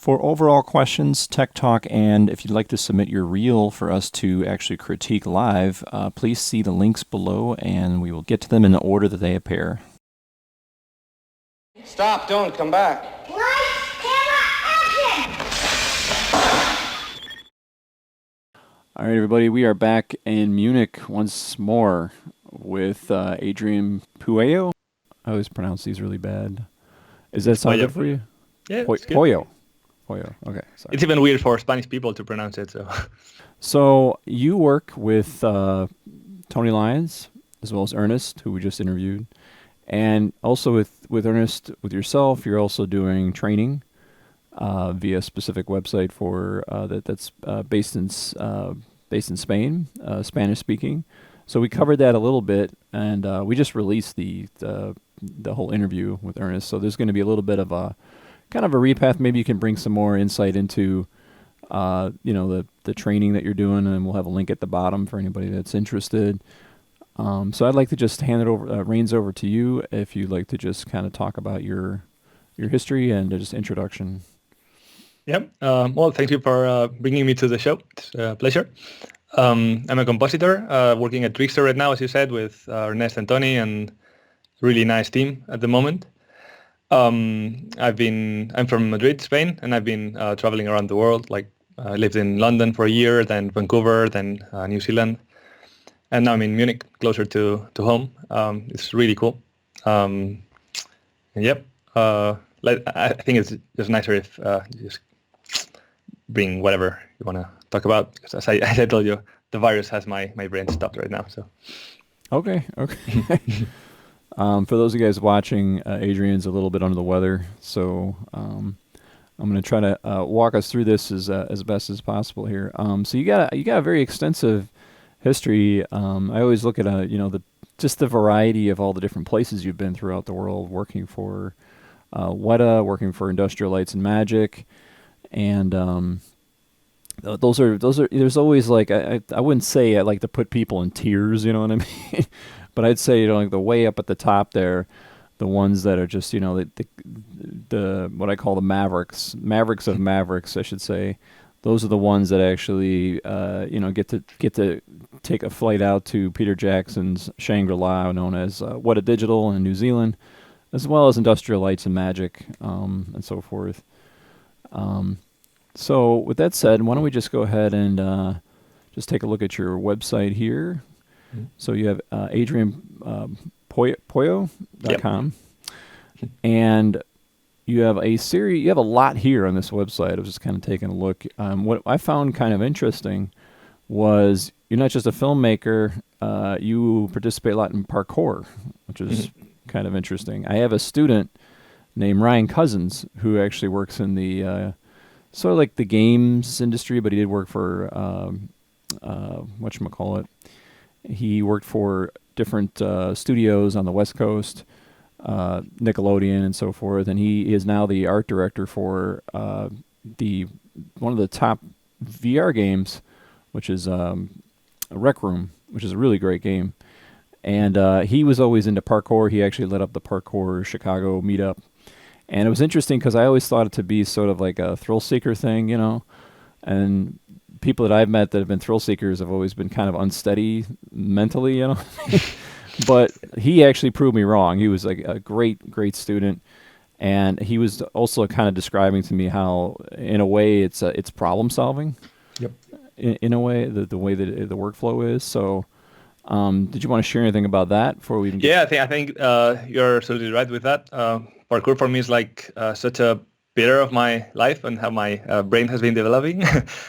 For overall questions, tech talk, and if you'd like to submit your reel for us to actually critique live, please see the links below and we will get to them in the order that they appear. Stop, don't, come back. Lights, camera, action! All right, everybody, we are back in Munich once more with Adrian Pueyo. I always pronounce these really bad. Is that sound good for you? Yeah, it's good. Pueyo. Pueyo. Okay, sorry. It's even weird for Spanish people to pronounce it. So you work with Tony Lyons as well as Ernest, who we just interviewed, and also with Ernest, with yourself. You're also doing training via a specific website for that's based in Spain, Spanish speaking. So we covered that a little bit, and we just released the whole interview with Ernest. So there's going to be a little bit of a kind of a repath. Maybe you can bring some more insight into the training that you're doing, and we'll have a link at the bottom for anybody that's interested. So I'd like to just hand it over, reins over to you if you'd like to just kind of talk about your history and just introduction. Yep. Well, thank you for bringing me to the show. It's a pleasure. I'm a compositor working at Trixter right now, as you said, with Ernest and Tony, and really nice team at the moment. I'm from Madrid, Spain, and I've been traveling around the world. Like I lived in London for a year, then Vancouver, then New Zealand, and now I'm in Munich, closer to home. It's really cool. And yep, I think it's just nicer if you just bring whatever you want to talk about. Because as I told you, the virus has my brain stopped right now. So. Okay. For those of you guys watching, Adrian's a little bit under the weather, so I'm going to try to walk us through this as best as possible here. So you got a very extensive history. I always look at just the variety of all the different places you've been throughout the world, working for Weta, working for Industrial Lights and Magic, and those are. There's always like I wouldn't say I like to put people in tears, you know what I mean? But I'd say, like the way up at the top there, the ones that are just, the what I call the mavericks of mavericks, I should say. Those are the ones that actually, get to take a flight out to Peter Jackson's Shangri-La, known as WetaDigital in New Zealand, as well as Industrial Lights and Magic, and so forth. So with that said, why don't we just go ahead and just take a look at your website here. So you have AdrianPueyo.com, yep. And you have you have a lot here on this website. I was just kind of taking a look. What I found kind of interesting was you're not just a filmmaker, you participate a lot in parkour, which is kind of interesting. I have a student named Ryan Cousins who actually works in the sort of like the games industry, but he did work for whatchamacallit. He worked for different studios on the West Coast, Nickelodeon and so forth, and he is now the art director for one of the top VR games, which is Rec Room, which is a really great game. And he was always into parkour. He actually led up the Parkour Chicago meetup. And it was interesting because I always thought it to be sort of like a thrill seeker thing, and people that I've met that have been thrill seekers have always been kind of unsteady mentally, But he actually proved me wrong. He was like a great student, and he was also kind of describing to me how, in a way, it's problem solving. Yep. In a way, the way that the workflow is. So, did you want to share anything about that before we even? Yeah, I think you're absolutely right with that. Parkour for me is like such a pillar of my life and how my brain has been developing.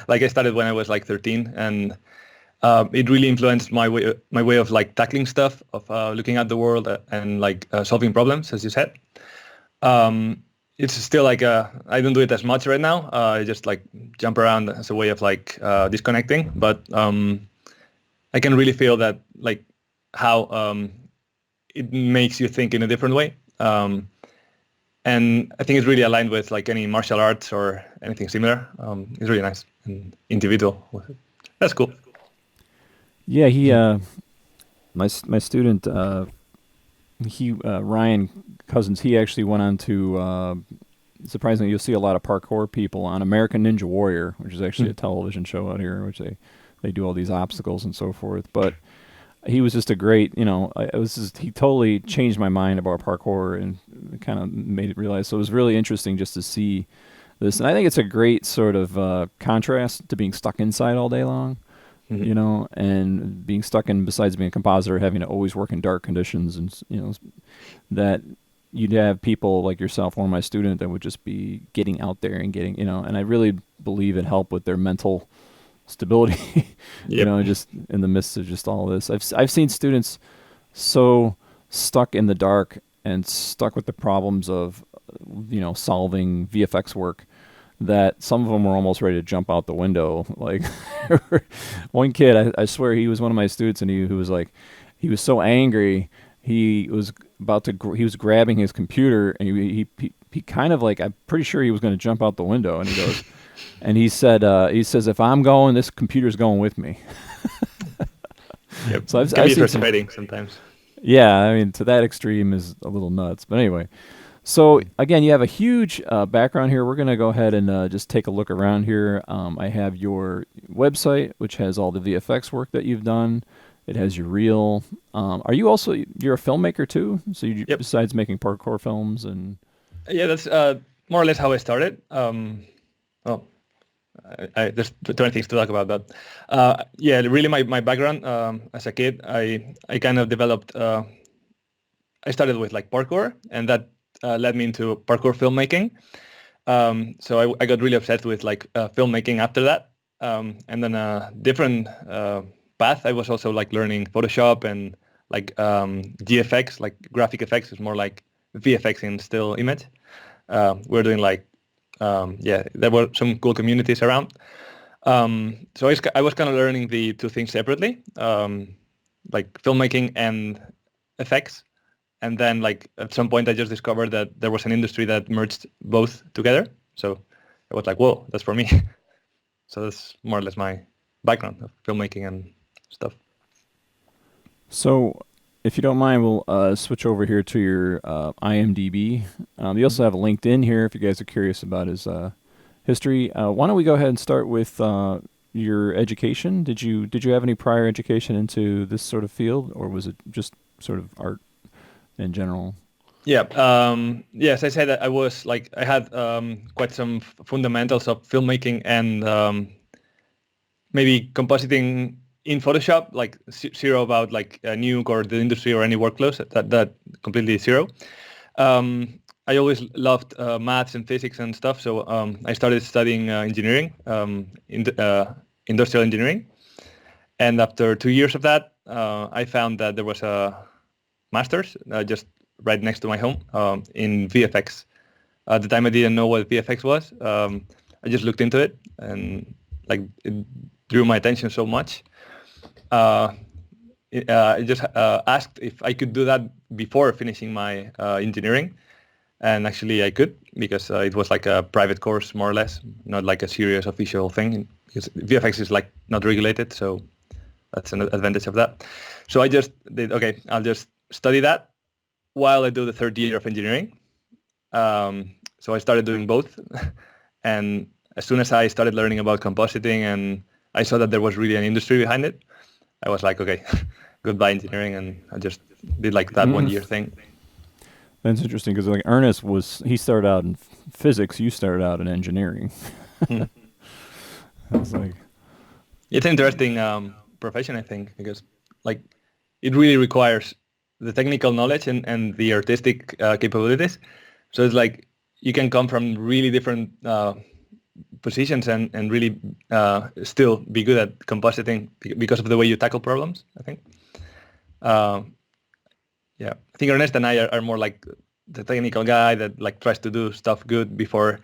Like I started when I was like 13, and it really influenced my way of like tackling stuff, of looking at the world and like solving problems, as you said. It's still like I don't do it as much right now. I just like jump around as a way of like disconnecting, but I can really feel that like how it makes you think in a different way. And I think it's really aligned with like any martial arts or anything similar. It's really nice and individual. That's cool. Yeah, he, my student, Ryan Cousins, he actually went on to surprisingly, you'll see a lot of parkour people on American Ninja Warrior, which is actually a television show out here, which they do all these obstacles and so forth. But he was just a great, he totally changed my mind about parkour and kind of made it realize. So it was really interesting just to see this. And I think it's a great sort of contrast to being stuck inside all day long, and being stuck in, besides being a compositor, having to always work in dark conditions, and, that you'd have people like yourself or my student that would just be getting out there and getting, and I really believe it helped with their mental stability, just in the midst of just all this. I've seen students so stuck in the dark and stuck with the problems of, solving VFX work that some of them were almost ready to jump out the window. Like one kid, I swear he was one of my students, and he was so angry. He was he was grabbing his computer, and he kind of like, I'm pretty sure he was going to jump out the window, and he goes, and he says, if I'm going, this computer's going with me. Yep. So It can be frustrating sometimes. Yeah, I mean, to that extreme is a little nuts. But anyway, so again, you have a huge background here. We're going to go ahead and just take a look around here. I have your website, which has all the VFX work that you've done. It has your reel. Are you also, you're a filmmaker too? So you, besides making parkour films and... Yeah, that's more or less how I started. There's too many things to talk about, but really my background as a kid, I kind of developed, I started with like parkour, and that led me into parkour filmmaking. So I got really obsessed with like filmmaking after that. And then a different path, I was also like learning Photoshop and like GFX, like graphic effects is more like VFX in still image. We're doing like, there were some cool communities around. So I was kind of learning the two things separately, like filmmaking and effects. And then like at some point I just discovered that there was an industry that merged both together. So I was like, whoa, that's for me. So that's more or less my background of filmmaking and stuff. So if you don't mind, we'll switch over here to your IMDb. You also have a LinkedIn here if you guys are curious about his history. Why don't we go ahead and start with your education? Did you have any prior education into this sort of field, or was it just sort of art in general? Yeah. Yes, I said that I had quite some fundamentals of filmmaking and maybe compositing in Photoshop, like zero about like Nuke or the industry or any workflows. That completely zero. I always loved maths and physics and stuff, so I started studying engineering, industrial engineering. And after 2 years of that, I found that there was a master's just right next to my home in VFX. At the time, I didn't know what VFX was. I just looked into it, and like it drew my attention so much. I just asked if I could do that before finishing my engineering, and actually I could, because it was like a private course, more or less, not like a serious official thing, because VFX is like not regulated, so that's an advantage of that. So I just did, okay, I'll just study that while I do the third year of engineering. So I started doing both, and as soon as I started learning about compositing and I saw that there was really an industry behind it, I was like, okay, goodbye engineering, and I just did like that 1 year thing. That's interesting, because like Ernest he started out in physics, you started out in engineering. It's like, it's an interesting profession, I think, because like it really requires the technical knowledge and the artistic capabilities. So it's like you can come from really different positions and really still be good at compositing because of the way you tackle problems, I think. Yeah, I think Ernest and I are more like the technical guy that like tries to do stuff good before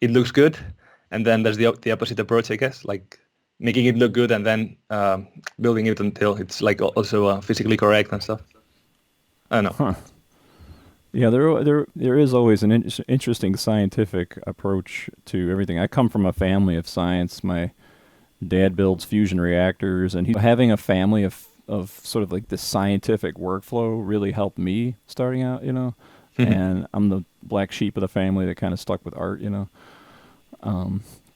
it looks good, and then there's the opposite approach, I guess, like making it look good and then building it until it's like also physically correct and stuff. I don't know. Huh. Yeah, there is always an interesting scientific approach to everything. I come from a family of science. My dad builds fusion reactors, and having a family of sort of like this scientific workflow really helped me starting out, and I'm the black sheep of the family that kind of stuck with art,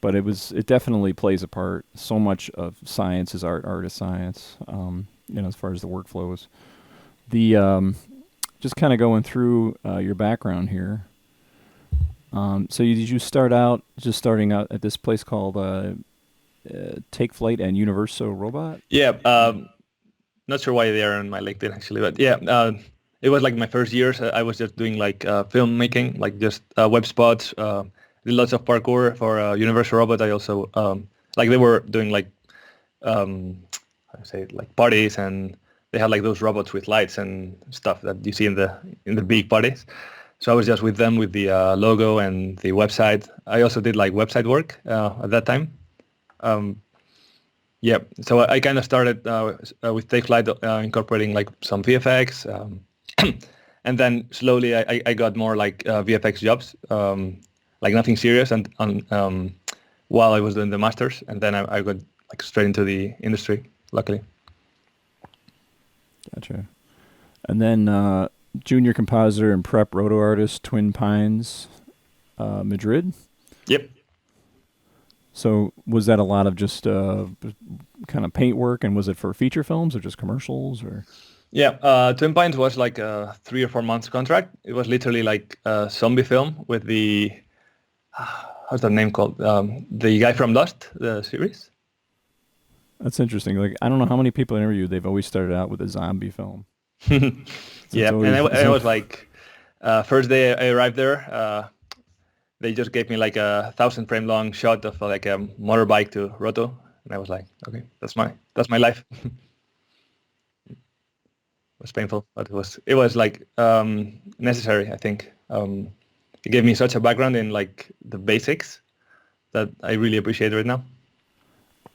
but it definitely plays a part. So much of science is art, art is science, as far as the workflows. Just kind of going through your background here. So did you starting out at this place called Take Flight and Universo Robot? Yeah, not sure why they are on my LinkedIn actually, but yeah, it was like my first years. I was just doing like filmmaking, like just web spots. Did lots of parkour for Universal Robot. I also like they were doing like how to say it, like parties, and they had like those robots with lights and stuff that you see in the big parties. So I was just with them with the logo and the website. I also did like website work at that time. Yeah, so I kind of started with Take Flight, incorporating like some VFX, and then slowly I got more like VFX jobs, like nothing serious, and while I was doing the masters, and then I got like straight into the industry, luckily. Gotcha. And then junior compositor and prep roto artist, Twin Pines, Madrid. Yep. So was that a lot of just kind of paint work, and was it for feature films or just commercials or? Yeah, Twin Pines was like a 3 or 4 months contract. It was literally like a zombie film with the how's that name called? The guy from Lost, the series. That's interesting. Like, I don't know how many people I interviewed, they've always started out with a zombie film. Yeah, and I was like, first day I arrived there, they just gave me like a 1,000 frame long shot of like a motorbike to roto, and I was like, okay, that's my life. It was painful, but it was like necessary, I think. It gave me such a background in like the basics that I really appreciate right now.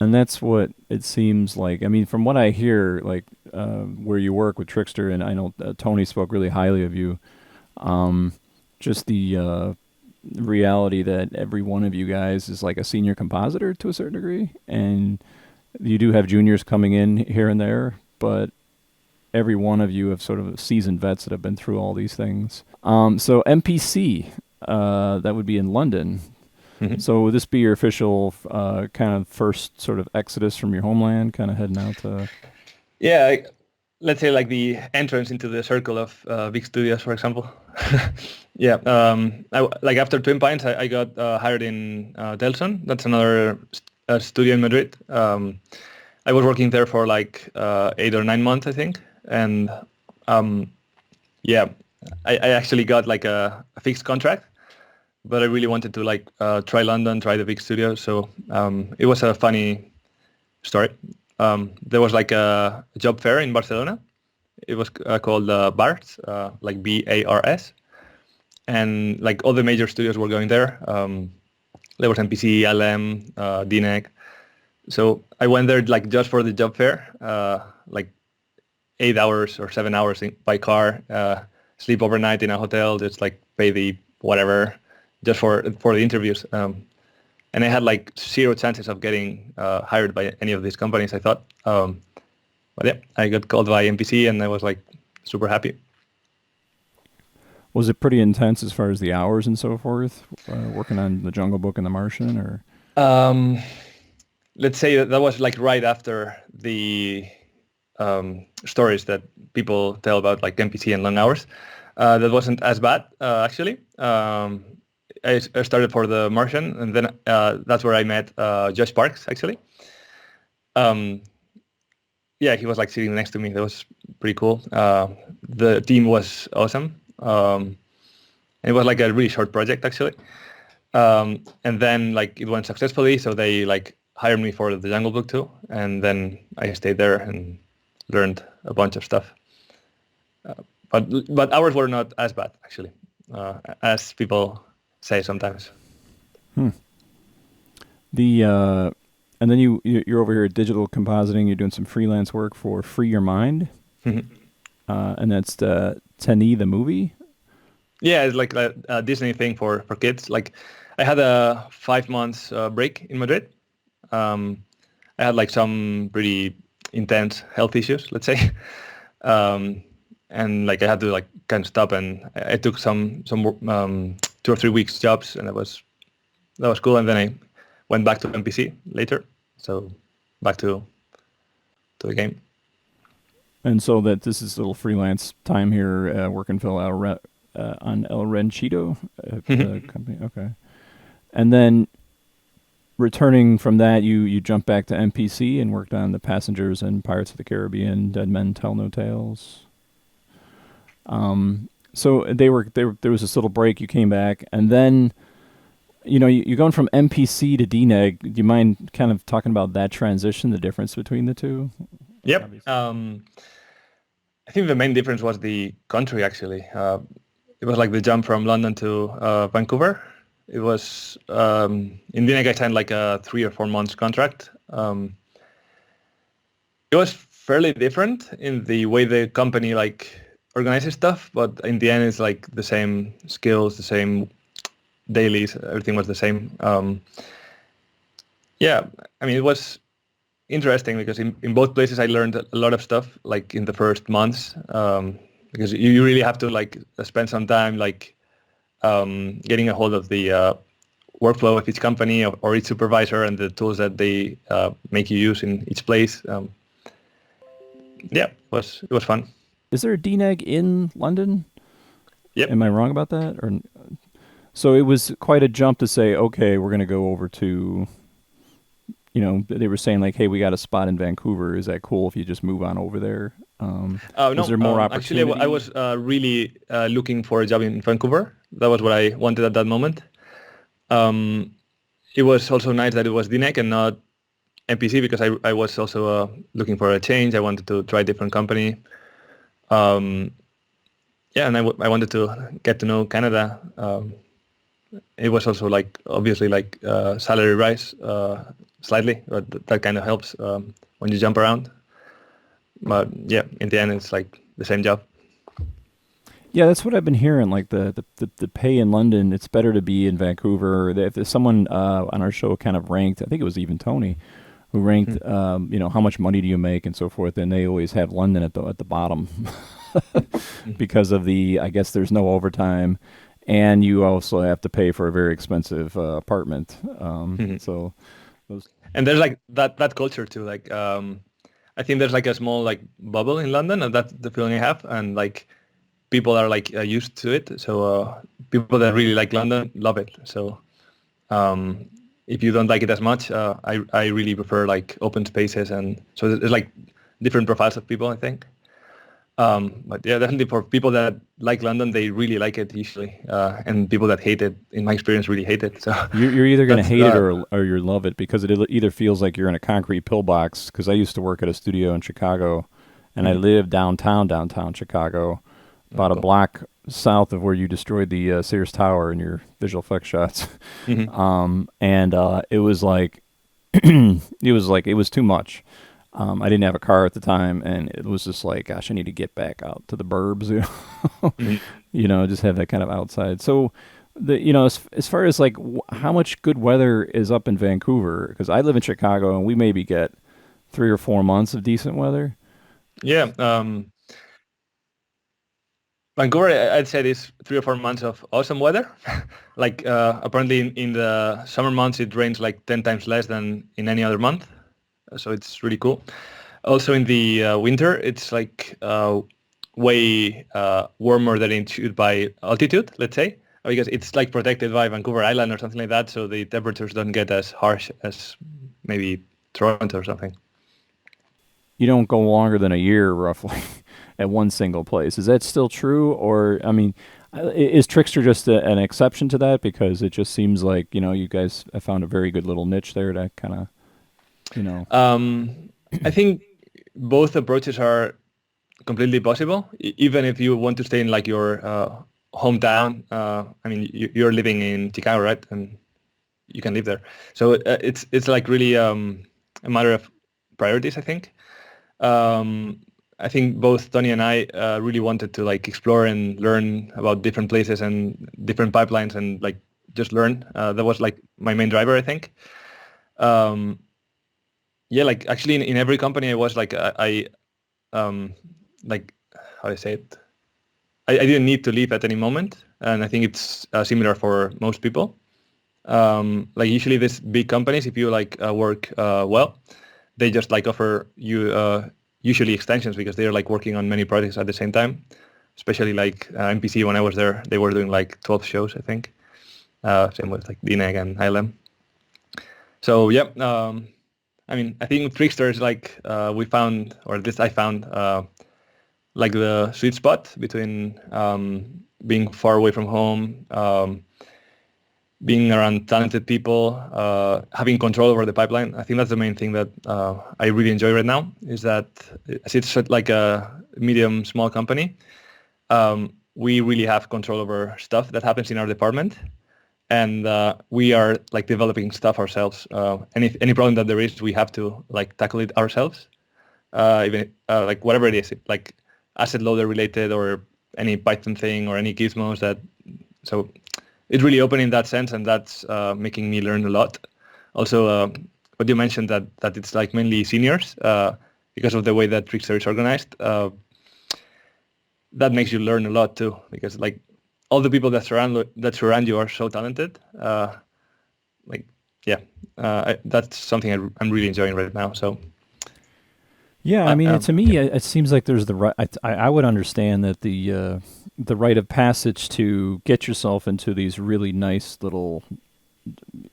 And that's what it seems like. I mean, from what I hear, like where you work with Trixter, and I know Tony spoke really highly of you, just the reality that every one of you guys is like a senior compositor to a certain degree, and you do have juniors coming in here and there, but every one of you have sort of seasoned vets that have been through all these things. So MPC, that would be in London. Mm-hmm. So would this be your official kind of first sort of exodus from your homeland, kind of heading out to? Yeah, let's say like the entrance into the circle of big studios, for example. Yeah, like after Twin Pines, I got hired in Delson. That's another studio in Madrid. I was working there for like 8 or 9 months, I think, and yeah, I actually got like a fixed contract, but I really wanted to like try London, try the big studio. So it was a funny story. There was like a job fair in Barcelona. It was called BARS, like BARS, and like all the major studios were going there. There was MPC, LM, DNEG. So I went there like just for the job fair, like 8 hours or 7 hours by car, sleep overnight in a hotel, just like pay the whatever, just for the interviews. And I had like 0 chances of getting hired by any of these companies, I thought. But yeah, I got called by MPC and I was like super happy. Was it pretty intense as far as the hours and so forth, working on The Jungle Book and The Martian, or? Let's say that was like right after the stories that people tell about like MPC and long hours. That wasn't as bad, actually. I started for The Martian, and then that's where I met Josh Parks, actually. Yeah, he was like sitting next to me. That was pretty cool. The team was awesome. It was like a really short project, actually. And then like it went successfully, so they like hired me for The Jungle Book too, and then I stayed there and learned a bunch of stuff. But ours were not as bad, actually, as people say sometimes. And then you're over here at Digital Compositing. You're doing some freelance work for Free Your Mind, and that's Tenny the movie. Yeah, it's like a Disney thing for kids. Like I had a 5 months break in Madrid. I had like some pretty intense health issues, let's say. and like I had to like kind of stop, and I took some 2 or 3 weeks jobs, and that was cool. And then I went back to MPC later, so back to the game. And so that this is a little freelance time here, working for on El Ranchito company. Okay. And then returning from that, you jumped back to MPC and worked on the Passengers and Pirates of the Caribbean, Dead Men Tell No Tales. So there was this little break. You came back, and then you're going from MPC to DNEG. Do you mind kind of talking about that transition, the difference between the two? Yep. I think the main difference was the country, actually. It was like the jump from London to Vancouver. It was in DNEG I signed like a 3 or 4 months contract. It was fairly different in the way the company like organizes stuff, but in the end it's like the same skills, the same dailies, everything was the same. Yeah, I mean, it was interesting because in both places I learned a lot of stuff like in the first months, because you really have to like spend some time like getting a hold of the workflow of each company or each supervisor and the tools that they make you use in each place. Yeah, it was fun. Is there a DNEG in London? Yep. Am I wrong about that? Or so it was quite a jump to say, okay, we're going to go over to, they were saying like, hey, we got a spot in Vancouver. Is that cool if you just move on over there? No, was there more opportunity? Actually, I was really looking for a job in Vancouver. That was what I wanted at that moment. It was also nice that it was DNEG and not MPC because I was also looking for a change. I wanted to try a different company. Yeah, and I wanted to get to know Canada. It was also like obviously like salary rise slightly, but that kind of helps when you jump around. But yeah, in the end, it's like the same job. Yeah, that's what I've been hearing. Like the pay in London, it's better to be in Vancouver. If there's someone on our show kind of ranked, I think it was even Tony, who ranked, how much money do you make and so forth, and they always have London at the bottom because of I guess there's no overtime, and you also have to pay for a very expensive apartment. So, and there's like that culture too. Like I think there's like a small like bubble in London, and that's the feeling I have, and like people are like used to it. So people that really like London love it. So if you don't like it as much, I really prefer like open spaces, and so there's like different profiles of people, I think. But yeah, definitely for people that like London, they really like it usually, and people that hate it, in my experience, really hate it. So you're either going to hate it or you love it, because it either feels like you're in a concrete pillbox. Because I used to work at a studio in Chicago, and I lived downtown Chicago, about a block south of where you destroyed the Sears Tower in your visual effects shots. And it was like it was too much. I didn't have a car at the time, and it was just like, gosh, I need to get back out to the burbs, just have that kind of outside. So, as far as like how much good weather is up in Vancouver, because I live in Chicago, and we maybe get 3 or 4 months of decent weather. Yeah, Vancouver, I'd say is 3 or 4 months of awesome weather. Like apparently in the summer months, it rains like 10 times less than in any other month. So it's really cool. Also in the winter, it's like way warmer than it should by altitude, let's say, because it's like protected by Vancouver Island or something like that. So the temperatures don't get as harsh as maybe Toronto or something. You don't go longer than a year roughly at one single place. Is that still true? Or, I mean, is Trixter just an exception to that? Because it just seems like, you guys have found a very good little niche there to kind of, I think both approaches are completely possible, even if you want to stay in like your hometown. I mean, you're living in Chicago, right? And you can live there. So it's like really a matter of priorities, I think. I think both Tony and I really wanted to like explore and learn about different places and different pipelines and like just learn. That was like my main driver, I think. Yeah, like actually in every company I was like, like how do I say it? I didn't need to leave at any moment, and I think it's similar for most people. Like usually these big companies, if you like work well, they just like offer you usually extensions because they're like working on many projects at the same time. Especially like MPC, when I was there, they were doing like 12 shows, I think. Same with like DNEG and ILM. So yeah, I mean, I think Trixter is like we found, or at least I found, like the sweet spot between being far away from home, being around talented people, having control over the pipeline. I think that's the main thing that I really enjoy right now, is that as it's like a medium, small company, we really have control over stuff that happens in our department. And we are like developing stuff ourselves. Any problem that there is, we have to like tackle it ourselves. Even like whatever it is, like asset loader related or any Python thing or any gizmos that. So it's really open in that sense, and that's making me learn a lot. Also, what you mentioned that it's like mainly seniors because of the way that Trixter is organized. That makes you learn a lot too, because like all the people that surround you are so talented. Like yeah, that's something I'm really enjoying right now. So. Yeah, I mean, to me, it seems like there's the right. I would understand that the rite of passage to get yourself into these really nice little,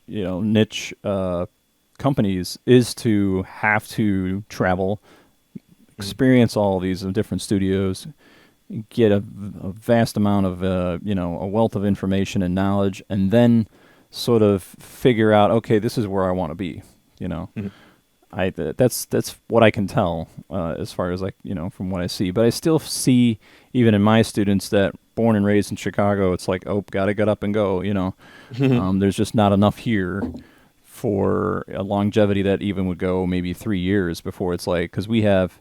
niche companies is to have to travel, experience all these different studios, get a vast amount of a wealth of information and knowledge, and then sort of figure out, okay, this is where I want to be. Mm-hmm. That's what I can tell as far as like from what I see. But I still see, even in my students that born and raised in Chicago, it's like, oh, gotta get up and go. There's just not enough here for a longevity that even would go maybe 3 years before it's like, because we have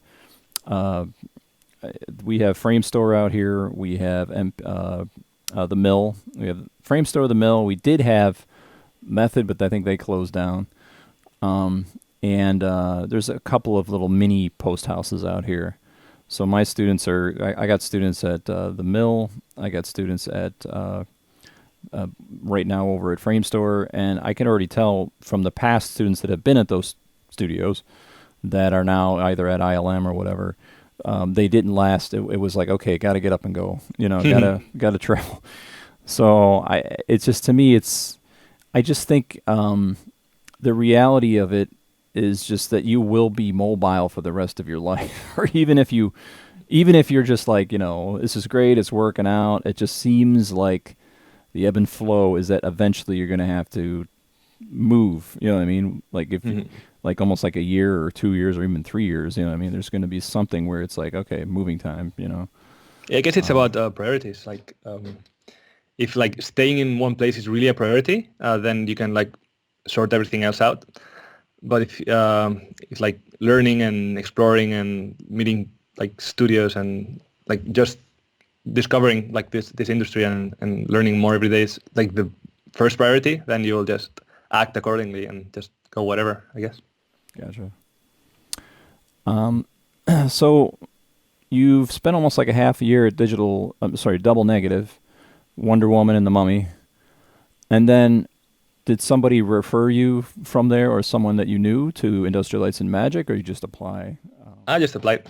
Frame Store out here. We have the Mill. We have Frame Store, the Mill. We did have Method, but I think they closed down. And there's a couple of little mini post houses out here. So my students I got students at the Mill. I got students at right now over at Frame Store. And I can already tell from the past students that have been at those studios that are now either at ILM or whatever, they didn't last. It was like, okay, got to get up and go. Gotta travel. So it's just, to me, I just think the reality of it is just that you will be mobile for the rest of your life. Or even if you're just like, this is great, it's working out, it just seems like the ebb and flow is that eventually you're going to have to move, you know what I mean? Like if like almost like a year or 2 years or even 3 years, you know what I mean? There's going to be something where it's like, okay, moving time, Yeah, I guess it's about priorities. Like if like staying in one place is really a priority, then you can like sort everything else out. But if like learning and exploring and meeting like studios and like just discovering like this industry and learning more every day is like the first priority, then you will just act accordingly and just go whatever, I guess. Gotcha. So you've spent almost like a half a year at Double Negative, Wonder Woman and The Mummy, and then did somebody refer you from there, or someone that you knew, to Industrial Lights and Magic, or you just apply? I just applied.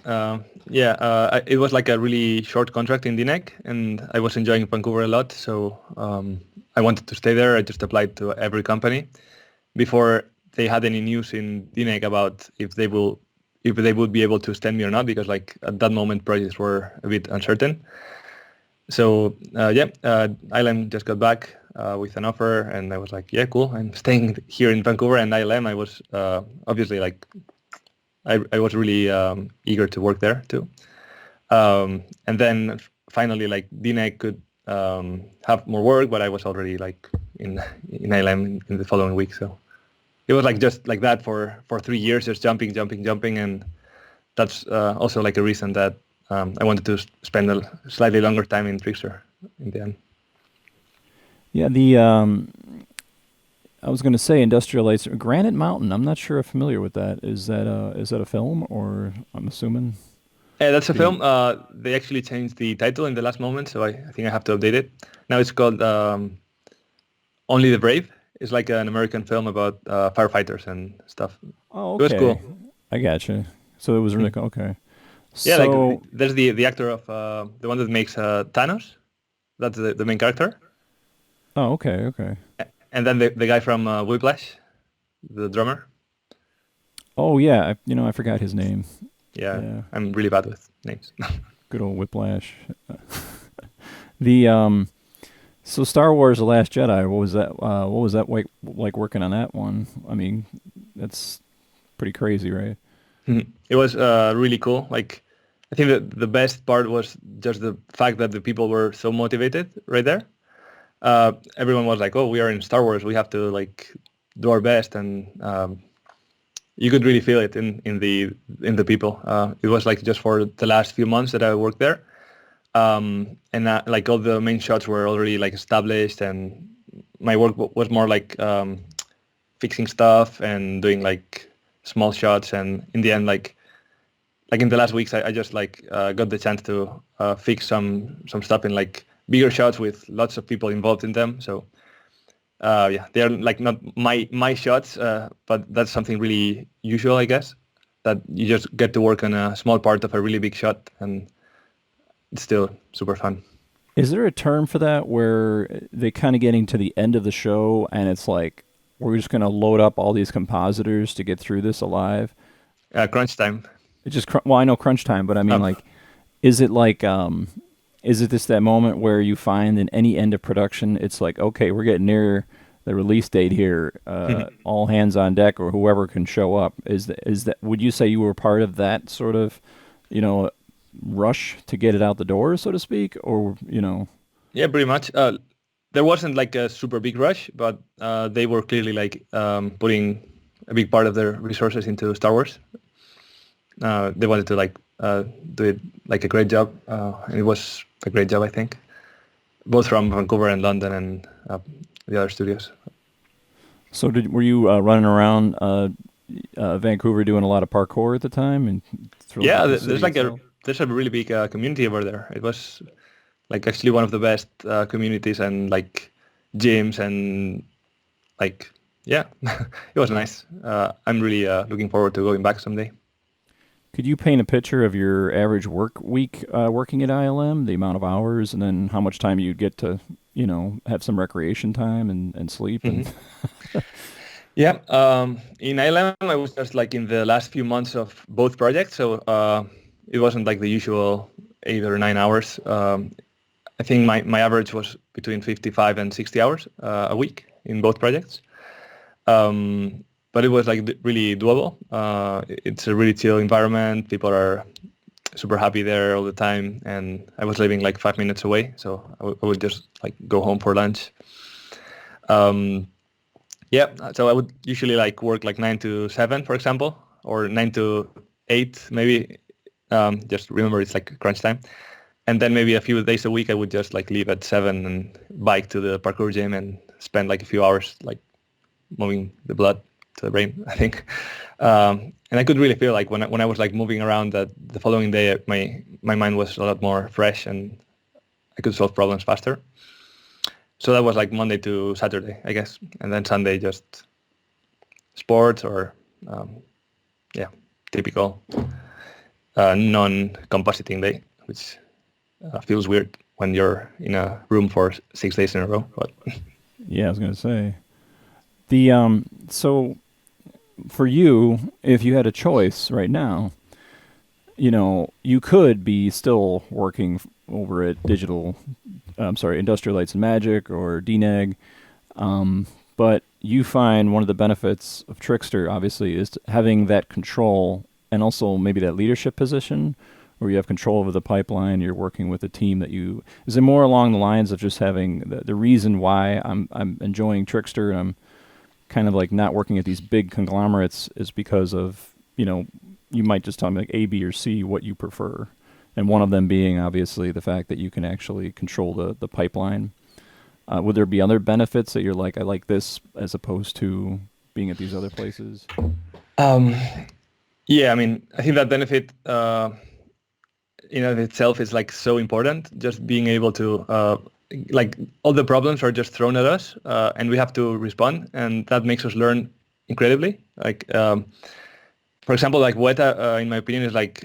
It was like a really short contract in DNEG, and I was enjoying Vancouver a lot, so I wanted to stay there. I just applied to every company before they had any news in DNEG about if they would be able to extend me or not, because like at that moment projects were a bit uncertain. So ILM just got back with an offer, and I was like, yeah, cool, I'm staying here in Vancouver. And ILM, I was obviously like, I was really eager to work there too. And then finally, like DNEG could have more work, but I was already like in ILM in the following week. So it was like just like that for 3 years, just jumping, and that's also like a reason that I wanted to spend a slightly longer time in Trixter in the end. Yeah, I was going to say Industrial Lights, Granite Mountain. I'm not sure I'm familiar with that. Is that a film, or I'm assuming? That's a film. They actually changed the title in the last moment, so I think I have to update it. Now it's called Only the Brave. It's like an American film about firefighters and stuff. Oh, It was okay. cool. I gotcha. So it was really okay. Yeah, like So, there's the actor of the one that makes Thanos. That's the main character. oh, okay, okay. And then the guy from Whiplash, the drummer. Oh yeah, I forgot his name. Yeah, Yeah, I'm really bad with names. good old Whiplash. The So Star Wars: The Last Jedi. What was that? What was that like working on that one? I mean, that's pretty crazy, right? It was really cool. Like, I think that the best part was just the fact that the people were so motivated right there. Everyone was like, "Oh, we are in Star Wars. We have to like do our best," and you could really feel it in the people. It was like just for the last few months that I worked there, and like all the main shots were already like established, and my work was more like fixing stuff and doing like small shots. And in the end, like in the last weeks, I just like got the chance to fix some stuff in like bigger shots with lots of people involved in them. So yeah, they're like not my shots, but that's something really usual, I guess, that you just get to work on a small part of a really big shot, and it's still super fun. Is there a term for that where they kind of getting to the end of the show and it's like we're just going to load up all these compositors to get through this alive? Crunch time. It just well, I know crunch time, but I mean Um, like, is it like is it just that moment where you find in any end of production, it's like, okay, we're getting near the release date here, all hands on deck, or whoever can show up? Is that? Would you say you were part of that sort of, you know, rush to get it out the door, so to speak, or you know? yeah, pretty much. There wasn't like a super big rush, but they were clearly like putting a big part of their resources into Star Wars. They wanted to like do it like a great job, and it was a great job, I think, both from Vancouver and London and the other studios. So were you running around Vancouver doing a lot of parkour at the time and throughout Yeah, the there's city like a itself? there's a really big community over there. It was like actually one of the best communities, and like gyms and like yeah, it was nice. I'm really looking forward to going back someday. Could you paint a picture of your average work week working at ILM, the amount of hours, and then how much time you'd get to, you know, have some recreation time and sleep? hmm And Yeah, in ILM, I was just like in the last few months of both projects, so it wasn't like the usual 8 or 9 hours. I think my average was between 55 and 60 hours a week in both projects. But it was like really doable. It's a really chill environment. People are super happy there all the time, and I was living like 5 minutes away, so I would just like go home for lunch. Um, yeah, so I would usually like work like 9 to 7, for example, or 9 to 8, maybe. Just remember it's like crunch time. And then maybe a few days a week, I would just like leave at 7 and bike to the parkour gym and spend like a few hours like moving the blood to the brain, I think. And I could really feel like when I was like moving around that the following day, my mind was a lot more fresh and I could solve problems faster. So that was like Monday to Saturday, I guess. And then Sunday, just sports or, yeah, typical non-compositing day, which feels weird when you're in a room for 6 days in a row. But yeah, I was gonna say the so for you, if you had a choice right now, you know, you could be still working over at Industrial Lights and Magic or DNEG, but you find one of the benefits of Trixter, obviously, is having that control and also maybe that leadership position where you have control over the pipeline, you're working with a team that you... Is it more along the lines of just having the reason why I'm enjoying Trixter and I'm kind of like not working at these big conglomerates is because of, you know, you might just tell me like A, B, or C what you prefer. And one of them being obviously the fact that you can actually control the pipeline. Would there be other benefits that you're like, I like this as opposed to being at these other places? um, yeah, I mean, I think that benefit in and of itself is like so important. Just being able to like all the problems are just thrown at us, and we have to respond, and that makes us learn incredibly. Like for example, like Weta, in my opinion, is like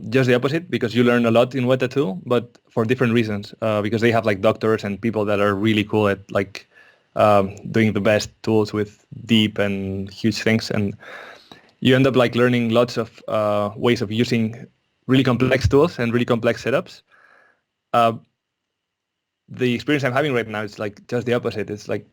just the opposite, because you learn a lot in Weta too, but for different reasons. Because they have like doctors and people that are really cool at like doing the best tools with deep and huge things, and you end up like learning lots of ways of using really complex tools and really complex setups. Uh, the experience I'm having right now is like just the opposite. It's like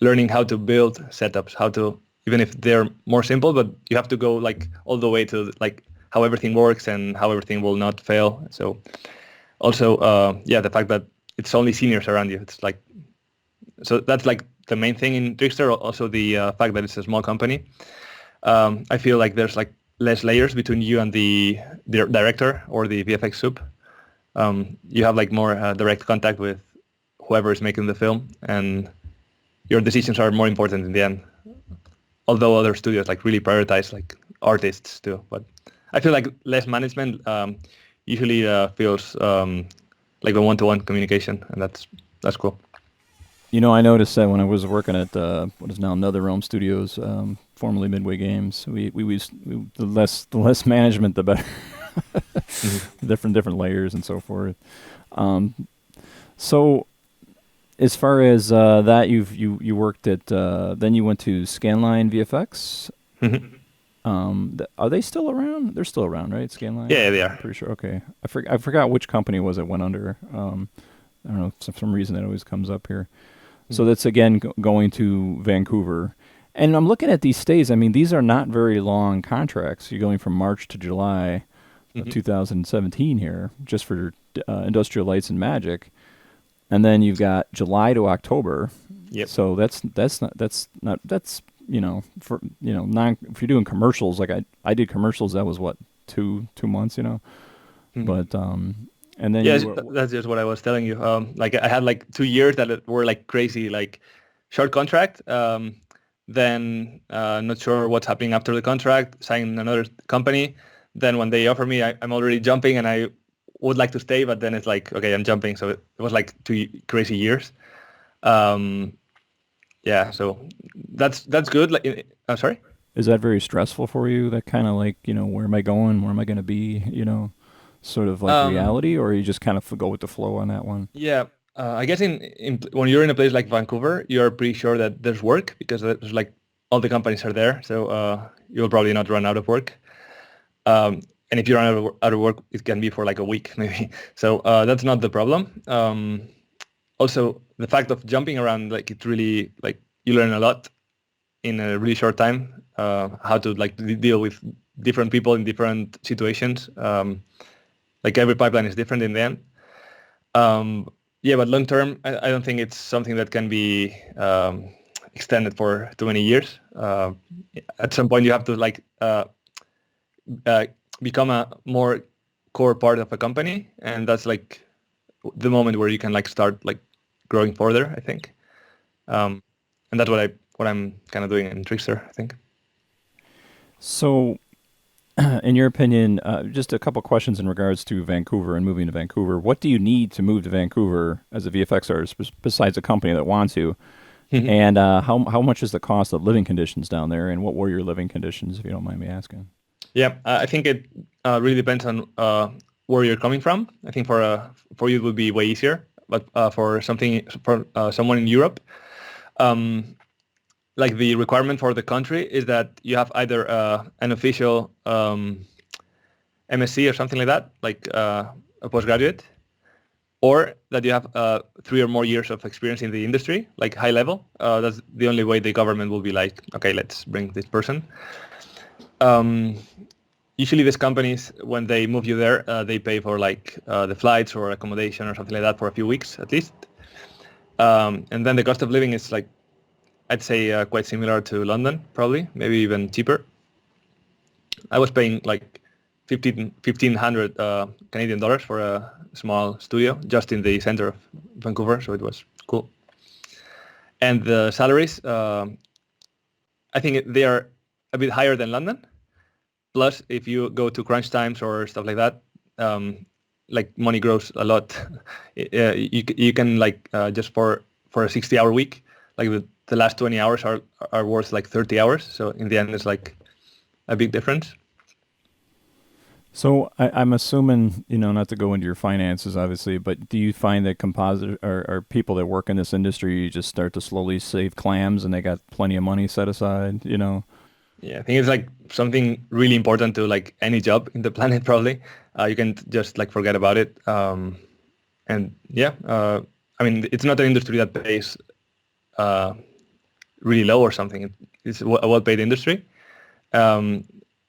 learning how to build setups, how to, even if they're more simple, but you have to go like all the way to like how everything works and how everything will not fail. So also, the fact that it's only seniors around you. It's like, so that's like the main thing in Trixter. Also the fact that it's a small company. I feel like there's like less layers between you and the director or the VFX soup. You have like more direct contact with whoever is making the film, and your decisions are more important in the end. Although other studios like really prioritize like artists too, but I feel like less management usually feels like a one-to-one communication, and that's cool. You know, I noticed that when I was working at what is now NetherRealm Studios, formerly Midway Games, we the less management, the better. different layers and so forth. So, as far as that, you worked at then you went to Scanline VFX. Are they still around? They're still around, right? Scanline. Yeah, they are. Pretty sure. Okay, I forgot which company was it went under. I don't know, for some reason that always comes up here. So that's again going to Vancouver. And I'm looking at these stays. I mean, these are not very long contracts. You're going from March to July of 2017 here, just for Industrial Lights and Magic. And then you've got July to October. Yep. So that's for if you're doing commercials, like I did commercials, that was what, 2 months, But and then that's just what I was telling you. Like I had like 2 years that were like crazy, like short contract. Then not sure what's happening after the contract, sign another company. Then when they offer me, I'm already jumping, and I would like to stay, but then it's like, okay, I'm jumping. So it was like 2 crazy years. So that's good. Like, I'm sorry. Is that very stressful for you? That kind of like, where am I going? Where am I going to be? Sort of like reality, or you just kind of go with the flow on that one? Yeah. I guess in when you're in a place like Vancouver, you're pretty sure that there's work, because there's like all the companies are there. So you'll probably not run out of work. And if you run out of work, it can be for like a week maybe. So that's not the problem. Also, the fact of jumping around, like it's really like you learn a lot in a really short time. How to like deal with different people in different situations. Like every pipeline is different in the end. But long term, I don't think it's something that can be extended for too many years. At some point, you have to like become a more core part of a company, and that's like the moment where you can like start like growing further, I think. And that's what I'm kind of doing in Trixter, I think. So, in your opinion, just a couple questions in regards to Vancouver and moving to Vancouver. What do you need to move to Vancouver as a VFX artist, besides a company that wants you? And how much is the cost of living conditions down there, and what were your living conditions, if you don't mind me asking? Yeah, I think it really depends on where you're coming from. I think for you it would be way easier, but for someone in Europe, like the requirement for the country is that you have either an official MSc or something like that, like a postgraduate, or that you have 3 or more years of experience in the industry, like high level. That's the only way the government will be like, okay, let's bring this person. Usually these companies, when they move you there, they pay for like the flights or accommodation or something like that for a few weeks at least. And then the cost of living is like, I'd say quite similar to London, probably, maybe even cheaper. I was paying like 1,500 Canadian dollars for a small studio just in the center of Vancouver, so it was cool. And the salaries, I think they are a bit higher than London. Plus, if you go to crunch times or stuff like that, like money grows a lot. You can like just for a 60-hour week, like the last 20 hours are worth like 30 hours. So in the end, it's like a big difference. So I'm assuming, not to go into your finances, obviously, but do you find that compositors or people that work in this industry just start to slowly save clams and they got plenty of money set aside, Yeah, I think it's like something really important to like any job in the planet. Probably you can just like forget about it. And yeah, I mean, it's not an industry that pays really low or something. It's a well-paid industry. Um,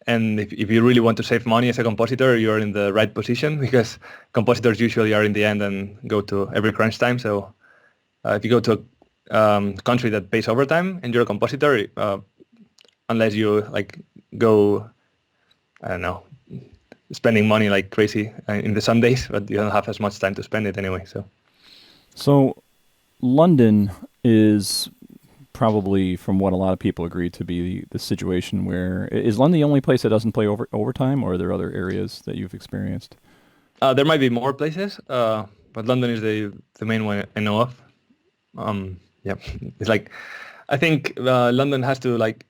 and if you really want to save money as a compositor, you're in the right position because compositors usually are in the end and go to every crunch time. So if you go to a country that pays overtime and you're a compositor, unless you like go, I don't know, spending money like crazy in the Sundays, but you don't have as much time to spend it anyway. So London is probably, from what a lot of people agree, to be the situation where is London the only place that doesn't play overtime, or are there other areas that you've experienced? There might be more places, but London is the main one I know of. Yeah, it's like I think London has to like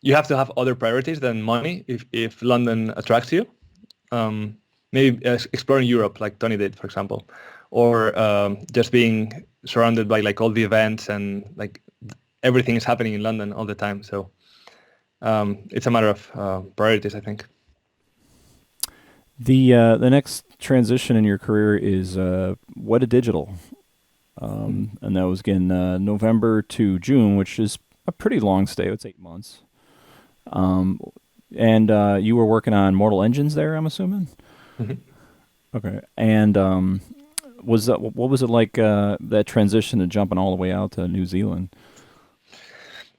you have to have other priorities than money if London attracts you. Maybe exploring Europe like Tony did, for example, or just being surrounded by like all the events and like everything is happening in London all the time. So it's a matter of priorities, I think. The next transition in your career is WetaDigital, and that was again November to June, which is a pretty long stay. It's 8 months. And you were working on Mortal Engines there, I'm assuming? Mm-hmm. Okay. And what was it like, that transition to jumping all the way out to New Zealand?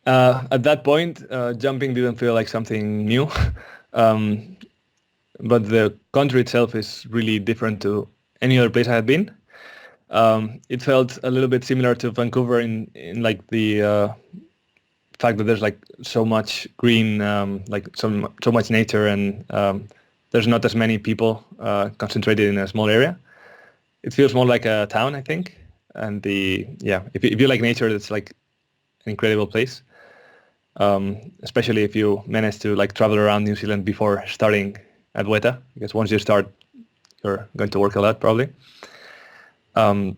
At that point, jumping didn't feel like something new, but the country itself is really different to any other place I had been. It felt a little bit similar to Vancouver in like the fact that there's like so much green, like so much nature, and there's not as many people concentrated in a small area. It feels more like a town, I think. And if you like nature, it's like an incredible place. Especially if you manage to like travel around New Zealand before starting at Weta, because once you start, you're going to work a lot probably. I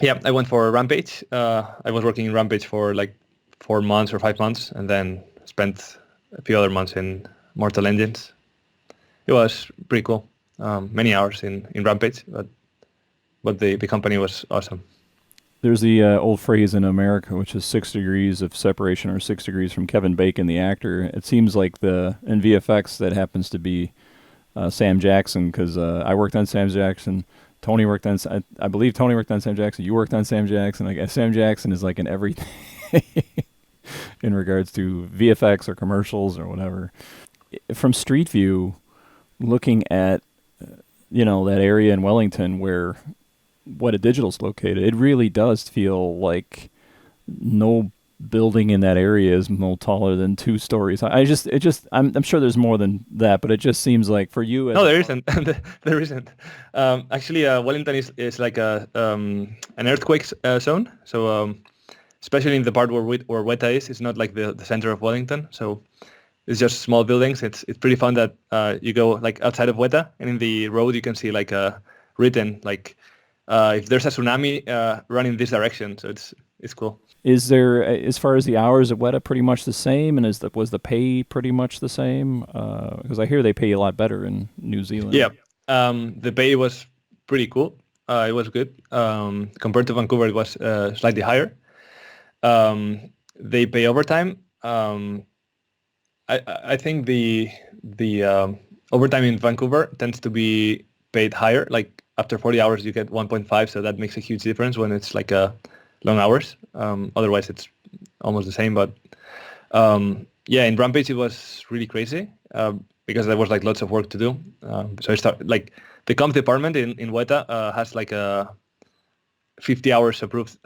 went for Rampage. I was working in Rampage for like 4 months or 5 months, and then spent a few other months in Mortal Engines. It was pretty cool. Many hours in Rampage, but the company was awesome. There's the old phrase in America, which is 6 degrees of separation, or 6 degrees from Kevin Bacon, the actor. It seems like in VFX that happens to be Sam Jackson, because I worked on Sam Jackson. Tony worked on, I believe Tony worked on Sam Jackson. You worked on Sam Jackson. Like Sam Jackson is like in everything in regards to VFX or commercials or whatever. From Street View, looking at that area in Wellington where WetaDigital's located, it really does feel like no building in that area is more taller than 2 stories. I'm sure there's more than that, but it just seems like for you. No, there isn't. There isn't. Actually, Wellington is like an earthquake zone. So especially in the part where Weta is, it's not like the center of Wellington. So it's just small buildings. It's pretty fun that you go like outside of Weta, and in the road you can see like written like if there's a tsunami running this direction. So it's cool. Is there, as far as the hours at Weta, pretty much the same, and was the pay pretty much the same? Because I hear they pay a lot better in New Zealand. Yeah, the pay was pretty cool. It was good. Compared to Vancouver, it was slightly higher. They pay overtime. I think the overtime in Vancouver tends to be paid higher. Like after 40 hours, you get 1.5, so that makes a huge difference when it's like long hours. Otherwise, it's almost the same. But in Rampage, it was really crazy because there was like lots of work to do. So I started like the comp department in Weta has like 50 hours approved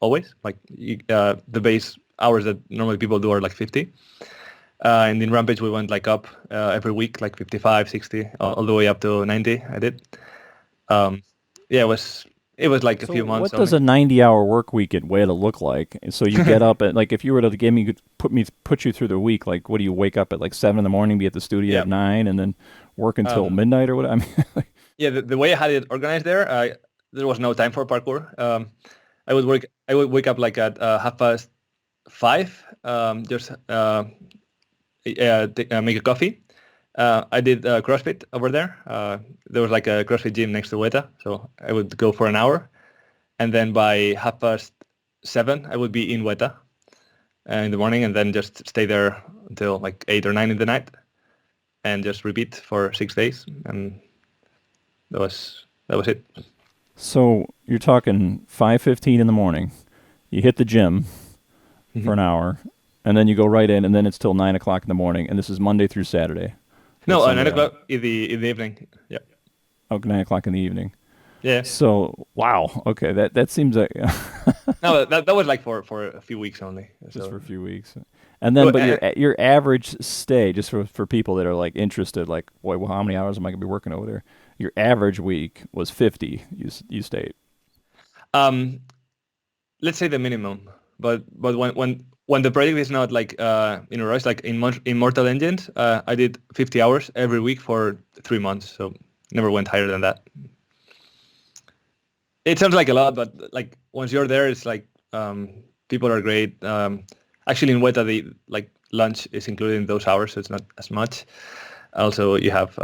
always. Like the base hours that normally people do are like 50. And in Rampage, we went like up every week, like 55, 60, all the way up to 90. I did. Um, yeah, it was like a So few months what does only. a 90-hour work week at Weta look like? So you get up at, like, if you were to give me put you through the week, like, what do you wake up at, like 7 in the morning, be at the studio Yeah. at 9, and then work until Um, midnight or what? I mean, yeah, the way I had it organized there, there was no time for parkour. I would wake up like at 5:30, just make a coffee. I did CrossFit over there. There was like a CrossFit gym next to Weta, so I would go for an hour, and then by 7:30, I would be in Weta in the morning, and then just stay there until like 8 or 9 in the night, and just repeat for 6 days, and that was it. so you're talking 5:15 in the morning. You hit the gym for an hour, and then you go right in, and then it's till 9 o'clock in the morning, and this is Monday through Saturday. With No, Sunday 9 o'clock off. in the evening. Yeah, Oh, 9 o'clock in the evening. yeah. So, wow. Okay, that seems like No, that was like for a few weeks only. just for So a few weeks. And then, well, but your average stay, just for people that are like interested, like, boy, well, how many hours am I gonna be working over there? Your average week was 50. You state. um, let's say the minimum. But when the project is not like in a rush, like in Immortal Engines, I did 50 hours every week for 3 months. So never went higher than that. It sounds like a lot, but like once you're there, it's like people are great. Actually, in Weta, the like lunch is included in those hours, so it's not as much. Also, you have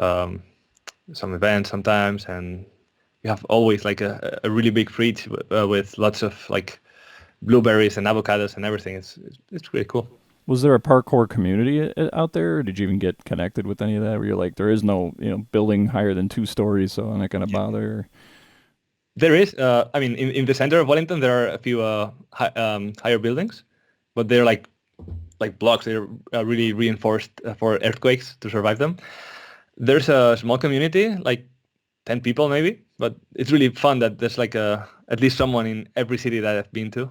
some events sometimes, and you have always like a really big fridge with lots of like blueberries and avocados and everything. It's really cool. Was there a parkour community out there, or did you even get connected with any of that? Where you're like, there is no, building higher than 2 stories, so I'm not gonna bother. There is, I mean, in the center of Wellington, there are a few higher buildings, but they're like blocks. They're really reinforced for earthquakes to survive them. There's a small community, like 10 people maybe, but it's really fun that there's like at least someone in every city that I've been to.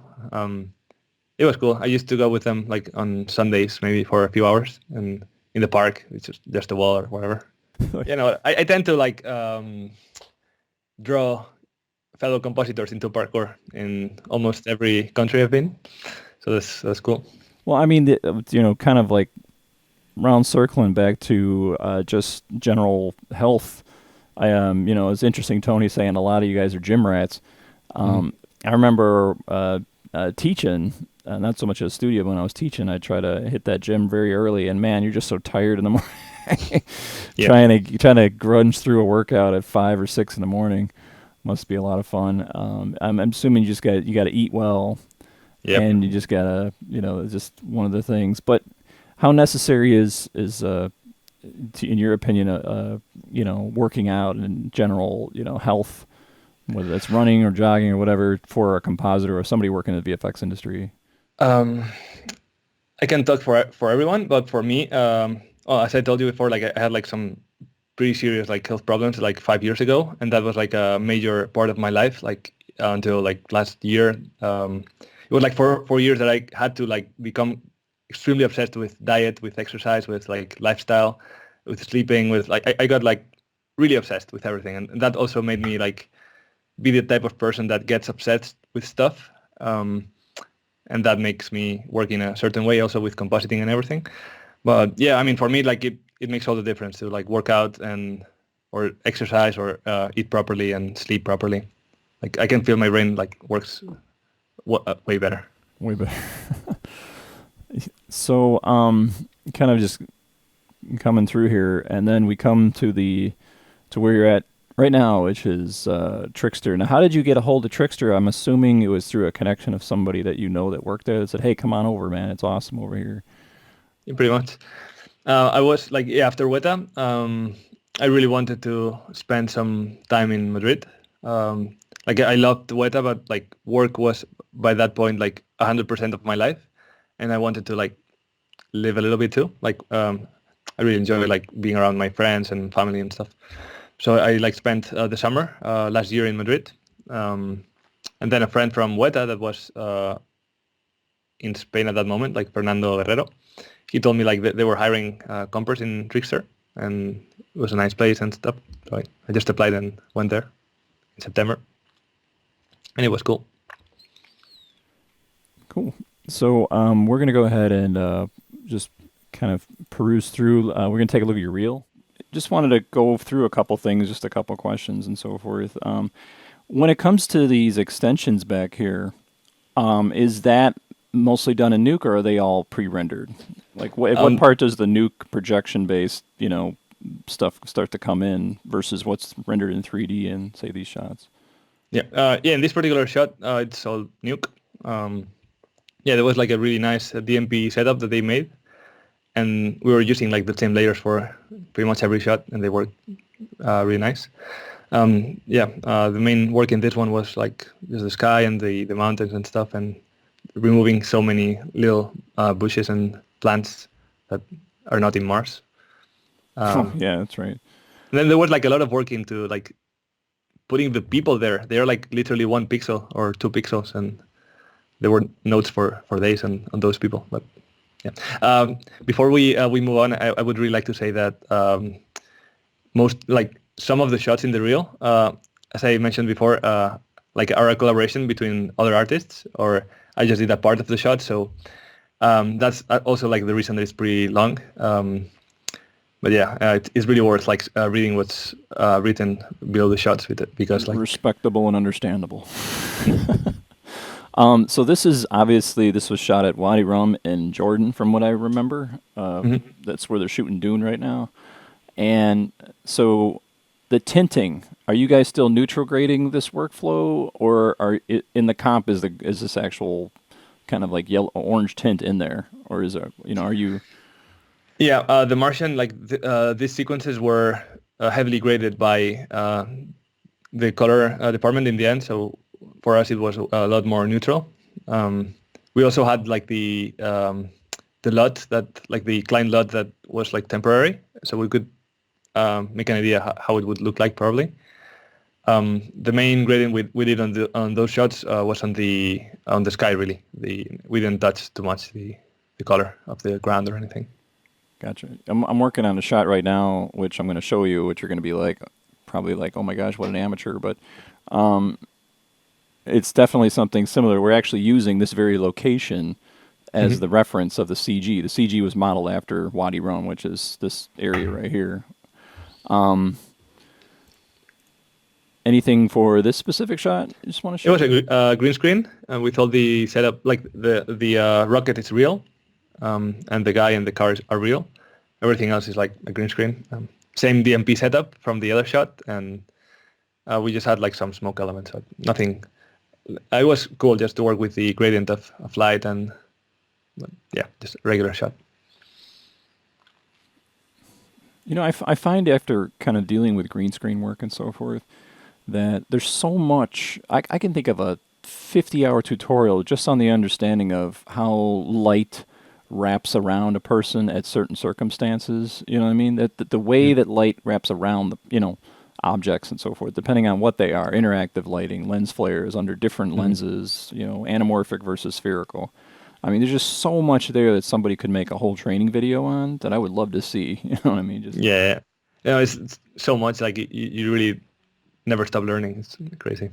It was cool. I used to go with them like on Sundays, maybe for a few hours, and in the park, it's just a wall or whatever. I tend to like draw fellow compositors into parkour in almost every country I've been. So that's cool. Well, I mean, kind of like round circling back to just general health. It's interesting. Tony saying a lot of you guys are gym rats. I remember teaching, not so much at a studio, but when I was teaching, I try to hit that gym very early, and man, you're just so tired in the morning, Yeah. trying to grunge through a workout at 5 or 6 in the morning. Must be a lot of fun. I'm assuming you got to eat well, Yep. and you just gotta, just one of the things. But how necessary is in your opinion, working out and general, health, whether that's running or jogging or whatever, for a compositor or somebody working in the VFX industry? Um, I can talk for everyone, but for me, as I told you before, like I had like some pretty serious like health problems like 5 years ago, and that was like a major part of my life, like until like last year. It was like 4 years that I had to like become extremely obsessed with diet, with exercise, with like lifestyle, with sleeping, with like I got like really obsessed with everything, and that also made me like be the type of person that gets obsessed with stuff. And that makes me work in a certain way also with compositing and everything. But yeah, I mean, for me, like it makes all the difference to like work out and or exercise or eat properly and sleep properly. Like I can feel my brain like works way better. Way better. So, kind of just coming through here, and then we come to where you're at right now, which is Trixter. Now, how did you get a hold of Trixter? I'm assuming it was through a connection of somebody that that worked there that said, "Hey, come on over, man. It's awesome over here." Yeah, pretty much. I was like, yeah, after Weta, I really wanted to spend some time in Madrid. Like I loved Weta, but like work was by that point like 100% of my life, and I wanted to like live a little bit too. Like I really enjoy like being around my friends and family and stuff. So I like spent the summer last year in Madrid, and then a friend from Weta that was in Spain at that moment, like Fernando Guerrero. He told me like they were hiring compers in Trixter, and it was a nice place and stuff. So I just applied and went there in September, and it was cool. Cool. So we're going to go ahead and just kind of peruse through. We're going to take a look at your reel. Just wanted to go through a couple things, just a couple questions and so forth. When it comes to these extensions back here, is that mostly done in Nuke, or are they all pre-rendered? Like, at what part does the Nuke projection-based, stuff start to come in versus what's rendered in 3D in, say, these shots? Yeah. In this particular shot, it's all Nuke. There was like a really nice DMP setup that they made, and we were using like the same layers for pretty much every shot, and they worked really nice. The main work in this one was like just the sky and the mountains and stuff, and removing so many little bushes and plants that are not in Mars. Yeah, that's right. And then there was like a lot of work into like putting the people there. They are like literally 1 pixel or 2 pixels, and there were notes for days on those people. But yeah, before we move on, I would really like to say that some of the shots in the reel, as I mentioned before, like are a collaboration between other artists, or I just did a part of the shot. So that's also like the reason that it's pretty long. But yeah, it's really worth like reading what's written below the shots with it, because like respectable and understandable. So this was shot at Wadi Rum in Jordan, from what I remember. That's where they're shooting Dune right now. And so the tinting, are you guys still neutral grading this workflow, or in the comp is this actual kind of like yellow orange tint in there, or is there, are you? Yeah, the Martian, like these sequences were heavily graded by the color department in the end. So for us, it was a lot more neutral. We also had like the LUT that, like the client LUT that was like temporary, so we could make an idea how it would look like probably. The main grading we did on those shots was on the sky really. We didn't touch too much the color of the ground or anything. Gotcha. I'm working on a shot right now, which I'm going to show you, which you're going to be like, probably like, oh my gosh, what an amateur. But it's definitely something similar. We're actually using this very location as the reference of the CG. The CG was modeled after Wadi Rum, which is this area right here. Anything for this specific shot you just want to show? It was a green screen, and with all the setup, like the rocket is real. And the guy and the cars are real. Everything else is like a green screen. Same DMP setup from the other shot, and we just had like some smoke elements. So nothing. It was cool just to work with the gradient of light, and just a regular shot. I find after kind of dealing with green screen work and so forth that there's so much. I can think of a 50-hour tutorial just on the understanding of how light wraps around a person at certain circumstances. You know what I mean? That the way that light wraps around the objects and so forth, depending on what they are, interactive lighting, lens flares under different lenses, anamorphic versus spherical. I mean, there's just so much there that somebody could make a whole training video on that I would love to see. You know what I mean? It's so much, like you really never stop learning. It's crazy.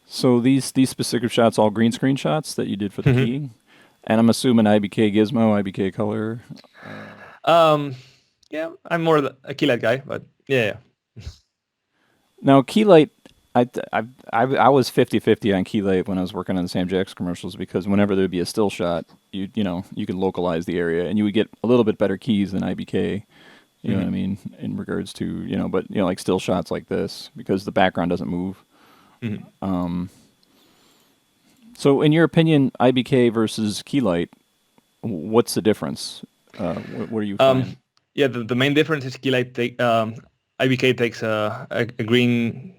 So these specific shots, all green screen shots that you did for the key, and I'm assuming IBK Gizmo, IBK Color. I'm more a Keylight guy, but yeah. Now Keylight, I was 50-50 on Keylight when I was working on the Sam Jackson commercials, because whenever there'd be a still shot, you could localize the area and you would get a little bit better keys than IBK. You know what I mean, in regards to but like still shots like this, because the background doesn't move. So in your opinion, IBK versus Keylight, what's the difference? What are you finding? The main difference is Keylight IBK takes a green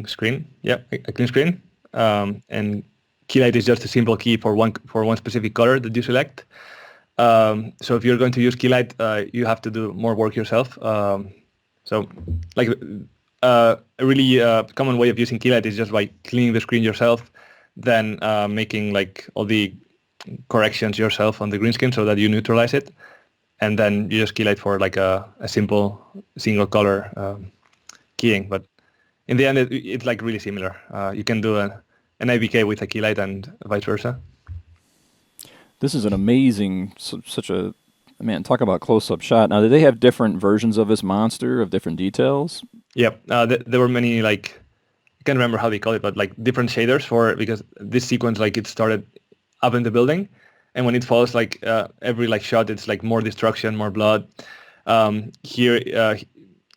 screen. Yeah, a clean screen. And Keylight is just a simple key for one specific color that you select. So if you're going to use Keylight, you have to do more work yourself. So like a really common way of using Keylight is just by cleaning the screen yourself, then making like all the corrections yourself on the green screen so that you neutralize it, and then you just keylight for like a simple single color keying. But in the end, it's like really similar. You can do an IBK with a keylight and vice versa. This is an amazing, such a, man, talk about close-up shot. Now, did they have different versions of this monster, of different details? Yep. There were many, like, I can't remember how they call it, but like different shaders for it, because this sequence, like, it started up in the building, and when it falls, like every like shot, it's like more destruction, more blood. Here,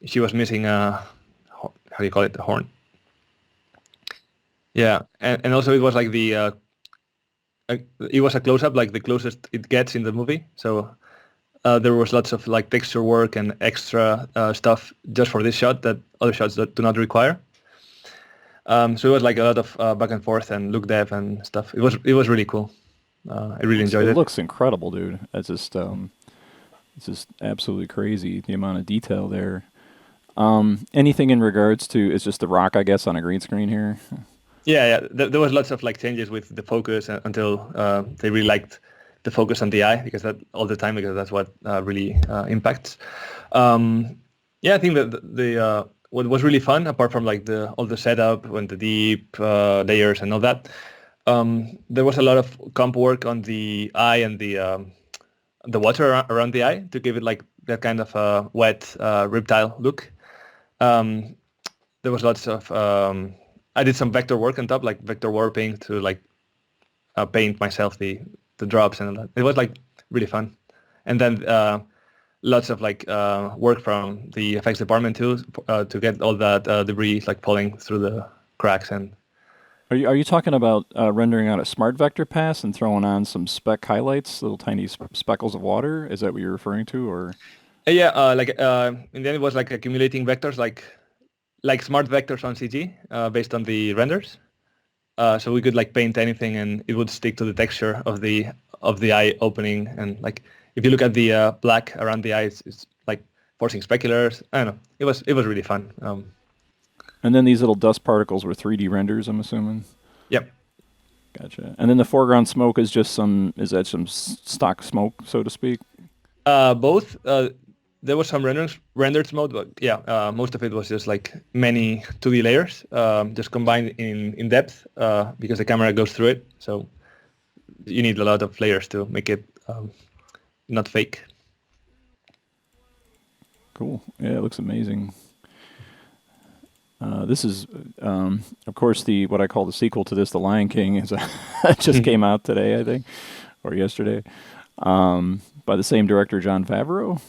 she was missing a, how do you call it, the horn? Yeah, and also it was like the it was a close-up, like the closest it gets in the movie. So there was lots of like texture work and extra stuff just for this shot that other shots that do not require. So it was like a lot of back and forth and look depth and stuff. It was really cool. I really enjoyed it. It looks incredible, dude. It's just absolutely crazy, the amount of detail there. Anything in regards to, it's just the rock, I guess, on a green screen here? Yeah. There was lots of like changes with the focus until they really liked the focus on the eye, because that's what really impacts. I think that the what was really fun, apart from like all the setup and the deep layers and all that, there was a lot of comp work on the eye and the water around the eye to give it like that kind of wet reptile look. There was lots of I did some vector work on top, like vector warping to like paint myself the drops and all that. It was like really fun. And then lots of like work from the effects department too, to get all that debris like falling through the cracks. And Are you talking about rendering out a smart vector pass and throwing on some speck highlights, little tiny speckles of water? Is that what you're referring to, or? In the end it was like accumulating vectors, like smart vectors on CG based on the renders. So we could like paint anything and it would stick to the texture of the eye opening. And like if you look at the black around the eyes, it's like forcing speculars. I don't know. It was really fun. And then these little dust particles were 3D renders, I'm assuming? Yep. Gotcha. And then the foreground smoke is just is that some stock smoke, so to speak? Both. There was some rendered smoke, but yeah, most of it was just like many 2D layers, just combined in depth, because the camera goes through it. So you need a lot of layers to make it not fake. Cool. Yeah, it looks amazing. This is, of course, what I call the sequel to this, The Lion King, is it just came out today, I think, or yesterday, by the same director, Jon Favreau,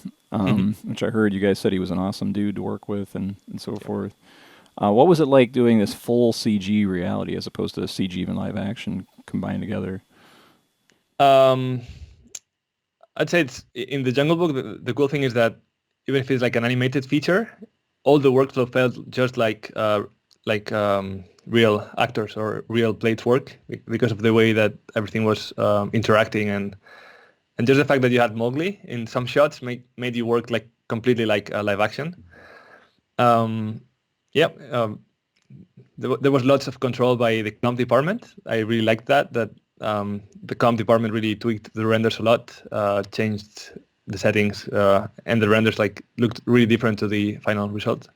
which I heard you guys said he was an awesome dude to work with and so forth. What was it like doing this full CG reality as opposed to CG even live action combined together? I'd say it's in the Jungle Book. The cool thing is that even if it's like an animated feature, all the workflow felt just like real actors or real plates work, because of the way that everything was interacting, and just the fact that you had Mowgli in some shots made you work like completely like live action. There was lots of control by the comp department. I really liked that the comp department really tweaked the renders a lot, changed the settings, and the renders like looked really different to the final result.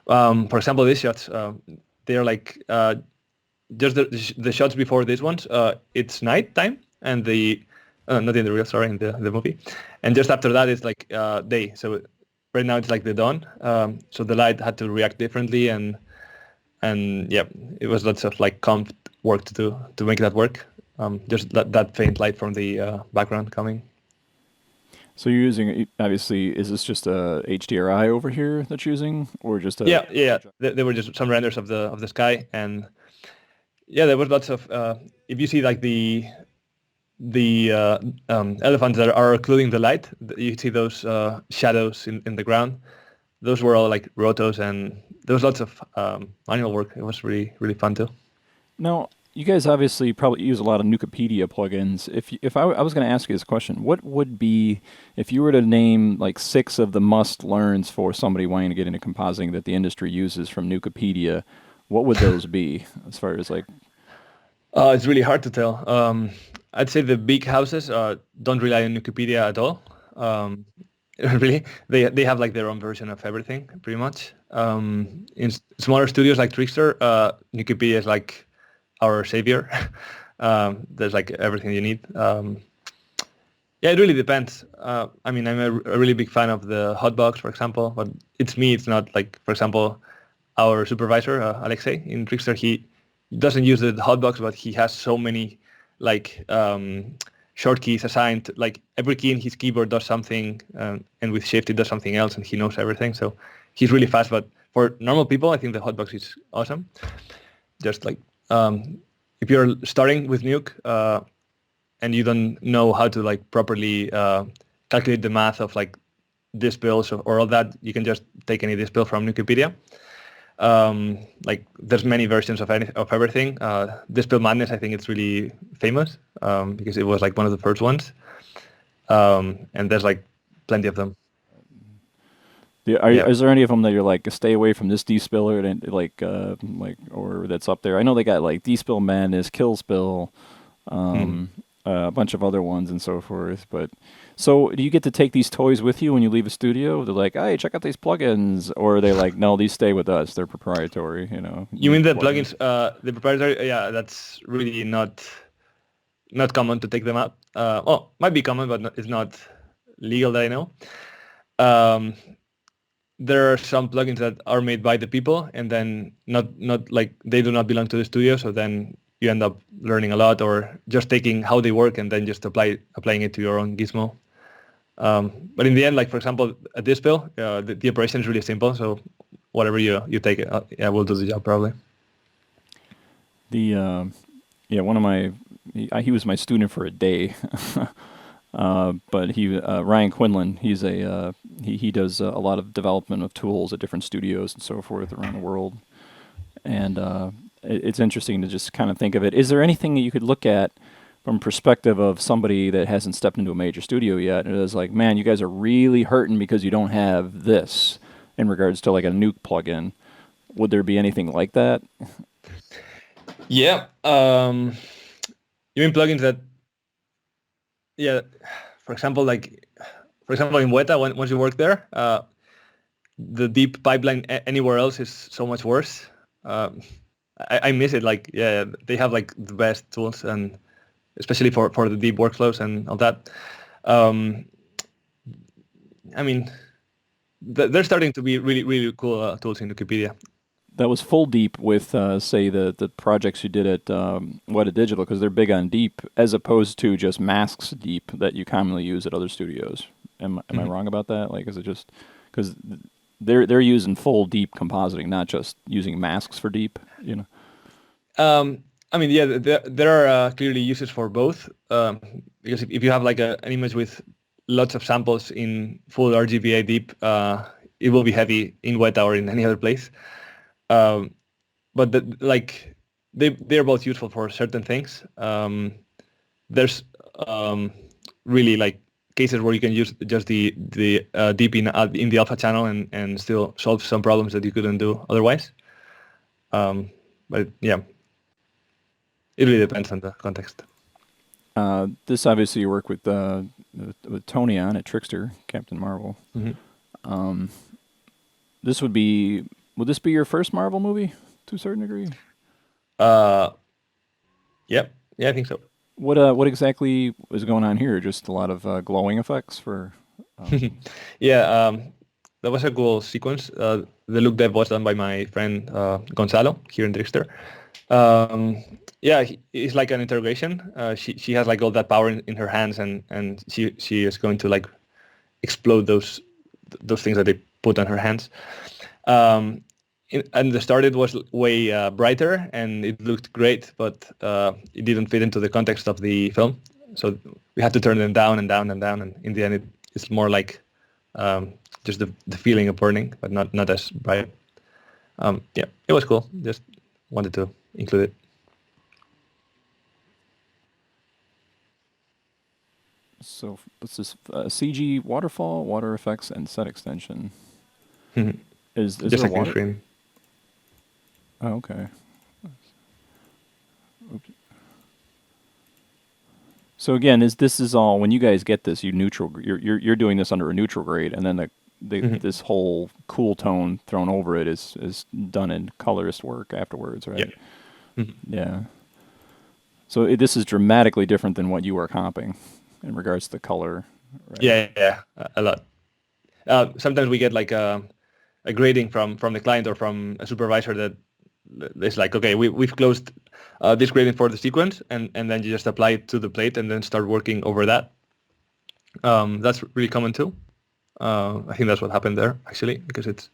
For example, these shots, they're like just the shots before these ones. It's night time, and not in the real, sorry, in the movie, and just after that it's like day. So right now it's like the dawn. So the light had to react differently, and yeah, it was lots of like comp work to do to make that work. Just that faint light from the background coming. So you're using, obviously, is this just a HDRI over here that's using, or just a? Yeah. There were just some renders of the sky, and yeah, there was lots of. If you see like the elephants that are occluding the light, you see those shadows in the ground. Those were all like rotos, and there was lots of manual work. It was really, really fun too. Now, you guys obviously probably use a lot of Nukepedia plugins. If I was going to ask you this question, what would be, if you were to name like 6 of the must-learns for somebody wanting to get into compositing that the industry uses from Nukepedia, what would those be as far as like? It's really hard to tell. I'd say the big houses don't rely on Wikipedia at all. Really, they have like their own version of everything, pretty much. In smaller studios like Trixter, Wikipedia is like our savior. There's like everything you need. Yeah, it really depends. I mean, I'm a really big fan of the hotbox, for example, but it's me. It's not like, for example, our supervisor, Alexei, in Trixter. He doesn't use the hotbox, but he has so many like short keys assigned. Like every key in his keyboard does something, and with Shift it does something else, and he knows everything. So he's really fast. But for normal people, I think the hotbox is awesome. Just like if you're starting with Nuke, and you don't know how to like properly calculate the math of like this bills or all that, you can just take any disk bill from Wikipedia. Like there's many versions of everything. Disk bill madness, I think it's really famous because it was like one of the first ones, and there's like plenty of them. Yeah, Yeah. is there any of them that you're like stay away from this D-spiller and like or that's up there? I know they got like D-spill madness, kill spill, a bunch of other ones and so forth. But so do you get to take these toys with you when you leave a studio? They're like, hey, check out these plugins, or are they like, no, these stay with us. They're proprietary. You know. You mean the plugins, the proprietary? Yeah, that's really not common to take them out. Well, might be common, but it's not legal that I know. Um, there are some plugins that are made by the people, and then not like they do not belong to the studio. So then you end up learning a lot, or just taking how they work and then just applying it to your own gizmo. But in the end, like for example, at this bill, the operation is really simple. So whatever you take it, yeah, will do the job probably. The yeah, one of my he was my student for a day. But he Ryan Quinlan, he's a he does a lot of development of tools at different studios and so forth around the world, and it's interesting to just kind of think of it. Is there anything that you could look at from perspective of somebody that hasn't stepped into a major studio yet, and is like, man, you guys are really hurting because you don't have this in regards to like a Nuke plugin? Would there be anything like that? Yeah. You mean plugins that? Yeah. For example, in Weta, once you work there, the deep pipeline anywhere else is so much worse. I miss it. Like, yeah, they have like the best tools, and especially for the deep workflows and all that. I mean, they're starting to be really, really cool tools in Wikipedia. That was full deep with, say, the projects you did at WetaDigital, because they're big on deep, as opposed to just masks deep that you commonly use at other studios. Am I wrong about that? Like, is it just because they're using full deep compositing, not just using masks for deep? You know. I mean, yeah, there are clearly uses for both. Because if you have like an image with lots of samples in full RGBA deep, it will be heavy in Weta or in any other place. But they're both useful for certain things. There's really like cases where you can use just the deep in the alpha channel and still solve some problems that you couldn't do otherwise. But yeah, it really depends on the context. This obviously you work with Tony on at Trixter, Captain Marvel. Mm-hmm. Would this be your first Marvel movie to a certain degree? Yep. Yeah, I think so. What exactly is going on here? Just a lot of glowing effects for. Yeah, that was a cool sequence. The look dev was done by my friend Gonzalo here in Trixter. Yeah, it's like an interrogation. She has like all that power in her hands, and she is going to like explode those things that they put on her hands. And the start it was way brighter and it looked great, but it didn't fit into the context of the film. So we had to turn them down and down and down, and in the end it's more like just the feeling of burning, but not as bright. Yeah, it was cool. Just wanted to include it. So what's this? CG waterfall, water effects, and set extension. Is Just there like water? screen. Oh, okay. Oops. So again, this is all when you guys get this, you're doing this under a neutral grade, and then this whole cool tone thrown over it is done in colorist work afterwards, right? Yeah. Mhm. Yeah. So this is dramatically different than what you are comping in regards to the color, right? Yeah, a lot. Sometimes we get like a grading from the client or from a supervisor that is like, okay, we've closed this grading for the sequence, and then you just apply it to the plate and then start working over that. That's really common too. I think that's what happened there actually, because it's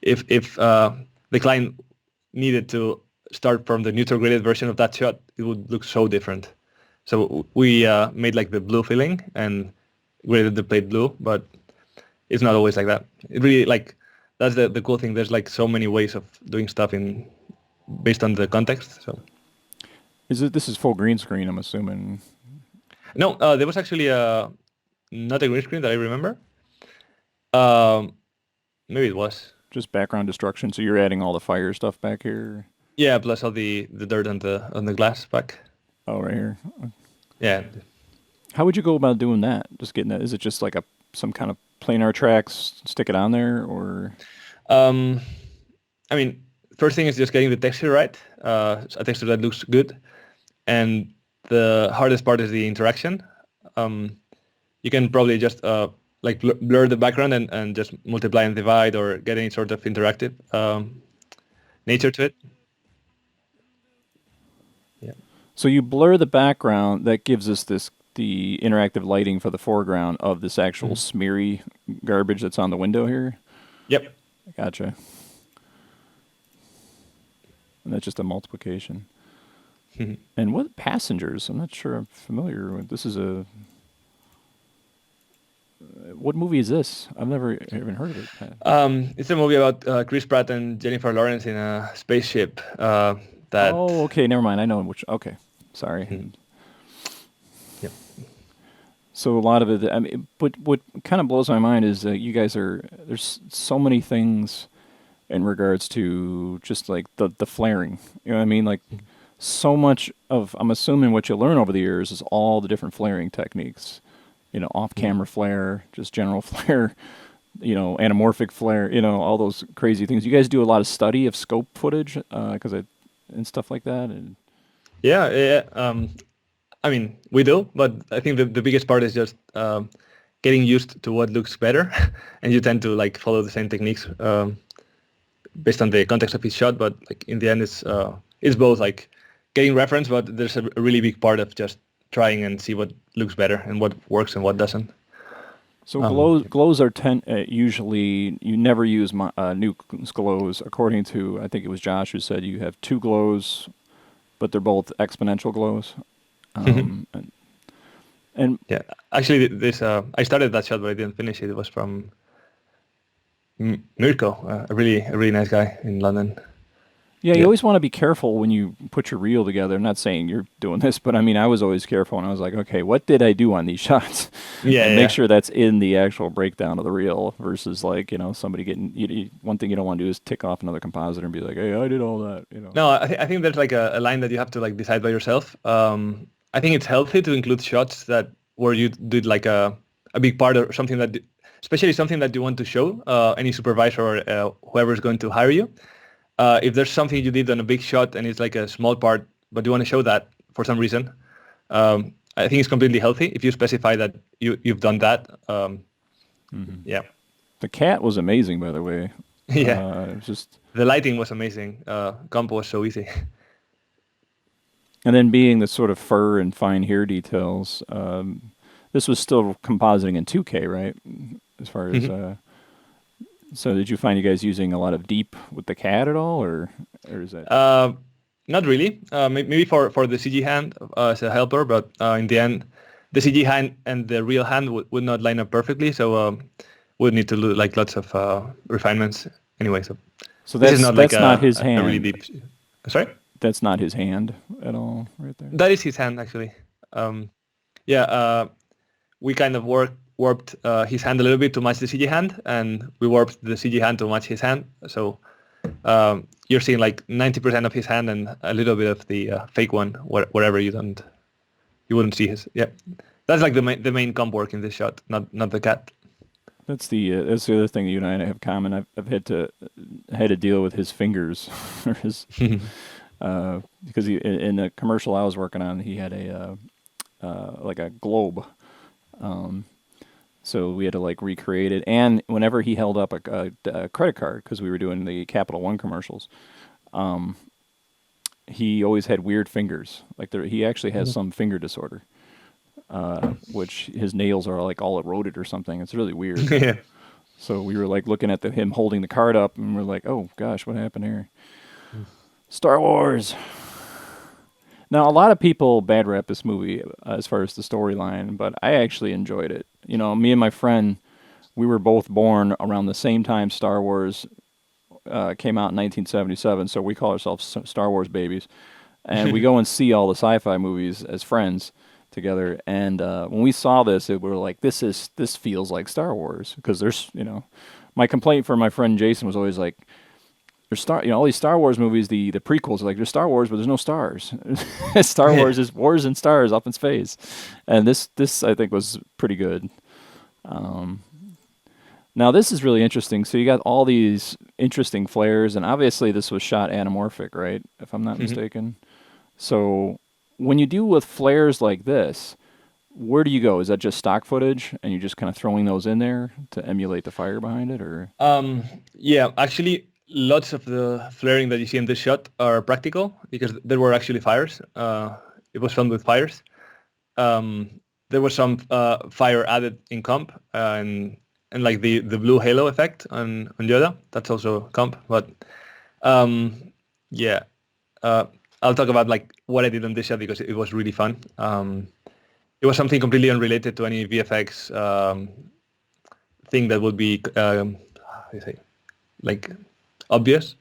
if the client needed to start from the neutral graded version of that shot, it would look so different. So we made like the blue filling and graded the plate blue, but it's not always like that. It really like that's the cool thing. There's like so many ways of doing stuff based on the context. So This is full green screen, I'm assuming. no, there was actually not a green screen that I remember. Maybe it was. Just background destruction. So you're adding all the fire stuff back here. Yeah, plus all the dirt on the glass back. Oh, right here. Yeah. How would you go about doing that? Just getting that? Is it just like some kind of planar tracks, stick it on there, or? I mean, first thing is just getting the texture right, a texture that looks good, and the hardest part is the interaction. You can probably just like blur the background and just multiply and divide, or get any sort of interactive nature to it. Yeah. So you blur the background. That gives us the interactive lighting for the foreground of this actual smeary garbage that's on the window here. Yep. Gotcha. And that's just a multiplication. And what passengers? I'm not sure I'm familiar with. This is what movie is this? I've never even heard of it. It's a movie about Chris Pratt and Jennifer Lawrence in a spaceship. That. Oh, okay. Never mind. I know which. Okay, sorry. Yep. So a lot of it. I mean, but what kind of blows my mind is you guys there's so many things in regards to just like the flaring. You know what I mean? Like so much of, I'm assuming what you learn over the years is all the different flaring techniques. You know, off-camera flare, just general flare, you know, anamorphic flare, you know, all those crazy things. You guys do a lot of study of scope footage and stuff like that? And Yeah. I mean, we do, but I think the biggest part is just getting used to what looks better, and you tend to like follow the same techniques based on the context of each shot. But like in the end, it's both like getting reference, but there's a really big part of just trying and see what looks better and what works and what doesn't. so glows are usually, you never use Nuke's glows. According to, I think it was Josh who said you have two glows, but they're both exponential glows. And yeah, actually, this I started that shot, but I didn't finish it. It was from Mirko, a really nice guy in London. yeah, you always want to be careful when you put your reel together. I'm not saying you're doing this, but I mean, I was always careful, and I was like, okay, what did I do on these shots? And make sure that's in the actual breakdown of the reel versus like, you know, somebody getting, one thing you don't want to do is tick off another compositor and be like, hey, I did all that, you know. No, I think there's like a line that you have to like decide by yourself. I think it's healthy to include shots where you did like a big part or something especially something that you want to show any supervisor or whoever is going to hire you. If there's something you did on a big shot and it's like a small part, but you want to show that for some reason, I think it's completely healthy if you specify that you've done that. Yeah. The cat was amazing, by the way. Yeah. It was just the lighting was amazing. Comp was so easy. And then being the sort of fur and fine hair details, this was still compositing in 2K, right? As far as so did you find you guys using a lot of deep with the cat at all, or is that? Not really. Maybe for the CG hand as a helper, but in the end, the CG hand and the real hand would not line up perfectly, so we'd need to do like lots of refinements anyway. So that's this is not that's like not his hand. A really deep. Sorry. That's not his hand at all, right there. That is his hand, actually. We kind of warped his hand a little bit to match the CG hand, and we warped the CG hand to match his hand. So you're seeing like 90% of his hand and a little bit of the fake one, wherever you don't you wouldn't see his. Yeah, that's like the main comp work in this shot, not the cat. That's the other thing you and I have in common. I've had to deal with his fingers, or his because in the commercial I was working on, he had a like a globe. So we had to like recreate it, and whenever he held up a credit card, because we were doing the Capital One commercials, he always had weird fingers. Like he actually has some finger disorder, which his nails are like all eroded or something. It's really weird. Yeah. So we were like looking at him holding the card up, and we're like, "Oh gosh, what happened here?" Star Wars. Now, a lot of people bad rap this movie as far as the storyline, but I actually enjoyed it. You know, me and my friend, we were both born around the same time Star Wars came out in 1977, so we call ourselves Star Wars babies. And we go and see all the sci-fi movies as friends together. And when we saw this, we were like, this feels like Star Wars. Because there's, you know, my complaint for my friend Jason was always like, there's all these Star Wars movies, the prequels are like, there's Star Wars, but there's no stars. Star Wars is wars and stars up in space. And this I think was pretty good. Now this is really interesting. So you got all these interesting flares, and obviously this was shot anamorphic, right? If I'm not mistaken. So when you deal with flares like this, where do you go? Is that just stock footage, and you're just kind of throwing those in there to emulate the fire behind it, or? Yeah, actually, lots of the flaring that you see in this shot are practical because there were actually fires. It was filmed with fires. There was some fire added in comp, and like the blue halo effect on Yoda. That's also comp. But yeah, I'll talk about like what I did on this shot because it was really fun. It was something completely unrelated to any VFX thing that would be how do you say, like obvious.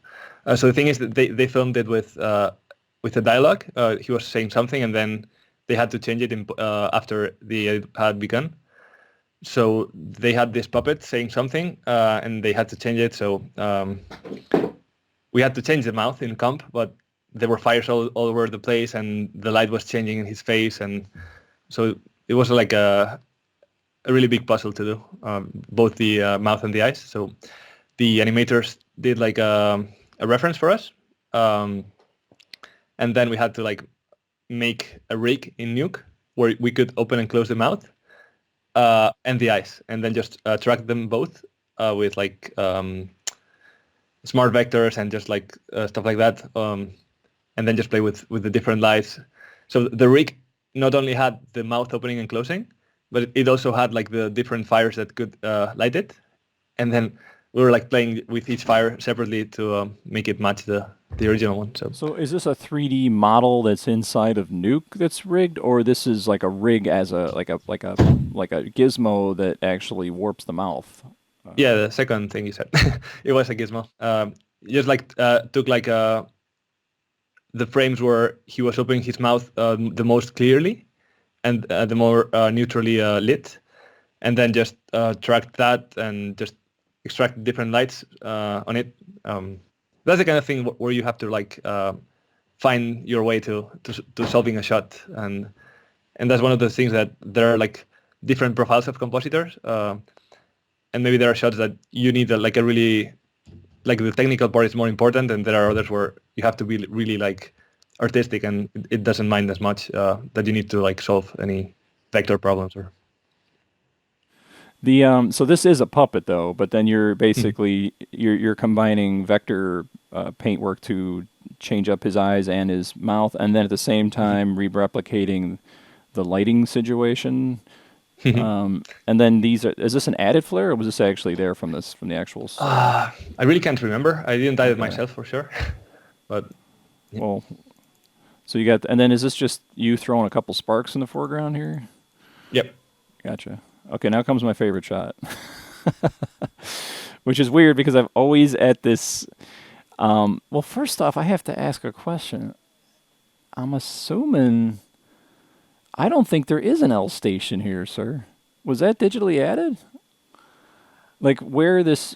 So the thing is that they filmed it with a dialogue. He was saying something, and then they had to change it after the edit had begun. So they had this puppet saying something, and they had to change it. So we had to change the mouth in comp, but there were fires all over the place, and the light was changing in his face, and so it was like a really big puzzle to do, both the mouth and the eyes. So the animators did like a reference for us, and then we had to like make a rig in Nuke where we could open and close the mouth and the eyes, and then just track them both with like smart vectors and just like stuff like that, and then just play with the different lights. So the rig not only had the mouth opening and closing, but it also had like the different fires that could light it, and then we were like playing with each fire separately to make it match the original one. So is this a 3D model that's inside of Nuke that's rigged, or this is like a rig as a like a gizmo that actually warps the mouth? Yeah, the second thing you said, it was a gizmo. Just like took like the frames where he was opening his mouth the most clearly and the more neutrally lit, and then just tracked that and just extract different lights on it. That's the kind of thing where you have to like find your way to solving a shot, and that's one of the things that there are like different profiles of compositors, and maybe there are shots that you need like a really like the technical part is more important, and there are others where you have to be really like artistic, and it doesn't mind as much that you need to like solve any vector problems or. So this is a puppet though, but then you're basically you're combining vector paintwork to change up his eyes and his mouth, and then at the same time replicating the lighting situation. And then is this an added flare, or was this actually there from the actual? I really can't remember. I didn't add it myself for sure, but yeah. Well, so you got, and then is this just you throwing a couple sparks in the foreground here? Yep. Gotcha. Okay, now comes my favorite shot, which is weird because I've always at this. Well, first off, I have to ask a question. I'm assuming. I don't think there is an L station here, sir. Was that digitally added? Like where this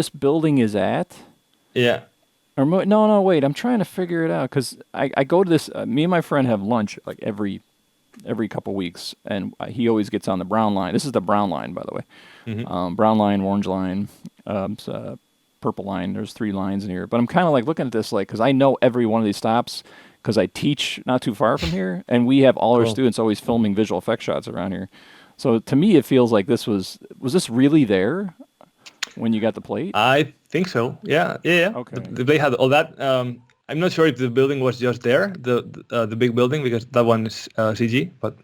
building is at? Yeah. Or no, wait. I'm trying to figure it out because I go to this. Me and my friend have lunch like every every couple weeks, and he always gets on the brown line. This is the brown line, by the way. Mm-hmm. Brown line, orange line, purple line. There's 3 lines in here. But I'm kind of like looking at this, like, because I know every one of these stops because I teach not too far from here, and we have all our Cool. students always filming visual effects shots around here. So to me, it feels like was this really there when you got the plate? I think so. Yeah, yeah, yeah. Okay. They had all that. I'm not sure if the building was just there, the big building, because that one is CG. But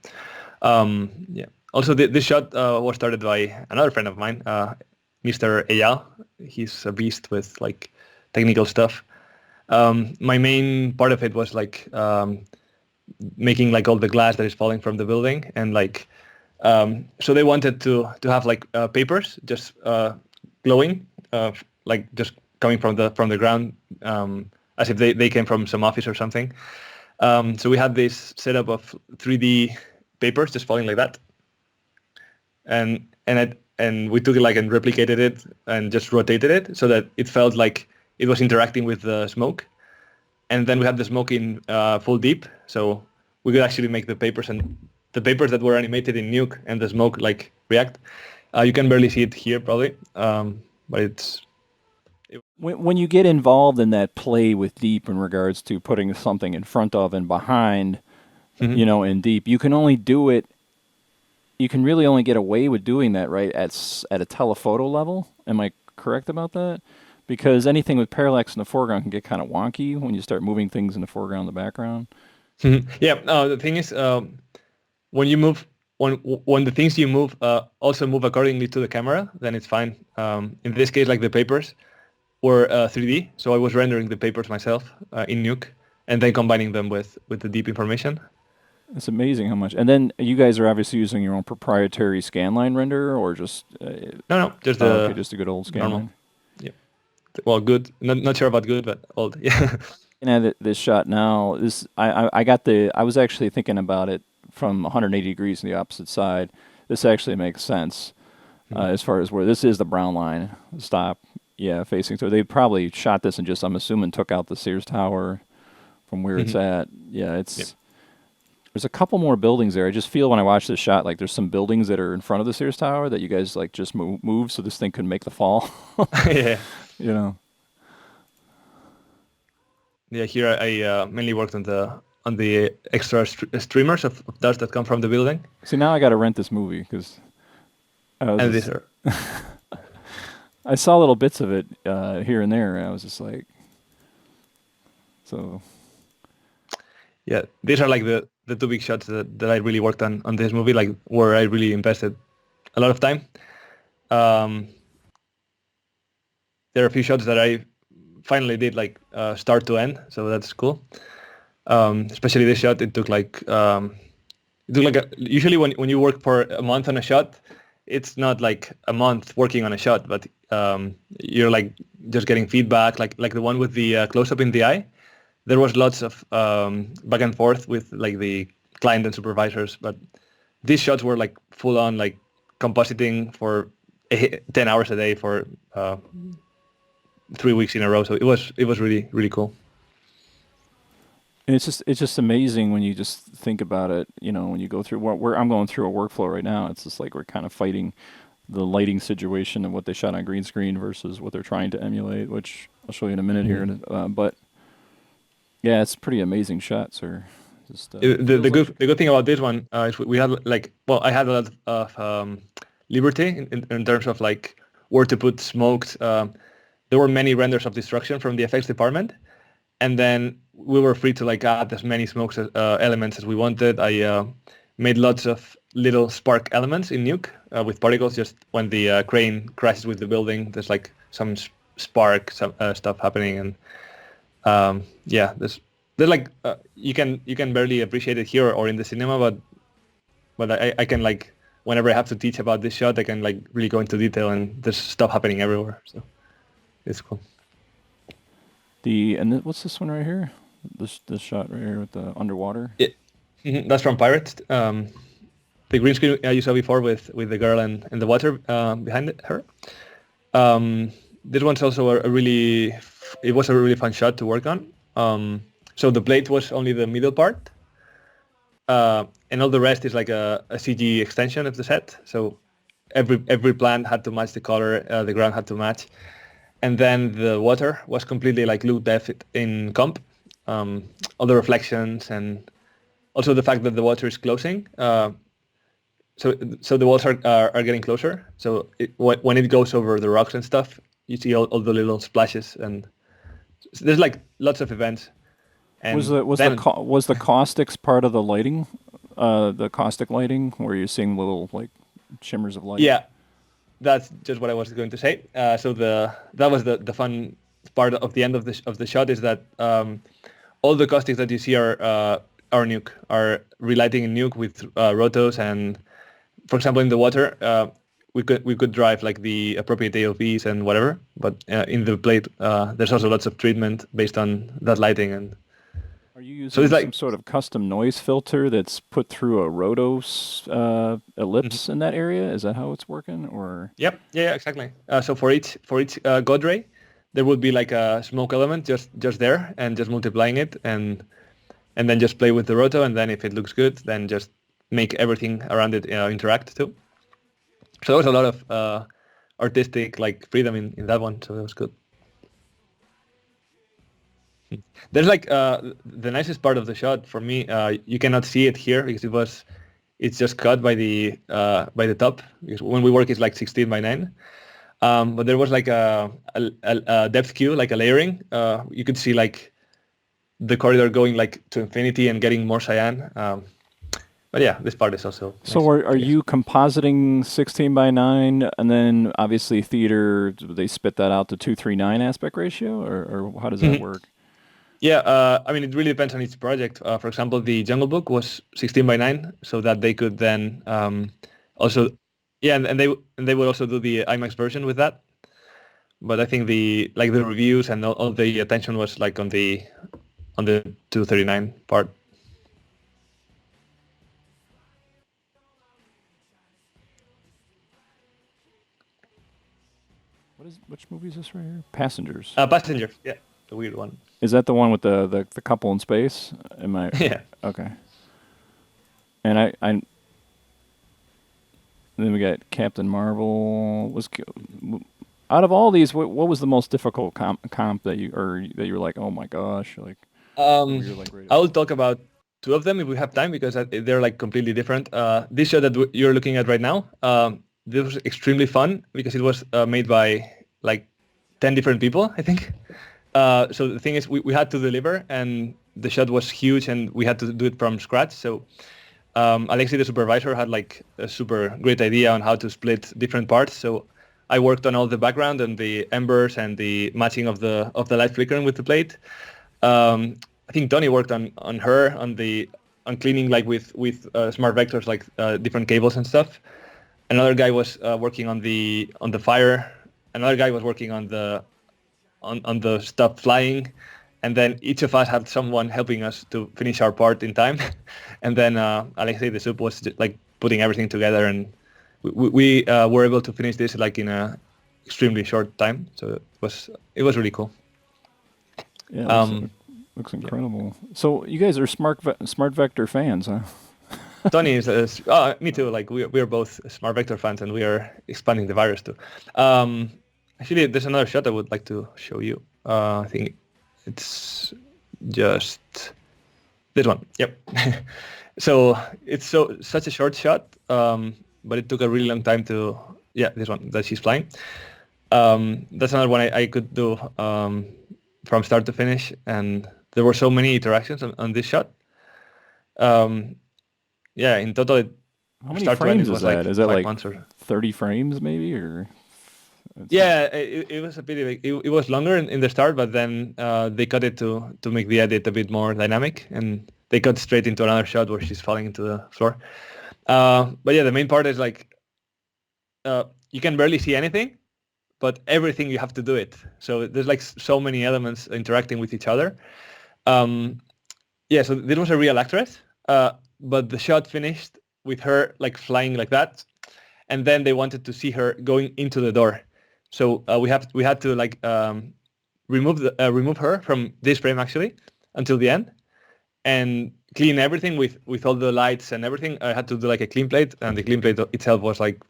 yeah. Also, this shot was started by another friend of mine, Mr. Eyal. He's a beast with like technical stuff. My main part of it was like making like all the glass that is falling from the building, and like so they wanted to have like papers just glowing, like just coming from the ground, as if they came from some office or something. So we had this setup of 3D papers just falling like that, and we took it like and replicated it and just rotated it so that it felt like it was interacting with the smoke. And then we had the smoke in full deep, so we could actually make the papers, and the papers that were animated in Nuke and the smoke like react. You can barely see it here probably, but it's When you get involved in that play with deep in regards to putting something in front of and behind, Mhm. in deep, you can only do it. You can really only get away with doing that, right, at a telephoto level. Am I correct about that? Because anything with parallax in the foreground can get kind of wonky when you start moving things in the foreground and the background. Yeah. The thing is, when you move, when the things you move also move accordingly to the camera, then it's fine. In this case, like the papers were 3D, so I was rendering the papers myself in Nuke, and then combining them with the deep information. It's amazing how much. And then you guys are obviously using your own proprietary scanline renderer, or just No, just okay, the just a good old normal. scanline. Yeah. Well, good. Not sure about good, but old. Yeah. Looking at this shot now, I was actually thinking about it from 180 degrees on the opposite side. This actually makes sense as far as where this is the brown line stop. Yeah, facing through. They probably shot this and just, I'm assuming, took out the Sears Tower from where it's at. Yeah, Yep. there's a couple more buildings there. I just feel when I watch this shot, like there's some buildings that are in front of the Sears Tower that you guys like just move so this thing could make the fall. Yeah. You know. Yeah. Here I mainly worked on the extra streamers of dust that come from the building, See, now I got to rent this movie because and these are. I saw little bits of it here and there, and I was just like, so. Yeah, these are like the two big shots that I really worked on this movie, like where I really invested a lot of time. There are a few shots that I finally did like start to end, so that's cool. Especially this shot, it took like usually when you work for a month on a shot, it's not like a month working on a shot, but you're like just getting feedback, like the one with the close up in the eye. There was lots of back and forth with like the client and supervisors, but these shots were like full on like compositing for 10 hours a day for 3 weeks in a row. So it was really, really cool. And it's just amazing when you just think about it. When you go through where I'm going through a workflow right now, it's just like we're kind of fighting the lighting situation and what they shot on green screen versus what they're trying to emulate, which I'll show you in a minute here. But yeah, it's pretty amazing shots. Or just The good thing about this one is we had like, well, I had a lot of liberty in terms of like where to put smokes. There were many renders of destruction from the effects department, and then we were free to like add as many smokes elements as we wanted. I made lots of little spark elements in Nuke with particles. Just when the crane crashes with the building, there's like some spark, some stuff happening, and yeah, there's like you can barely appreciate it here or in the cinema, but I can like whenever I have to teach about this shot, I can like really go into detail, and there's stuff happening everywhere. So it's cool. What's this one right here? This shot right here with the underwater. Yeah. That's from Pirates. The green screen you saw before with the girl and the water behind her. This one's also it was a really fun shot to work on. So the plate was only the middle part, and all the rest is like a CG extension of the set. So every plant had to match the color, the ground had to match, and then the water was completely like look depth in comp. All the reflections and also the fact that the water is closing. So the walls are getting closer. So when it goes over the rocks and stuff, you see all the little splashes, and there's like lots of events. And Was the caustics part of the lighting, the caustic lighting, where you're seeing little like shimmers of light? Yeah, that's just what I was going to say. So that was the fun part of the end of the shot is that all the caustics that you see are Nuke, are relighting in Nuke with rotos, and for example in the water we could drive like the appropriate AOVs and whatever, but in the plate there's also lots of treatment based on that lighting. And are you using so it's like some sort of custom noise filter that's put through a rotos ellipse in that area? Is that how it's working, or? Yep. Yeah, exactly. So for each God ray, there would be like a smoke element just there, and just multiplying it, and then just play with the roto, and then if it looks good, then just make everything around it interact too. So there was a lot of artistic like freedom in that one, so that was good. There's like the nicest part of the shot for me. You cannot see it here because it's just cut by the top, because when we work it's like 16 by 9. But there was like a depth cue, like a layering. You could see like the corridor going like to infinity and getting more cyan. But yeah, this part is also So nice. are you compositing 16 by 9, and then obviously theater, they spit that out to 2:3:9 aspect ratio, or how does that work? Yeah, I mean, it really depends on each project. For example, the Jungle Book was 16 by 9, so that they could then also, yeah, and they would also do the IMAX version with that. But I think the reviews and all the attention was like on the 239 part. Which movie is this right here? Passengers. Passengers, yeah, the weird one. Is that the one with the couple in space? Am I? Yeah. Okay. And I then we got Captain Marvel. Out of all these, what was the most difficult comp that you were like, oh my gosh, like? You're like ready to I will talk about two of them if we have time, because they're like completely different. This show that you're looking at right now, this was extremely fun because it was made by like 10 different people, I think. So the thing is, we had to deliver, and the shot was huge, and we had to do it from scratch. So Alexei, the supervisor, had like a super great idea on how to split different parts. So I worked on all the background and the embers and the matching of the light flickering with the plate. I think Tony worked on cleaning like with smart vectors, like different cables and stuff. Another guy was working on the fire. Another guy was working on the stuff flying, and then each of us had someone helping us to finish our part in time. And then Alexei the soup was just, like putting everything together, and we were able to finish this like in a extremely short time. So it was really cool. Yeah, looks incredible. Yeah. So you guys are smart vector fans, huh? Tony is me too. Like we are both smart vector fans, and we are expanding the virus too. Actually, there's another shot I would like to show you. I think it's just this one. Yep. So it's such a short shot, but it took a really long time to. Yeah, this one that she's flying. That's another one I could do from start to finish, and there were so many interactions on this shot. Yeah, in total, how many frames is that? Like is that 5 like months or 30 frames maybe, or? Yeah, it was a bit. It was longer in the start, but then they cut it to make the edit a bit more dynamic, and they cut straight into another shot where she's falling into the floor. But yeah, the main part is like you can barely see anything, but everything you have to do it. So there's like so many elements interacting with each other. Yeah, so this was a real actress, but the shot finished with her like flying like that, and then they wanted to see her going into the door. So we had to like remove her from this frame actually until the end, and clean everything with all the lights and everything. I had to do like a clean plate, and the clean plate itself was like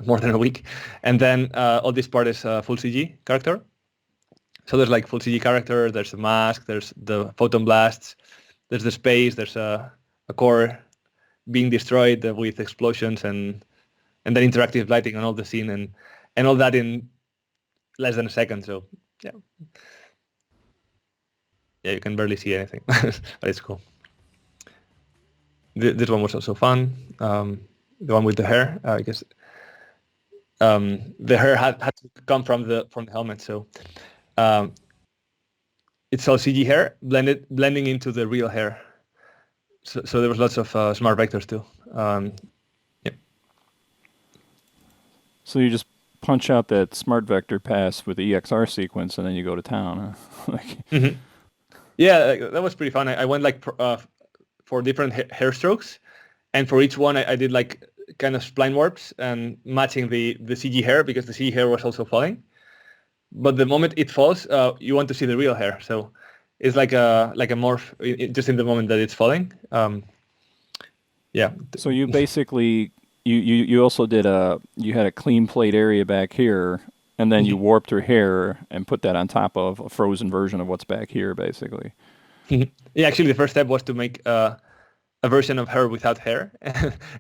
more than a week. And then all this part is full CG character. So there's like full CG character, there's a mask, there's the photon blasts, there's the space, there's a core being destroyed with explosions and then interactive lighting on all the scene and all that in less than a second. So yeah, you can barely see anything, but it's cool. This one was also fun. The one with the hair, I guess. The hair had to come from the helmet, so it's all CG hair blending into the real hair. So there was lots of smart vectors too. Yeah. So you just punch out that smart vector pass with the EXR sequence, and then you go to town. Huh? Mm-hmm. Yeah, that was pretty fun. I went like for different hair strokes, and for each one I did like kind of spline warps and matching the CG hair, because the CG hair was also falling. But the moment it falls, you want to see the real hair. So it's like a morph just in the moment that it's falling. Yeah. So you basically you also did you had a clean plate area back here, and then you warped her hair and put that on top of a frozen version of what's back here, basically. Yeah, actually the first step was to make a version of her without hair,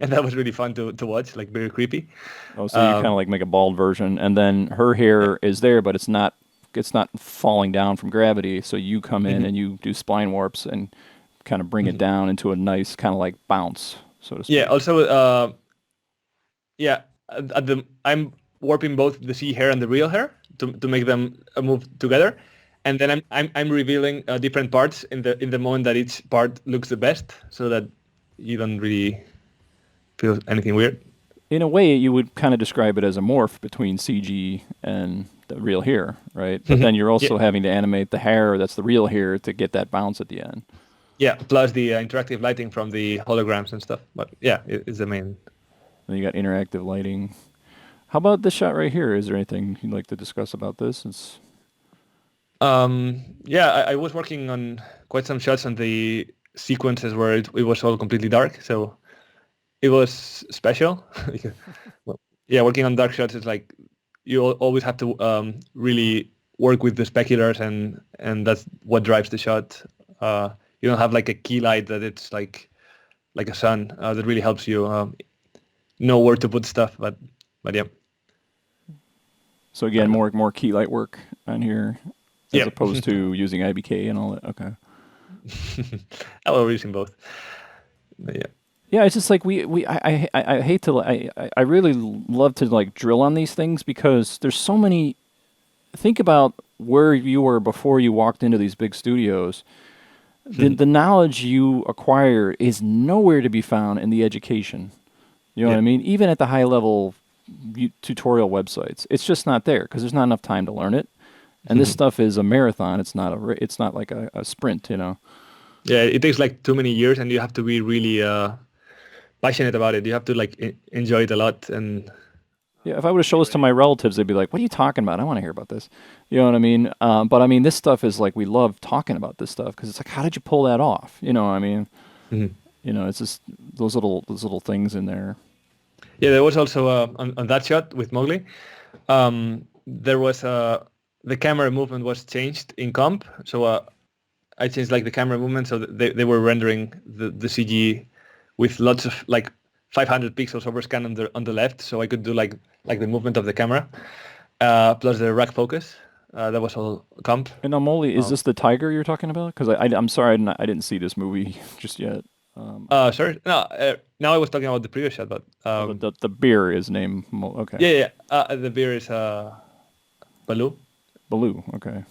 and that was really fun to watch, like very creepy. Oh, so you kind of like make a bald version, and then her hair is there, but it's not falling down from gravity. So you come in and you do spline warps and kind of bring it down into a nice kind of like bounce, so to speak. Yeah. Also, I'm warping both the CG hair and the real hair to make them move together, and then I'm revealing different parts in the moment that each part looks the best, so that you don't really feel anything weird. In a way, you would kind of describe it as a morph between CG and the real hair, right? But then you're also having to animate the hair that's the real hair to get that bounce at the end. Yeah, plus the interactive lighting from the holograms and stuff. But yeah, it's the main. And you got interactive lighting. How about this shot right here? Is there anything you'd like to discuss about this? I was working on quite some shots on the sequences where it was all completely dark, so it was special. Well, yeah, working on dark shots is like you always have to really work with the speculars, and that's what drives the shot. You don't have like a key light that it's like a sun that really helps you know where to put stuff. But yeah. So again, more key light work on here, as opposed to using IBK and all that. Okay. I was using both. But yeah. Yeah, it's just like I hate to I really love to like drill on these things, because there's so many. Think about where you were before you walked into these big studios. The knowledge you acquire is nowhere to be found in the education. You know what I mean? Even at the high level tutorial websites, it's just not there, because there's not enough time to learn it. And this stuff is a marathon. It's not like a sprint, you know. Yeah, it takes like too many years, and you have to be really passionate about it. You have to like enjoy it a lot. And yeah, if I would have shown this to my relatives, they'd be like, "What are you talking about? I want to hear about this." You know what I mean? But I mean, this stuff is like, we love talking about this stuff, because it's like, how did you pull that off? You know what I mean? You know, it's just those little things in there. Yeah, there was also on that shot with Mowgli, there was the camera movement was changed in comp. So I changed like the camera movement, so they were rendering the CG with lots of like 500 pixels overscan on the left, so I could do like the movement of the camera, plus the rack focus. That was all comp. And Mowgli, is this the tiger you're talking about? Because I'm sorry, I didn't see this movie just yet. Sorry, no. Now I was talking about the previous shot, but the beer is named. Okay. Yeah. The beer is Baloo. Baloo. Okay.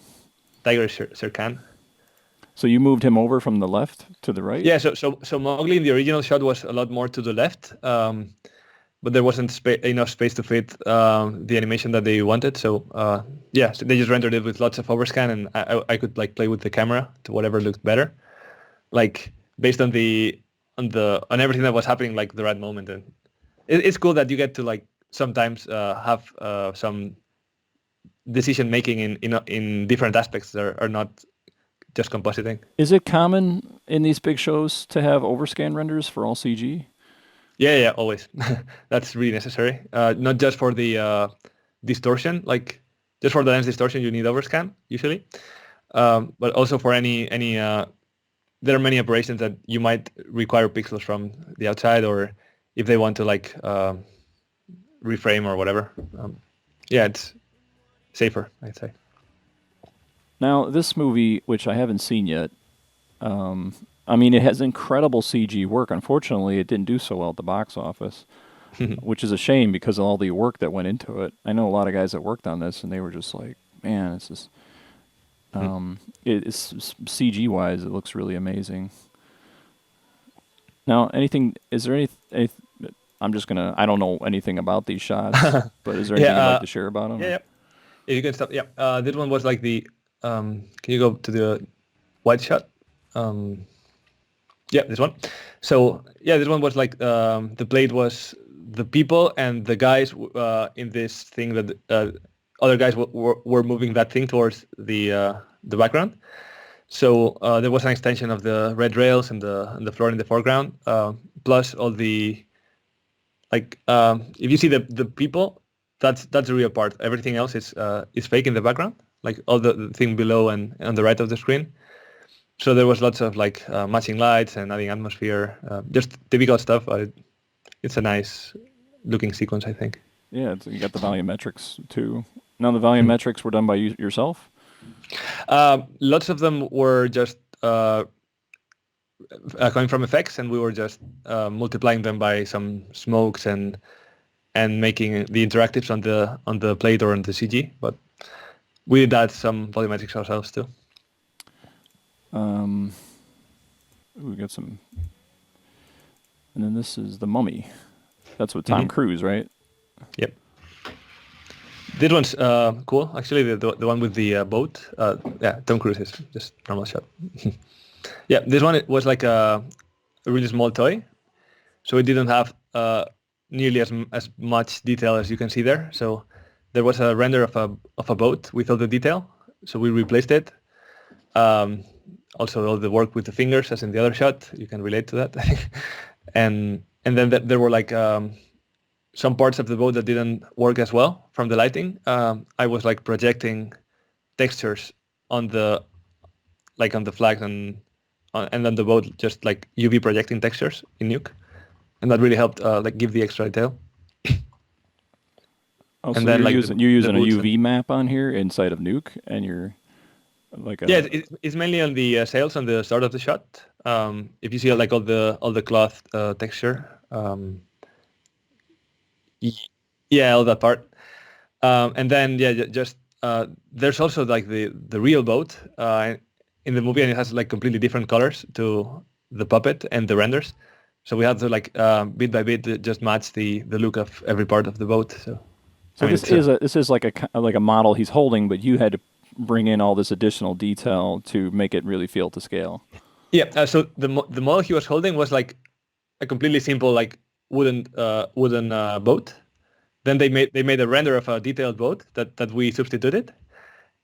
Tiger is Sirkan. So you moved him over from the left to the right? Yeah. So Mowgli in the original shot was a lot more to the left, but there wasn't enough space to fit the animation that they wanted. So so they just rendered it with lots of overscan, and I could like play with the camera to whatever looked better, like based on everything that was happening, like the right moment. And it's cool that you get to like sometimes have some decision making in different aspects that are not just compositing. Is it common in these big shows to have overscan renders for all CG? Yeah, always. That's really necessary. Not just for the distortion, like just for the lens distortion, you need overscan usually, but also for any. There are many operations that you might require pixels from the outside, or if they want to like reframe or whatever. Yeah, it's safer, I'd say. Now, this movie, which I haven't seen yet, I mean, it has incredible CG work. Unfortunately, it didn't do so well at the box office, which is a shame because of all the work that went into it. I know a lot of guys that worked on this, and they were just like, man, it's just, it's CG-wise, it looks really amazing. Now, is there any I'm just going to, I don't know anything about these shots, but is there anything you'd like to share about them? Yeah. You can stop. Yeah, this one was like the, can you go to the wide shot? Yeah, this one. So yeah, this one was like the blade was the people and the guys in this thing that other guys were moving that thing towards the background. So there was an extension of the red rails and the floor in the foreground, plus all the like if you see the people, that's the real part. Everything else is fake in the background, like all the thing below and on the right of the screen. So there was lots of like matching lights and adding atmosphere, just typical stuff. It's a nice looking sequence, I think. Yeah, you got the volumetrics too. Now the volumetrics were done by yourself? Lots of them were just coming from effects, and we were just multiplying them by some smokes and making the interactives on the plate or on the CG. But we did add some volumetrics ourselves too. We got some, and then this is the Mummy. That's with Tom Cruise, right? Yep. This one's cool, actually. The one with the boat. Yeah, Tom Cruise is just normal shot. Yeah, this one was like a really small toy, so it didn't have nearly as much detail as you can see there. So there was a render of a boat with all the detail, so we replaced it. Also, all the work with the fingers, as in the other shot, you can relate to that. and then there were like some parts of the boat that didn't work as well from the lighting. I was like projecting textures on the flags and then the boat, just like UV projecting textures in Nuke, and that really helped like give the extra detail. Oh, and so then you're using a UV map on here inside of Nuke, and you're like it's mainly on the sails on the start of the shot. If you see like all the cloth texture, yeah, all that part, and then just there's also like the real boat in the movie, and it has like completely different colors to the puppet and the renders. So we had to like bit by bit just match the look of every part of the boat. So I mean, this is like a model he's holding, but you had to bring in all this additional detail to make it really feel to scale. Yeah. So the model he was holding was like a completely simple like wooden boat. Then they made a render of a detailed boat that we substituted,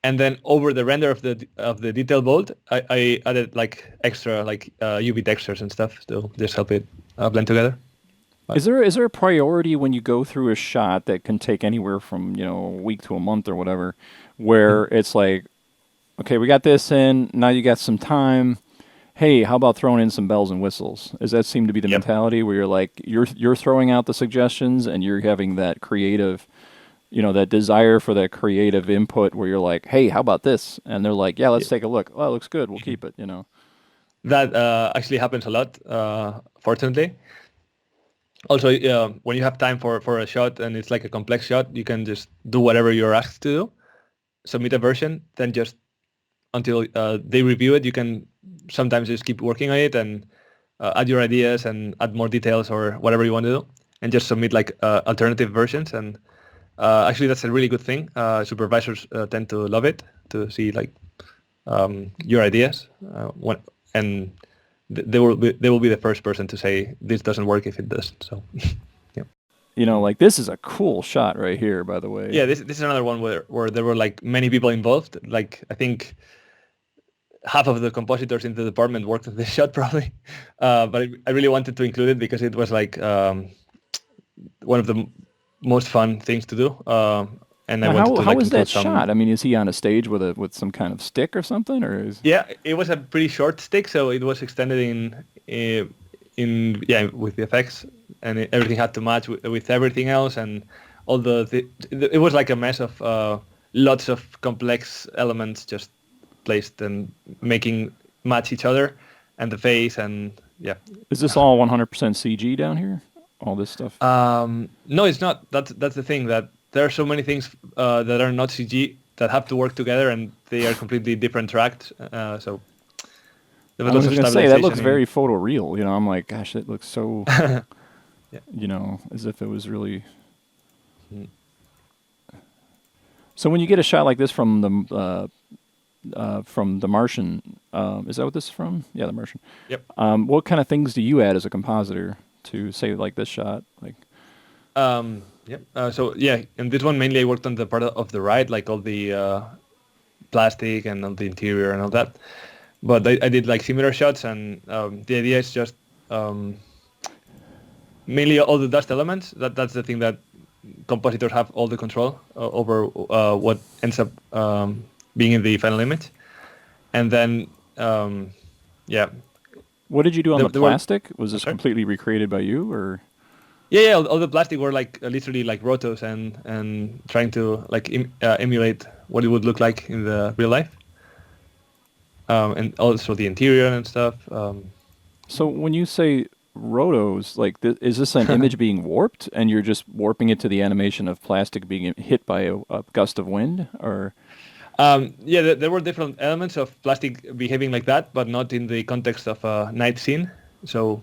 and then over the render of the detailed boat, I added like extra like UV textures and stuff to just help it blend together. Is there a priority when you go through a shot that can take anywhere from a week to a month or whatever, where it's like, okay, we got this in, now you got some time. Hey, how about throwing in some bells and whistles? Does that seem to be the mentality where you're like you're throwing out the suggestions and you're having that creative, that desire for that creative input where you're like, hey, how about this? And they're like, yeah, let's take a look. Oh, it looks good. We'll keep it. That actually happens a lot, fortunately. Also, when you have time for a shot and it's like a complex shot, you can just do whatever you're asked to do, submit a version, then just until they review it, you can sometimes just keep working on it and add your ideas and add more details or whatever you want to do, and just submit like alternative versions. And actually, that's a really good thing. Supervisors tend to love it, to see like your ideas, and they will be the first person to say this doesn't work if it does. So, yeah. Like this is a cool shot right here, by the way. Yeah, this is another one where there were like many people involved. Like I think half of the compositors in the department worked on this shot probably, but I really wanted to include it because it was like one of the most fun things to do, and I Now, wanted to how like is include that some. shot? I mean, is he on a stage with some kind of stick or something, or is? Yeah, it was a pretty short stick, so it was extended in with the effects, and everything had to match with everything else, and all it was like a mess of lots of complex elements just placed and making match each other, and the face, and yeah. Is this all 100% CG down here? All this stuff? No, it's not. That's the thing, that there are so many things that are not CG that have to work together, and they are completely different tracked. So there I was was lots of going to say that looks stabilization very photoreal. You know, I'm like, gosh, it looks so. Yeah. You know, as if it was really. Mm. So when you get a shot like this from the Martian, is that what this is from? Yeah, the Martian. Yep. What kind of things do you add as a compositor to say like this shot? Like, Yep. So yeah, and this one mainly I worked on the part of the ride, like all the plastic and all the interior and all that. But I did like similar shots, and the idea is just mainly all the dust elements. That's the thing that compositors have all the control over what ends up being in the final image. And then yeah, what did you do on the there were. plastic? Was this Sorry? completely recreated by you, or? Yeah, all the plastic were like literally like rotos and trying to like emulate what it would look like in the real life, and also the interior and stuff. So when you say rotos, like, is this an image being warped, and you're just warping it to the animation of plastic being hit by a gust of wind, or? Yeah, there were different elements of plastic behaving like that, but not in the context of a night scene. So.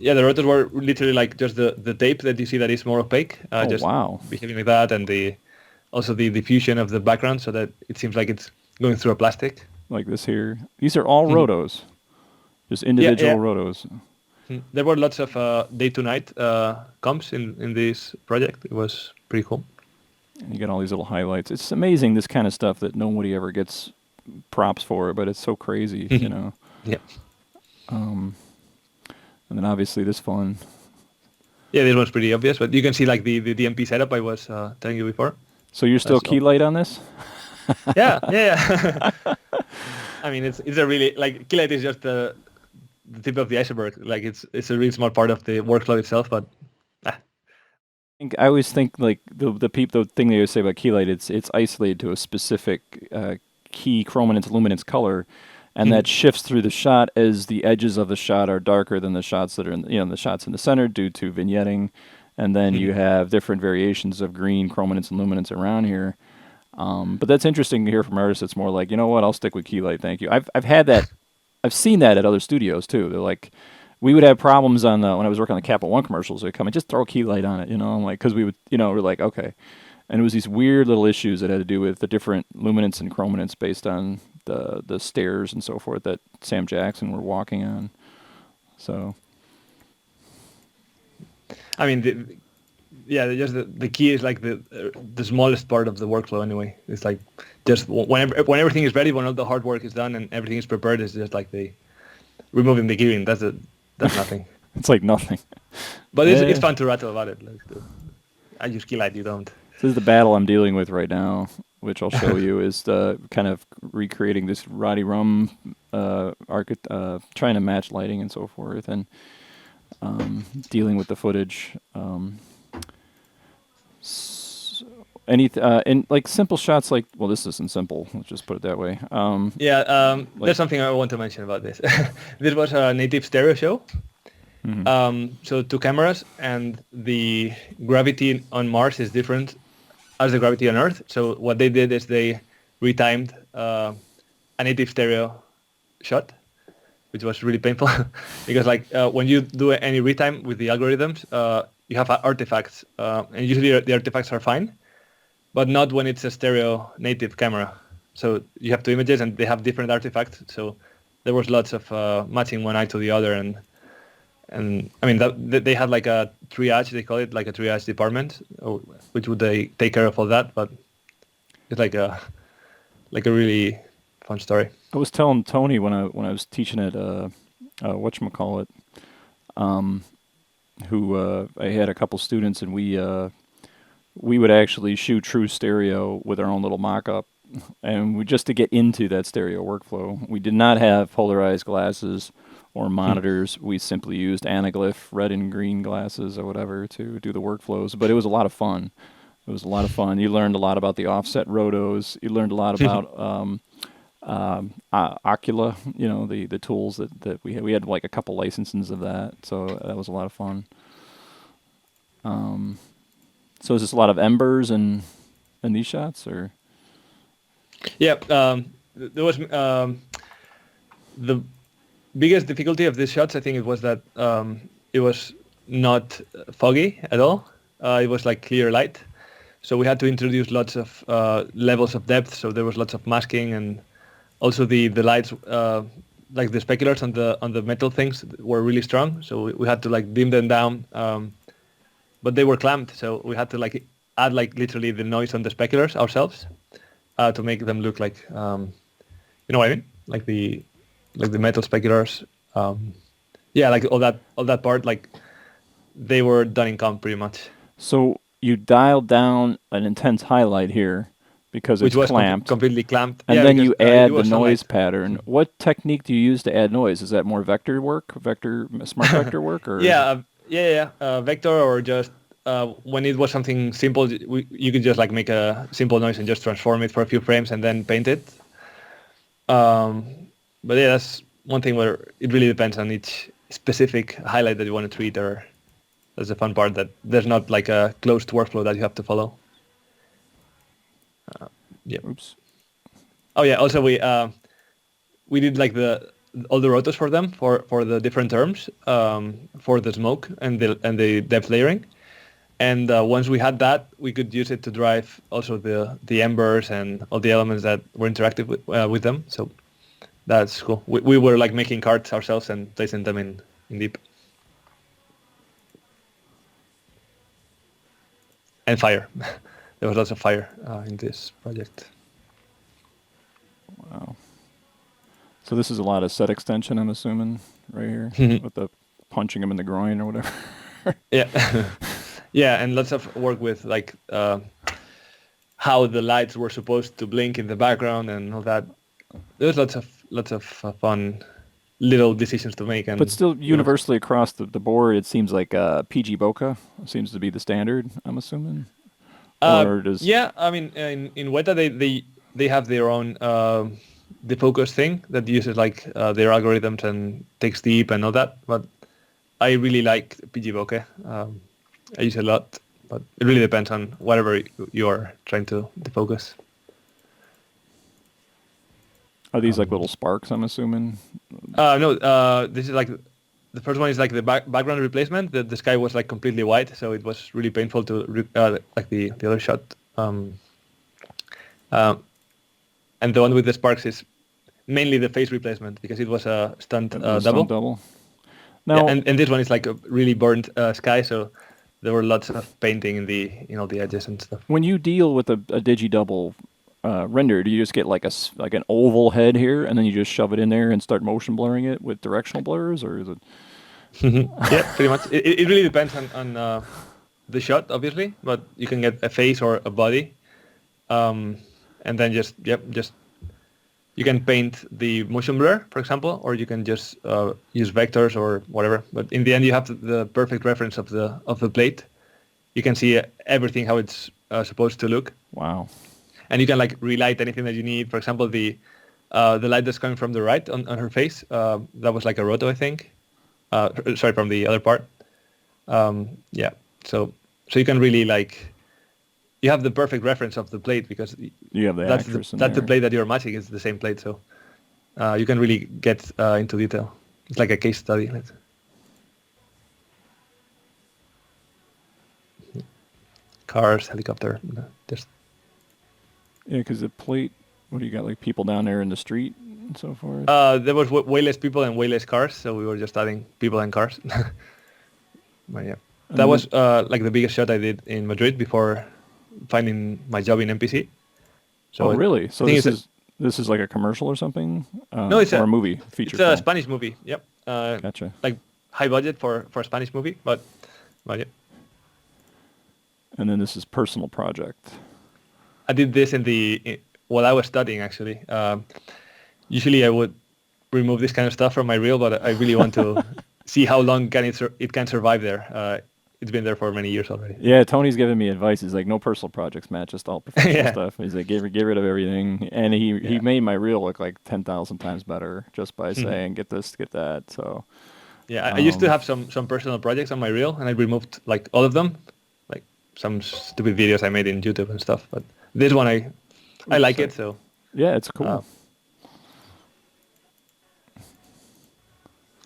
Yeah, the rotors were literally like just the tape that you see that is more opaque, just wow. behaving like that, and also the diffusion of the background so that it seems like it's going through a plastic. Like this here. These are all Mhm. rotos, just individual Yeah. rotos. There were lots of day to night comps in this project. It was pretty cool. And you get all these little highlights. It's amazing, this kind of stuff that nobody ever gets props for, but it's so crazy, you know. Yeah. And then obviously this fun. Yeah, this one's pretty obvious, but you can see like the DMP setup I was telling you before. So you're still So- key light on this? Yeah. I mean, it's a really like Keylight is just the tip of the iceberg. Like it's a really small part of the workflow itself, but I always think like the thing they always say about key light, it's isolated to a specific key chrominance luminance color, and that shifts through the shot as the edges of the shot are darker than the shots that are in the shots in the center due to vignetting, and then you have different variations of green chrominance and luminance around here. But that's interesting to hear from artists. It's more like, you know what, I'll stick with key light, thank you. I've had that, I've seen that at other studios too. They're like, we would have problems on when I was working on the Capital One commercials. They'd come and just throw a key light on it, I'm like, because we would, we're like, okay. And it was these weird little issues that had to do with the different luminance and chrominance based on the stairs and so forth that Sam Jackson were walking on. So, I mean, just the key is like the smallest part of the workflow anyway. It's like just when everything is ready, when all the hard work is done and everything is prepared, it's just like the removing the gearing. That's nothing. it's like nothing. But it's fun to rattle about it. Like, I use key light, you don't. This is the battle I'm dealing with right now, which I'll show you, is the kind of recreating this Roddy Rum trying to match lighting and so forth, and dealing with the footage. And like simple shots, like, well, this isn't simple. Let's just put it that way. There's something I want to mention about this. This was a native stereo show. Mm-hmm. So 2 cameras, and the gravity on Mars is different as the gravity on Earth. So what they did is they retimed a native stereo shot, which was really painful because like when you do any retime with the algorithms, you have artifacts, and usually the artifacts are fine, but not when it's a stereo native camera. So you have 2 images and they have different artifacts. So there was lots of matching one eye to the other, and I mean they had like a triage, they call it, like a triage department, which would they take care of all that. But it's like a really fun story. I was telling Tony when I was teaching at whatchamacallit, who I had a couple students, and we would actually shoot true stereo with our own little mock-up, and just to get into that stereo workflow. We did not have polarized glasses or monitors. We simply used anaglyph, red and green glasses or whatever to do the workflows, but it was a lot of fun. It was a lot of fun. You learned a lot about the offset rotos. You learned a lot about Ocula, the tools that we had. We had like a couple licenses of that, so that was a lot of fun. So is this a lot of embers and these shots, or? Yeah, there was the biggest difficulty of these shots. I think it was that it was not foggy at all. It was like clear light, so we had to introduce lots of levels of depth. So there was lots of masking, and also the lights, like the speculars on the metal things, were really strong. So we had to like dim them down. But they were clamped, so we had to like add like literally the noise on the speculars ourselves to make them look like, you know what I mean, like the metal speculars. Yeah, like all that part, like they were done in comp pretty much. So you dialed down an intense highlight here because it's Which was clamped, completely clamped, and yeah, then you because, add it the was noise sunlight. pattern. What technique do you use to add noise? Is that more vector work, smart vector work, or? Yeah, vector, or just when it was something simple, you could just like make a simple noise and just transform it for a few frames and then paint it. But yeah, that's one thing where it really depends on each specific highlight that you want to treat, or that's the fun part, that there's not like a closed workflow that you have to follow. Yeah. Oops. Oh yeah. Also, we did like all the rotos for them for the different terms, for the smoke and the depth layering. And once we had that, we could use it to drive also the embers and all the elements that were interactive with them. So that's cool. We were like making cards ourselves and placing them in deep. And fire. There was lots of fire in this project. Wow. So this is a lot of set extension, I'm assuming, right here, with the punching him in the groin or whatever. Yeah. Yeah, and lots of work with like how the lights were supposed to blink in the background and all that. There was lots of fun little decisions to make. And But still, universally across the board, it seems like PG bokeh seems to be the standard, I'm assuming. Or does... Yeah, I mean, in Weta they have their own the focus thing that uses like their algorithms and takes deep and all that. But I really like PG bokeh. I use it a lot, but it really depends on whatever you are trying to defocus. Are these like little sparks, I'm assuming? No, this is like, the first one is like the background replacement. The sky was like completely white, so it was really painful to like the other shot. And the one with the sparks is mainly the face replacement because it was a stunt double. Stunt double. Now, yeah, and this one is like a really burnt sky, so there were lots of painting in the the edges and stuff. when you deal with a digi-double render, do you just get like an oval head here, and then you just shove it in there and start motion blurring it with directional blurs, or is it? Yeah, pretty much. It really depends on the shot, obviously, but you can get a face or a body, and then just you can paint the motion blur, for example, or you can just use vectors or whatever. But in the end, you have the perfect reference of the plate. You can see everything how it's supposed to look. Wow. And you can like relight anything that you need. For example, the light that's coming from the right on her face, that was like a roto, I think. Sorry, from the other part. Yeah. So you can really like, you have the perfect reference of the plate because You have the that's actress in the there. plate that you're matching is the same plate. So you can really get into detail. It's like a case study. Cars, helicopter, just. Yeah, because the plate. What do you got? Like people down there in the street and so forth. There was way less people and way less cars, so we were just adding people and cars. But yeah, that was like the biggest shot I did in Madrid before finding my job in MPC. So oh, really? So I think this is This is like a commercial or something? No, or a movie, feature it's a film? Spanish movie. Yep. Gotcha. Like high budget for a Spanish movie, but yeah. And then this is personal project. I did this while I was studying actually. Usually I would remove this kind of stuff from my reel, but I really want to see how long it can survive there. It's been there for many years already. Yeah, Tony's giving me advice. He's like, no personal projects, Matt, just all professional Yeah. stuff. He's like, get rid of everything. And he made my reel look like 10,000 times better just by saying, get this, get that. So yeah, I used to have some personal projects on my reel, and I removed like all of them, like some stupid videos I made in YouTube and stuff. But this one, I like it. So yeah, it's cool.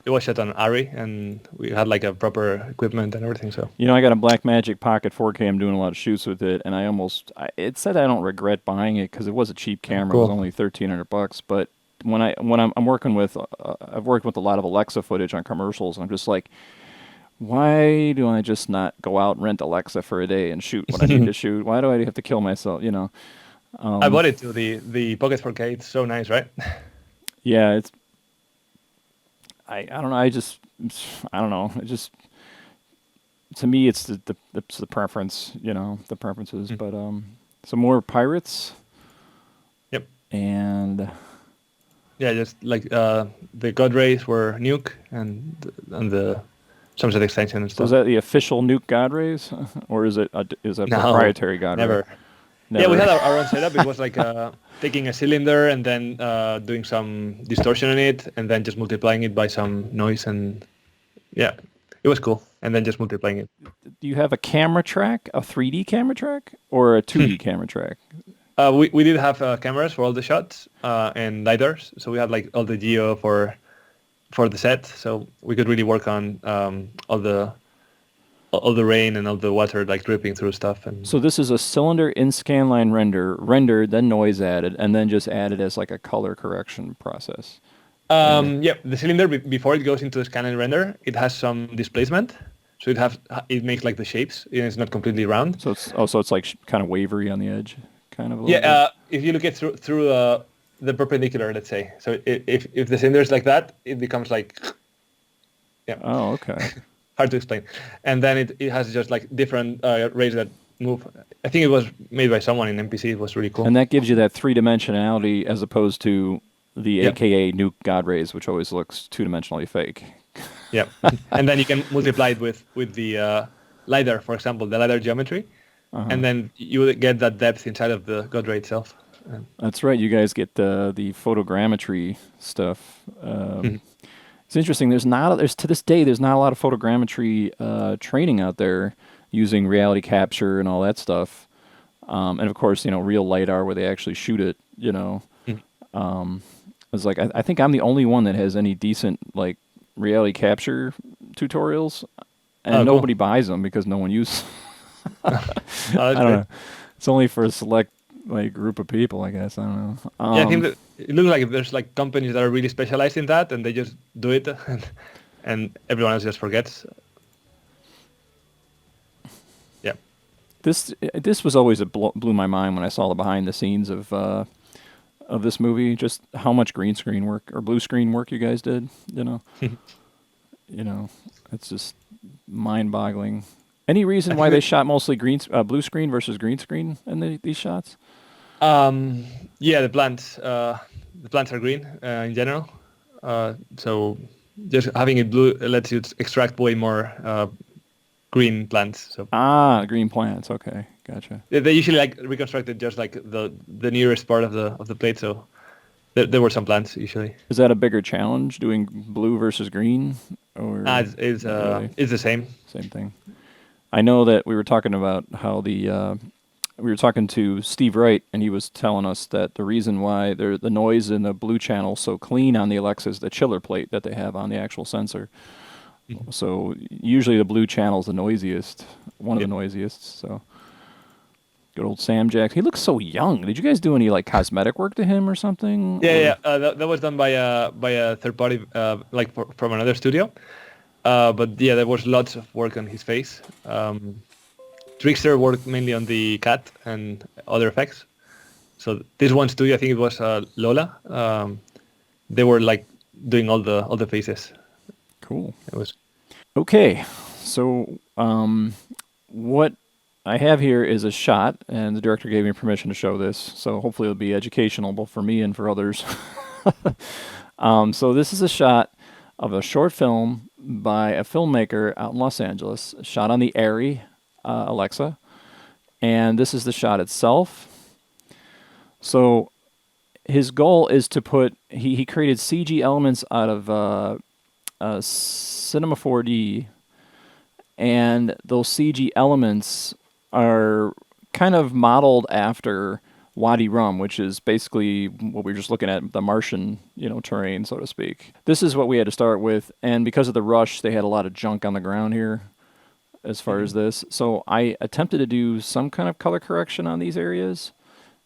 it was shot on Ari, and we had like a proper equipment and everything. So I got a Blackmagic Pocket 4K. I'm doing a lot of shoots with it, and it said I don't regret buying it because it was a cheap camera. Cool. It was only $1,300. But when I'm working with, I've worked with a lot of Alexa footage on commercials, and I'm just like, why do I just not go out and rent Alexa for a day and shoot what I need to shoot? Why do I have to kill myself? I bought it too. The Pocket 4K. It's so nice, right? Yeah, it's. I don't know. I don't know. It just, to me, it's the preference. The preferences. But some more pirates. Yep. And yeah, just like the God Rays were Nuke and the Sunset extension and stuff. So is that the official Nuke God Rays, or is it proprietary God Ray? Never. Yeah, we had our own setup. It was like taking a cylinder and then doing some distortion on it, and then just multiplying it by some noise, and yeah, it was cool. And then just multiplying it. Do you have a camera track, a 3D camera track, or a 2D camera track? We did have cameras for all the shots and lidars, so we had like all the geo for the set, so we could really work on all the rain and all the water like dripping through stuff. And so this is a cylinder in Scanline rendered, then noise added, and then just added as like a color correction process. Yeah, the cylinder before it goes into the Scanline render, it has some displacement, so it makes like the shapes, and it's not completely round. So it's like kind of wavery on the edge, kind of. A yeah, if you look at through the perpendicular, let's say. So if the cylinder is like that, it becomes like. Yeah. Oh, okay. Hard to explain. And then it has just like different rays that move. I think it was made by someone in MPC. It was really cool. And that gives you that three-dimensionality as opposed to the AKA Nuke God Rays, which always looks two-dimensionally fake. Yeah. And then you can multiply it with the LiDAR, for example, the LiDAR geometry. And then you will get that depth inside of the God Ray itself. That's right. You guys get the photogrammetry stuff. It's interesting. There's to this day there's not a lot of photogrammetry training out there using reality capture and all that stuff. And of course, real LiDAR where they actually shoot it. It's like I think I'm the only one that has any decent like reality capture tutorials, and nobody buys them because no one uses. I don't know. It's only for a select like group of people, I guess. I don't know. Yeah, I think that it looks like there's like companies that are really specialized in that, and they just do it, and everyone else just forgets. Yeah. This was always blew my mind when I saw the behind the scenes of this movie. Just how much green screen work or blue screen work you guys did. It's just mind-boggling. Any reason why they shot mostly blue screen versus green screen in these shots? Yeah, the plants are green in general. So just having it blue lets you extract way more green plants. So green plants. Okay, gotcha. They usually like reconstructed just like the nearest part of the plate. So there were some plants usually. Is that a bigger challenge doing blue versus green, or it's the same. Same thing. I know that we were talking about how we were talking to Steve Wright, and he was telling us that the reason why the noise in the blue channel is so clean on the Alexa is the chiller plate that they have on the actual sensor. Mm-hmm. So usually the blue channel is the noisiest, one of the noisiest. So good old Sam Jackson. He looks so young. Did you guys do any like cosmetic work to him or something? Yeah. That was done by a third party, from another studio. But yeah, there was lots of work on his face. Trixter worked mainly on the cat and other effects. So this one studio, I think it was Lola. They were like doing all the faces. Cool. It was Okay, so what I have here is a shot, and the director gave me permission to show this, so hopefully it'll be educational both for me and for others. So this is a shot of a short film by a filmmaker out in Los Angeles, shot on the Arri Alexa, and this is the shot itself. So his goal is to put, he created CG elements out of Cinema 4D, and those CG elements are kind of modeled after Wadi Rum, which is basically what we were just looking at, the Martian, terrain, so to speak. This is what we had to start with, and because of the rush, they had a lot of junk on the ground here as far as this. So I attempted to do some kind of color correction on these areas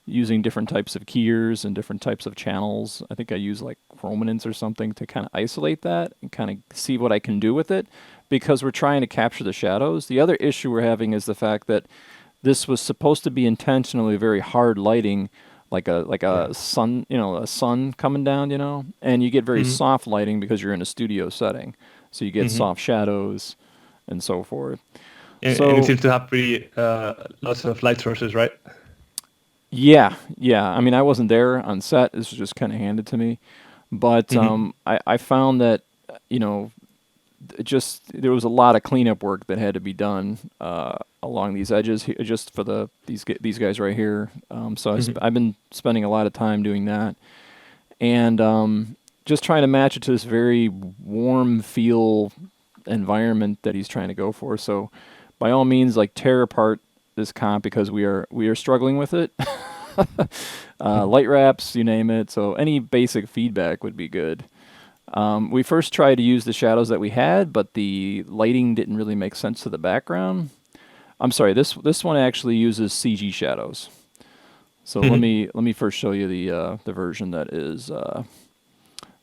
using different types of keyers and different types of channels. I think I used like chrominance or something to kind of isolate that and kind of see what I can do with it, because we're trying to capture the shadows. The other issue we're having is the fact that this was supposed to be intentionally very hard lighting, like a sun, a sun coming down, and you get very soft lighting because you're in a studio setting. So you get soft shadows and so forth. and it seems to have pretty lots of light sources, right? Yeah. I mean, I wasn't there on set. This was just kind of handed to me. But I found that, there was a lot of cleanup work that had to be done along these edges, just for these guys right here. So I've been spending a lot of time doing that, and just trying to match it to this very warm feel environment that he's trying to go for. So by all means, like, tear apart this comp, because we are struggling with it. Light wraps, you name it. So any basic feedback would be good. We first tried to use the shadows that we had, but the lighting didn't really make sense to the background. I'm sorry, this one actually uses CG shadows. So let me first show you the version that is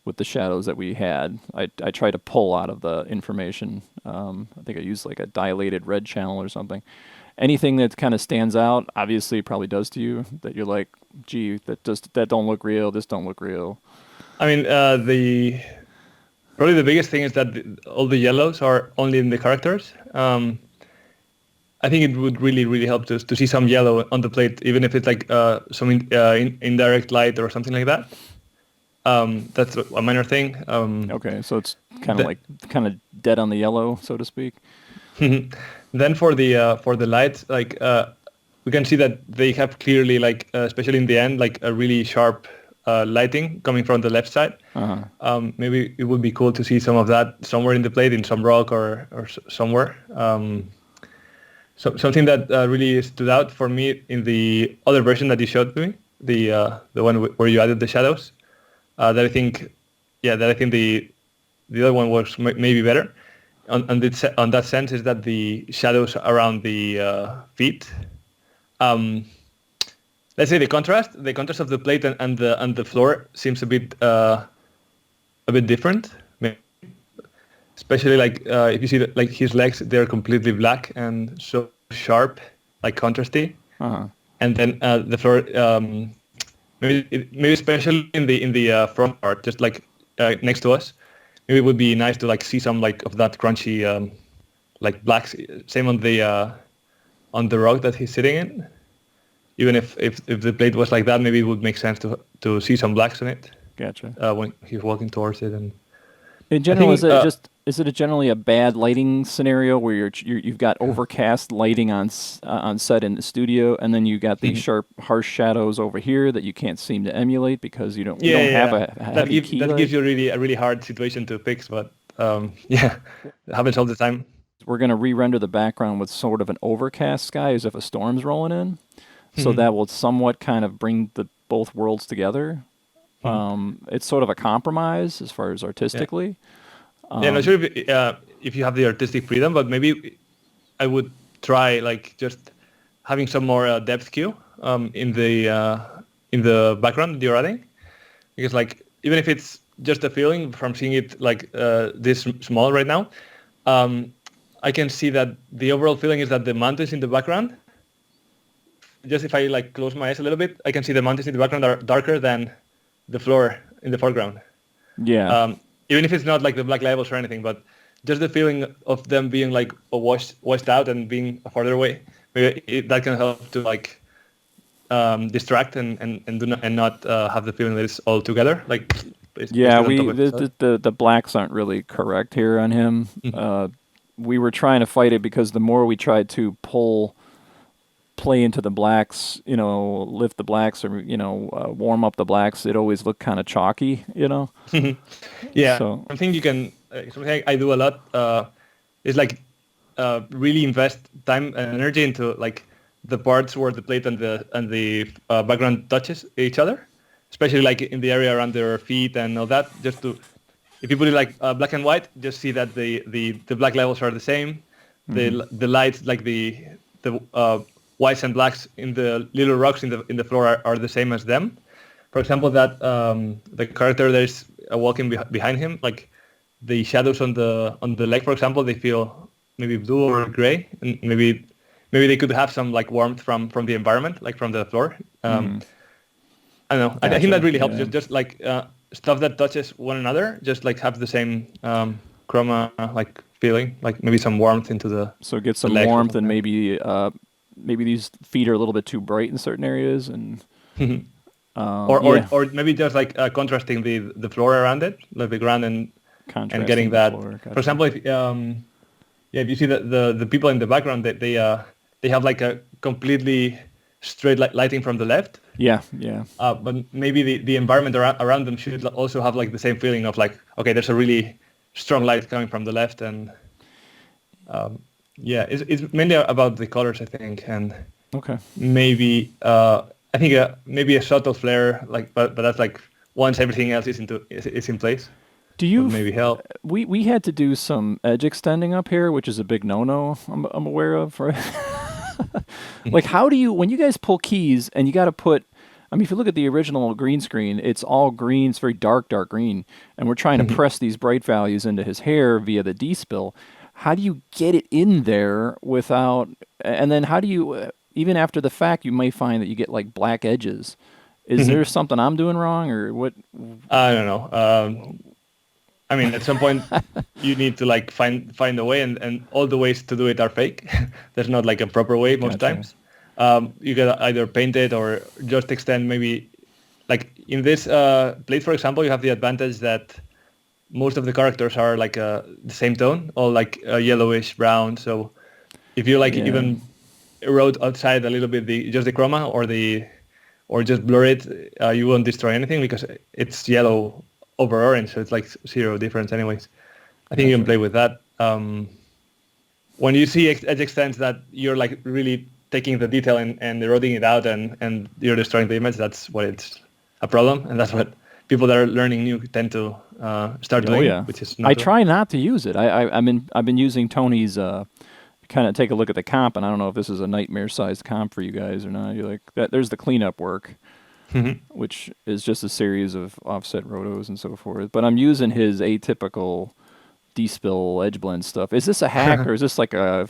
with the shadows that we had. I tried to pull out of the information. I think I used like a dilated red channel or something. Anything that kind of stands out, obviously, probably does to you, that you're like, gee, that don't look real. This don't look real. I mean, probably the biggest thing is that all the yellows are only in the characters. I think it would really, really help to see some yellow on the plate, even if it's like some indirect light or something like that. That's a minor thing. Okay, so it's kind of dead on the yellow, so to speak. Then for the lights, like we can see that they have clearly, like especially in the end, like a really sharp lighting coming from the left side. Maybe it would be cool to see some of that somewhere in the plate, in some rock or somewhere. So something that really stood out for me in the other version that you showed me, the one where you added the shadows, that I think the other one works maybe better. On that sense, is that the shadows around the feet, let's say the contrast of the plate and the floor seems a bit different. Especially like if you see that, like, his legs, they're completely black and so sharp, like contrasty. And then the floor, maybe especially in the front part, just like next to us. Maybe it would be nice to like see some like of that crunchy like blacks. Same on the rock that he's sitting in. Even if the plate was like that, maybe it would make sense to see some blacks in it. Gotcha. When he's walking towards it. And in general, is it generally a bad lighting scenario where you've got overcast lighting on set in the studio, and then you got these sharp, harsh shadows over here that you can't seem to emulate because you don't have a heavy key light? That gives you a really hard situation to fix, but it happens all the time. We're going to re-render the background with sort of an overcast sky, as if a storm's rolling in, so that will somewhat kind of bring both worlds together. It's sort of a compromise as far as artistically. Not sure if you have the artistic freedom, but maybe I would try like just having some more depth cue in the background that you're adding, because like even if it's just a feeling from seeing it like this small right now, I can see that the overall feeling is that the mountains in the background just if I like close my eyes a little bit, I can see the mountains in the background are darker than the floor in the foreground. Yeah. Even if it's not like the black levels or anything, but just the feeling of them being like washed out and being farther away, maybe that can help to like distract and not have the feeling that it's all together. Like Yeah, basically on top of each other. the blacks aren't really correct here on him. We were trying to fight it because the more we tried to play into the blacks, lift the blacks or warm up the blacks, it always looked kind of chalky, Yeah, So something you can something I do a lot is like really invest time and energy into like the parts where the plate and the background touches each other, especially like in the area around their feet and all that. Just to, if you put it like black and white, just see that the black levels are the same. The lights, like the whites and blacks in the little rocks in the floor are the same as them. For example, that the character that is walking behind him, like the shadows on the leg, for example, they feel maybe blue or gray, and maybe they could have some like warmth from the environment, like from the floor. I don't know. I think that really helps. Yeah. Just like stuff that touches one another, just like have the same chroma like feeling, like maybe some warmth into the. So get some legs or warmth and something. maybe these feet are a little bit too bright in certain areas and or maybe just like contrasting the floor around it, like the ground and contrasting getting the that. floor, gotcha. For example, if you see the people in the background, they have like a completely straight lighting from the left. Yeah. But maybe the environment around them should also have like the same feeling of like, okay, there's a really strong light coming from the left, and it's mainly about the colors, I think, and Okay. maybe I think maybe a subtle flare, like, but that's like once everything else is in place. Do you would maybe help. We had to do some edge extending up here, which is a big no-no. I'm aware of, right? Like, how do you, when you guys pull keys and you got to put, I mean, if you look at the original green screen, it's all green, it's very dark green, and we're trying to press these bright values into his hair via the D-spill. How do you get it in there without, and then how do you, even after the fact, you may find that you get like black edges. Is there something I'm doing wrong, or what? I don't know. I mean, at some point, you need to like find a way, and all the ways to do it are fake. There's not like a proper way most times. You can either paint it or just extend maybe, like in this plate, for example, you have the advantage that most of the characters are like the same tone, all like yellowish brown. So if you like even erode outside a little bit just the chroma or just blur it, you won't destroy anything because it's yellow over orange, so it's like zero difference anyways. I think you can play with that. When you see edge extents that you're like really taking the detail and eroding it out and you're destroying the image, that's what it's a problem, and that's what people that are learning Nuke tend to start doing, which is not I try not to use it. I've been using Tony's kind of take a look at the comp, and I don't know if this is a nightmare-sized comp for you guys or not. You're like, there's the cleanup work, which is just a series of offset rotos and so forth. But I'm using his atypical D-spill edge blend stuff. Is this a hack, or is this like a,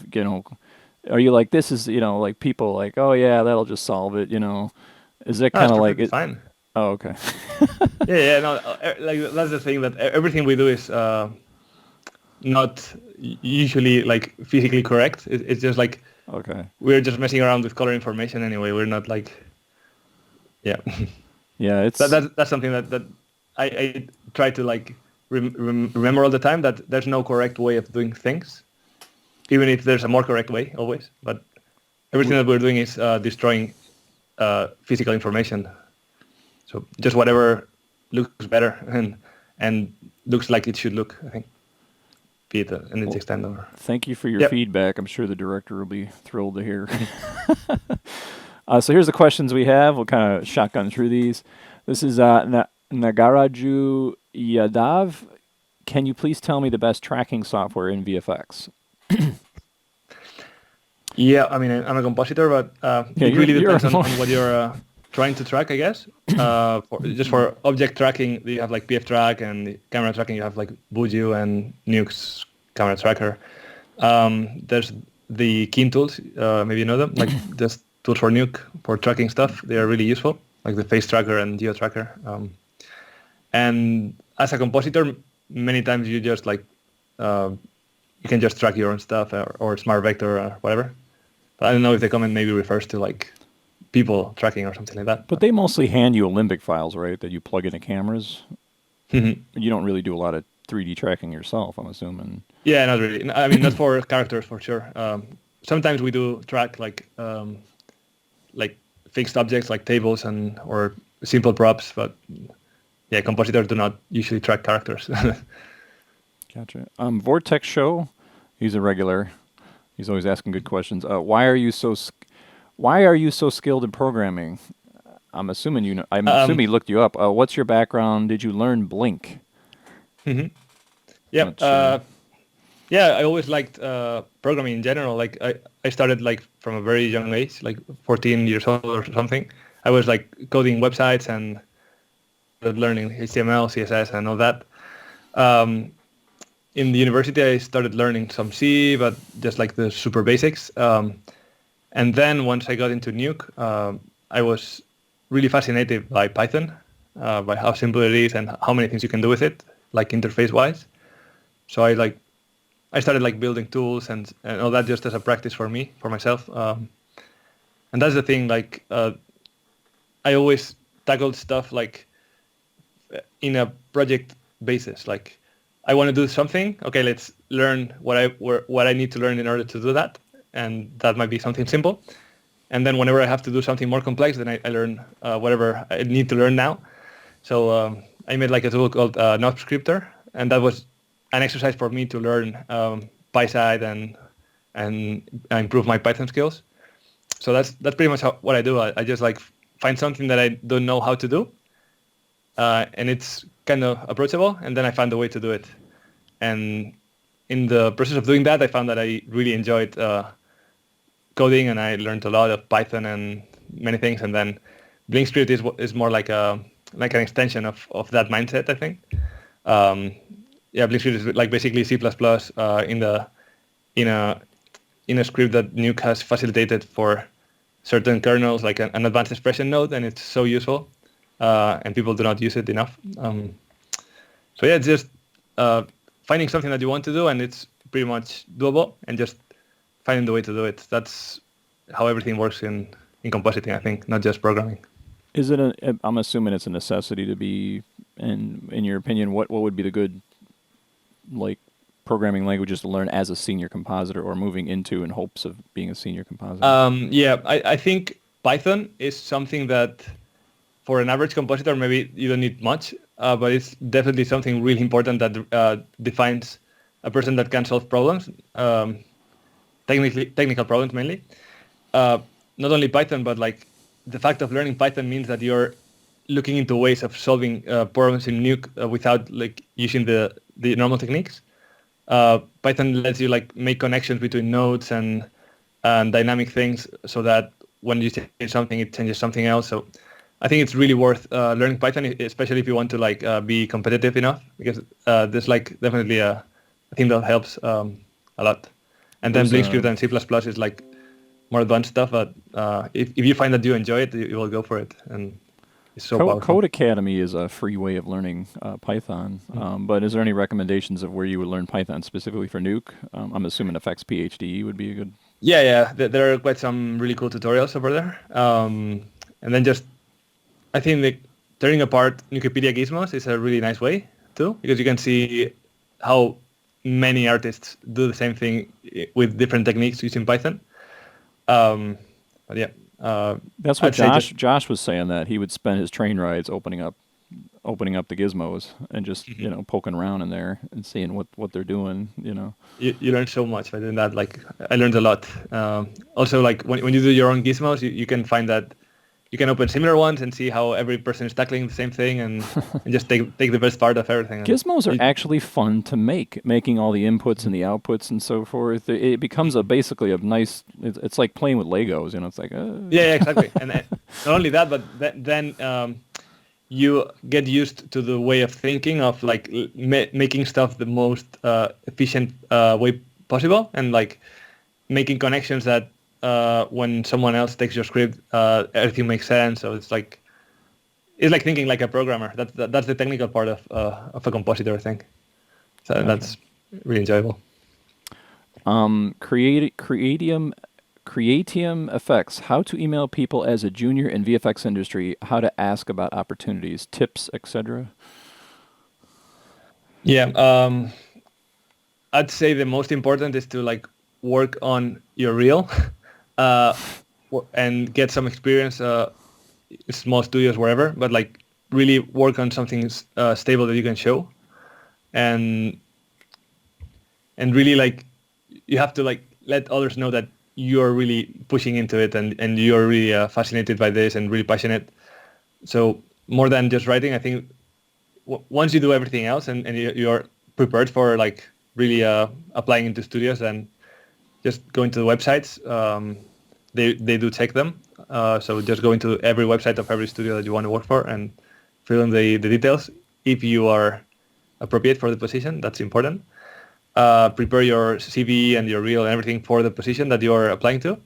are you like, this is, like people like, oh yeah, that'll just solve it, Is that kind of like it? Fine. Oh, okay. No, like that's the thing, that everything we do is not usually like physically correct. It's just like, okay, we're just messing around with color information anyway. We're not like, it's that's something that I try to like remember all the time, that there's no correct way of doing things, even if there's a more correct way always. But everything that we're doing is destroying physical information. So just whatever looks better and looks like it should look, I think. Be it an edge extend or. Thank you for your feedback. I'm sure the director will be thrilled to hear. So here's the questions we have. We'll kind of shotgun through these. This is Nagaraju Yadav. Can you please tell me the best tracking software in VFX? Yeah, I mean, I'm a compositor, but it really depends on what you're trying to track, I guess. For object tracking, you have like PF track, and camera tracking, you have like Buju and Nuke's camera tracker. There's the keying tools, maybe you know them, like just tools for Nuke for tracking stuff. They are really useful, like the face tracker and geo tracker. And as a compositor, many times you just like you can just track your own stuff or smart vector or whatever. But I don't know if the comment maybe refers to like people tracking or something like that. But they mostly hand you Alembic files, right, that you plug into cameras. You don't really do a lot of 3D tracking yourself, I'm assuming. Yeah, not really. I mean, not for characters for sure. Sometimes we do track like fixed objects like tables or simple props, but yeah, compositors do not usually track characters. Gotcha. Vortex Show, he's a regular. He's always asking good questions. Why are you so skilled in programming? I'm assuming you know. I'm assuming he looked you up. What's your background? Did you learn Blink? Yeah. Yeah, I always liked programming in general. Like I started like from a very young age, like 14 years old or something. I was like coding websites and learning HTML, CSS, and all that. In the university, I started learning some C, but just like the super basics. And then once I got into Nuke, I was really fascinated by Python, by how simple it is and how many things you can do with it, like interface-wise. So I started like building tools and all that just as a practice for myself. And that's the thing, like I always tackled stuff like in a project basis. Like I want to do something, okay, let's learn what I need to learn in order to do that. And that might be something simple. And then whenever I have to do something more complex, then I learn whatever I need to learn now. So I made like a tool called Scripter, and that was an exercise for me to learn PySide and improve my Python skills. So that's pretty much what I do. I just like find something that I don't know how to do, and it's kind of approachable, and then I find a way to do it. And in the process of doing that, I found that I really enjoyed coding, and I learned a lot of Python and many things. And then BlinkScript is more like an extension of that mindset, I think. Yeah, BlinkScript is like basically C++ in a script that Nuke has facilitated for certain kernels, like an advanced expression node, and it's so useful, and people do not use it enough. So yeah, it's just finding something that you want to do, and it's pretty much doable, and just finding the way to do it. That's how everything works in compositing, I think, not just programming. Is it I'm assuming it's a necessity to be, in your opinion, what would be the good like programming languages to learn as a senior compositor or moving into in hopes of being a senior compositor? Yeah, I think Python is something that for an average compositor, maybe you don't need much, but it's definitely something really important that defines a person that can solve problems, technical problems mainly. Not only Python, but like the fact of learning Python means that you're looking into ways of solving problems in Nuke without like using the normal techniques. Python lets you like make connections between nodes and dynamic things, so that when you change something, it changes something else. So I think it's really worth learning Python, especially if you want to like be competitive enough, because there's like definitely a thing that helps a lot. And then BlinkScript and C++ is like more advanced stuff, but if you find that you enjoy it, you will go for it. And it's so powerful. Code Academy is a free way of learning Python, but is there any recommendations of where you would learn Python specifically for Nuke? I'm assuming FX PhD would be a good... Yeah, there are quite some really cool tutorials over there. And then just, I think that tearing apart Nukepedia gizmos is a really nice way too, because you can see how many artists do the same thing with different techniques using Python. But yeah. That's what Josh was saying, that he would spend his train rides opening up the gizmos and just poking around in there and seeing what they're doing. You learn so much by doing that. Like I learned a lot. Also, like when you do your own gizmos, you can find that you can open similar ones and see how every person is tackling the same thing, and just take the best part of everything. Gizmos are actually fun to making all the inputs and the outputs and so forth. It becomes basically a nice. It's like playing with Legos, It's like yeah, exactly. And not only that, but then you get used to the way of thinking of like making stuff the most efficient way possible, and like making connections that when someone else takes your script, everything makes sense. So it's like thinking like a programmer. That's the technical part of a compositor, I think. So that's really enjoyable. Creatium Effects. How to email people as a junior in VFX industry. How to ask about opportunities, tips, etc. Yeah, I'd say the most important is to like work on your reel, and get some experience, small studios wherever. But like really work on something stable that you can show, and really like you have to like let others know that you're really pushing into it and you're really fascinated by this and really passionate. So more than just writing, I think once you do everything else and you're prepared for like really applying into studios, and just going to the websites, they do check them. So just go into every website of every studio that you want to work for and fill in the details. If you are appropriate for the position, that's important. Prepare your CV and your reel and everything for the position that you're applying to.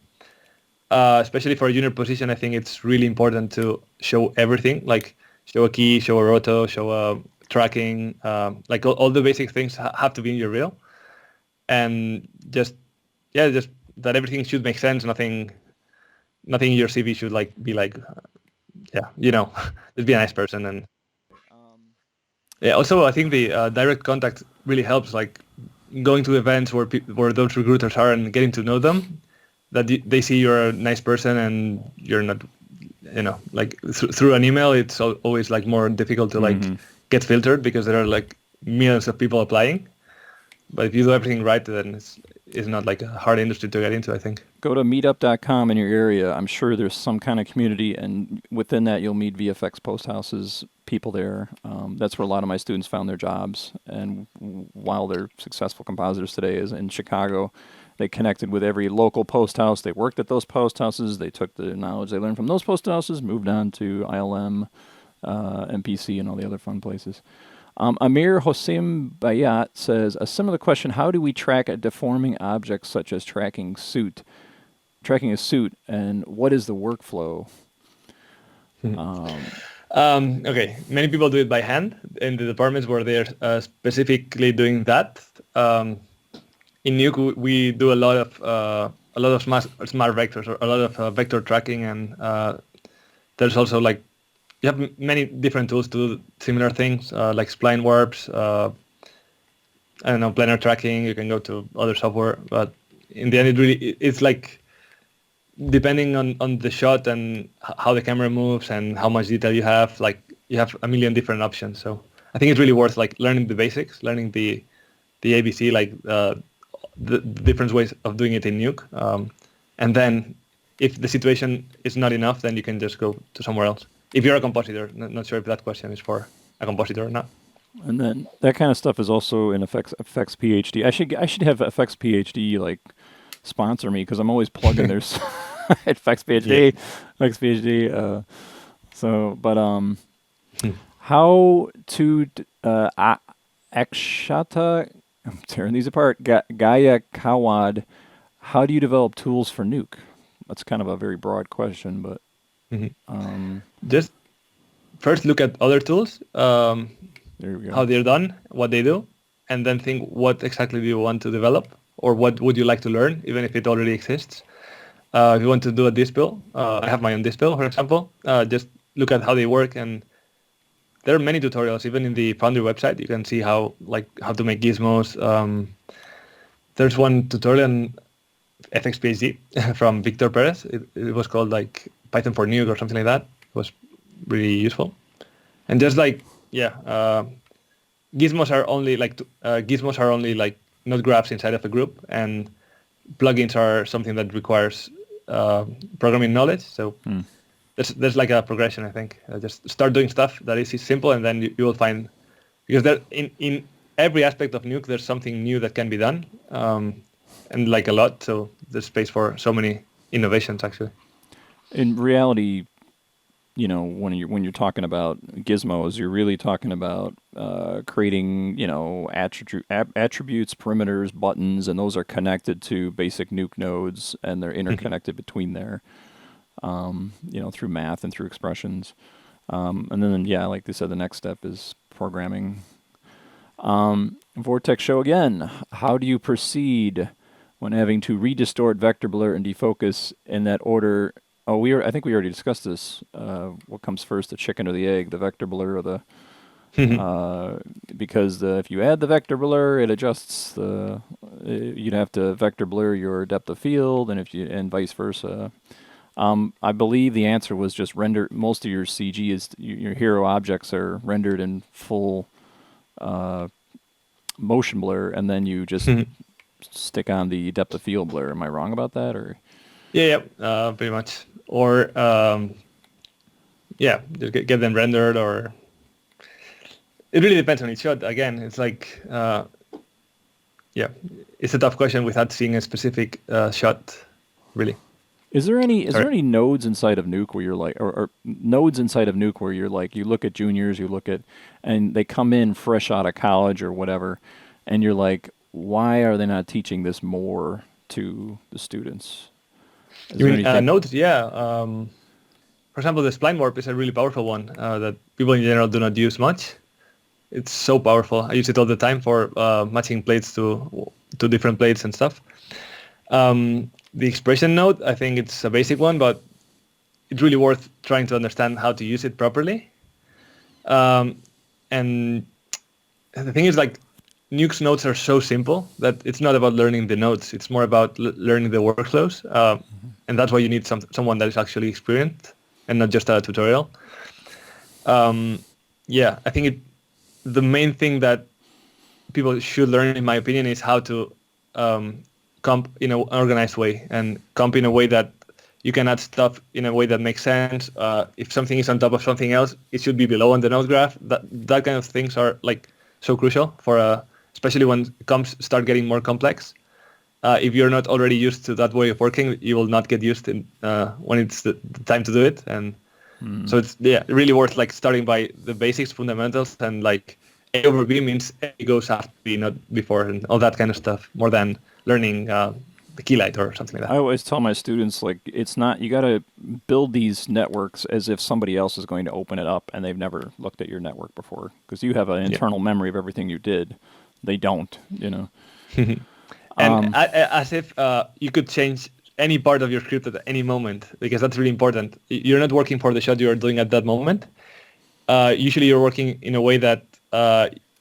Especially for a junior position, I think it's really important to show everything, like show a key, show a roto, show a tracking, like all the basic things have to be in your reel. And just that everything should make sense. Nothing in your CV should like be like, just be a nice person. And yeah, also I think the direct contact really helps, like going to events where those recruiters are and getting to know them, that they see you're a nice person and you're not, like through an email, it's always like more difficult to like get filtered because there are like millions of people applying. But if you do everything right, then it's not like a hard industry to get into, I think. Go to meetup.com in your area. I'm sure there's some kind of community, and within that you'll meet VFX post houses, people there. That's where a lot of my students found their jobs. And while they're successful compositors today is in Chicago, they connected with every local post house. They worked at those post houses. They took the knowledge they learned from those post houses, moved on to ILM, MPC, and all the other fun places. Amir Hossein Bayat says, a similar question, how do we track a deforming object such as tracking a suit, and what is the workflow? Okay, many people do it by hand in the departments where they're specifically doing that. In Nuke, we do a lot of smart vectors, or a lot of vector tracking, and there's also like you have many different tools to do similar things, like spline warps, planar tracking. You can go to other software, but in the end, it's like depending on the shot and how the camera moves and how much detail you have, like you have a million different options. So I think it's really worth like learning the basics, learning the ABC, like the different ways of doing it in Nuke, and then if the situation is not enough, then you can just go to somewhere else. If you're a compositor, not sure if that question is for a compositor or not. And then that kind of stuff is also in FX PhD. I should have FX PhD like sponsor me because I'm always plugging their FX PhD, FX PhD. How to Akshata, I'm tearing these apart. Gaia Kawad, how do you develop tools for Nuke? That's kind of a very broad question, but just first look at other tools, there we go. how they're done, what they do, and then think what exactly do you want to develop, or what would you like to learn, even if it already exists. If you want to do a dispill, I have my own dispill, for example. Just look at how they work, and there are many tutorials, even in the Foundry website. You can see how to make gizmos. There's one tutorial on FX PhD from Victor Perez. It was called like Python for Nuke or something like that. It was really useful. And just like gizmos are only like node graphs inside of a group, and plugins are something that requires programming knowledge. So there's like a progression, I think. Just start doing stuff that is simple, and then you will find, because there in every aspect of Nuke there's something new that can be done, and like a lot. So there's space for so many innovations actually. In reality, when you're talking about gizmos, you're really talking about creating, attributes, perimeters, buttons, and those are connected to basic Nuke nodes, and they're interconnected between there, through math and through expressions. And then, like they said, the next step is programming. Vortex Show again. How do you proceed when having to redistort, vector blur, and defocus in that order? Oh, I think we already discussed this. What comes first, the chicken or the egg, the vector blur or the... because if you add the vector blur, it adjusts you'd have to vector blur your depth of field, and vice versa. I believe the answer was just render. Most of your CG your hero objects are rendered in full motion blur, and then you just stick on the depth of field blur. Am I wrong about that, or? Yeah, pretty much. Or just get them rendered, or it really depends on each shot. Again, it's like it's a tough question without seeing a specific shot, really. Is there any nodes inside of Nuke where you're like, or nodes inside of Nuke where you're like, you look at juniors, and they come in fresh out of college or whatever, and you're like, why are they not teaching this more to the students? You mean nodes? Yeah. For example, the spline warp is a really powerful one that people in general do not use much. It's so powerful. I use it all the time for matching plates to different plates and stuff. The expression node, I think it's a basic one, but it's really worth trying to understand how to use it properly. And the thing is, like, Nuke's nodes are so simple that it's not about learning the nodes. It's more about learning the workflows. And that's why you need someone that is actually experienced and not just a tutorial. I think the main thing that people should learn, in my opinion, is how to comp in an organized way, and comp in a way that you can add stuff in a way that makes sense. If something is on top of something else, it should be below on the node graph. That kind of things are like so crucial for especially when comps start getting more complex. If you're not already used to that way of working, you will not get used in when it's the time to do it. And so it's really worth like starting by the basics, fundamentals, and like A over B means A goes after B, not before, and all that kind of stuff, more than learning the keylight or something like that. I always tell my students, like, it's not, you got to build these networks as if somebody else is going to open it up and they've never looked at your network before, because you have an internal memory of everything you did. They don't, And as if you could change any part of your script at any moment, because that's really important. You're not working for the shot you're doing at that moment. Usually you're working in a way that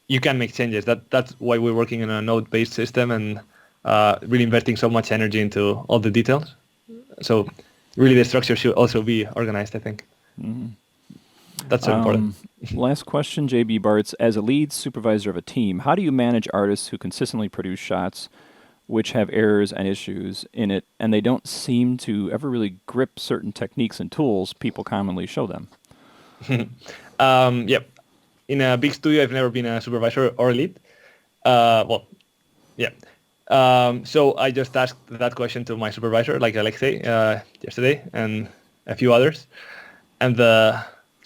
you can make changes. That's why we're working in a node-based system and really investing so much energy into all the details. So really the structure should also be organized, I think. That's so important. Last question, JB Bartz. As a lead supervisor of a team, how do you manage artists who consistently produce shots which have errors and issues in it, and they don't seem to ever really grip certain techniques and tools people commonly show them? In a big studio, I've never been a supervisor or a lead. So I just asked that question to my supervisor, like Alexei, yesterday, and a few others. And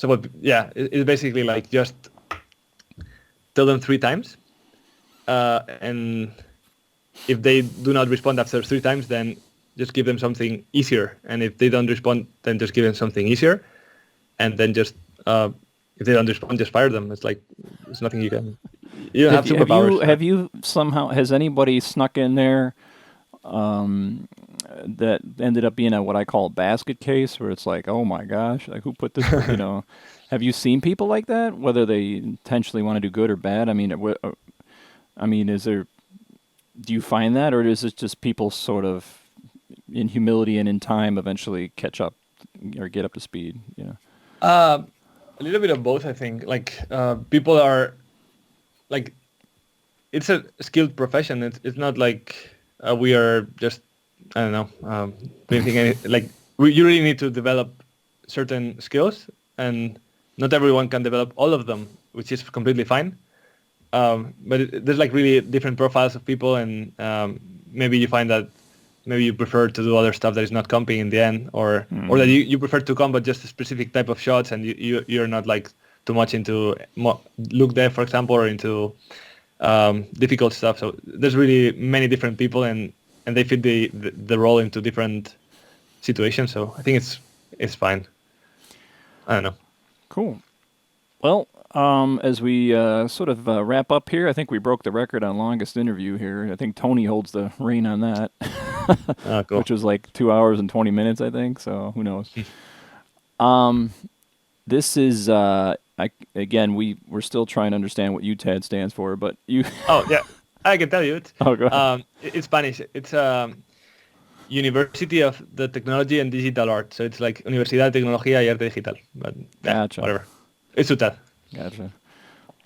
it's basically like just tell them 3 times. And if they do not respond after 3 times, then just give them something easier. And if they don't respond, then just give them something easier. And then just, if they don't respond, just fire them. It's like, there's nothing you can... You don't have superpowers. Have you somehow, has anybody snuck in there that ended up being what I call a basket case, where it's like, oh my gosh, like who put this, have you seen people like that, whether they intentionally want to do good or bad? I mean, is there, do you find that, or is it just people sort of in humility and in time eventually catch up or get up to speed? A little bit of both, I think. Like people are, like, it's a skilled profession. It's not like we are just, I don't know, you really need to develop certain skills, and not everyone can develop all of them, which is completely fine. But there's like really different profiles of people, and maybe you find that maybe you prefer to do other stuff that is not comping in the end, or that you prefer to comp but just a specific type of shots, and you're not like too much into look depth, for example, or into difficult stuff. So there's really many different people, and they fit the role into different situations. So I think it's fine. I don't know. Cool. Well, as we sort of wrap up here, I think we broke the record on longest interview here. I think Tony holds the reign on that, Cool. which was like 2 hours and 20 minutes, I think. So who knows? This is again, we're still trying to understand what UTAD stands for, but you. Oh yeah, I can tell you it. Oh, go ahead. It's Spanish. It's University of the Technology and Digital Art. So it's like Universidad de Tecnología y Arte Digital. But yeah, Gotcha. whatever. It's UTAD. Gotcha.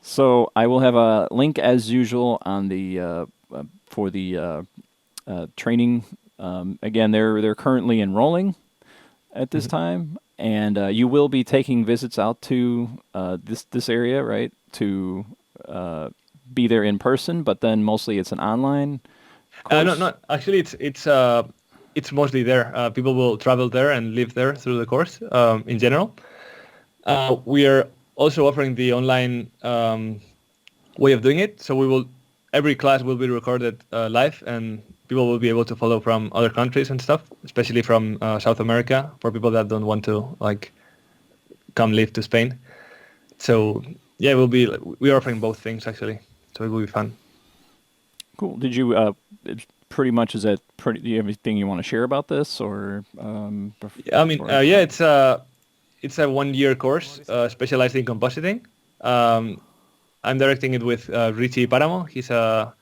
So I will have a link as usual on the for the training. Again, they're currently enrolling at this time, and you will be taking visits out to this area, right? To be there in person, but then mostly it's an online course? No. Actually, it's mostly there. People will travel there and live there through the course. In general, we are also offering the online way of doing it. So every class will be recorded live, and people will be able to follow from other countries and stuff, especially from South America, for people that don't want to like come live to Spain. So yeah, we're offering both things actually. So it will be fun. Cool. Did you pretty much, is that pretty, do you have anything you want to share about this, or it's a 1-year course specialized in compositing. I'm directing it with Richie Paramo. He's a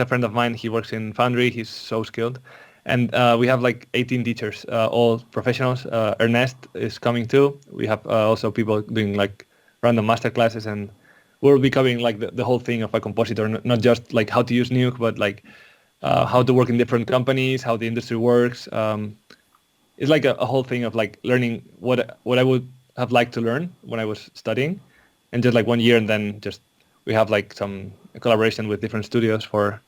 friend of mine. He works in Foundry. He's so skilled. And we have like 18 teachers, all professionals. Ernest is coming too. We have also people doing like random master classes, and we'll be covering like the whole thing of a compositor, not just like how to use Nuke, but like how to work in different companies, how the industry works. It's like a whole thing of like learning what I would have liked to learn when I was studying, and just like 1 year, and then just we have like some collaboration with different studios for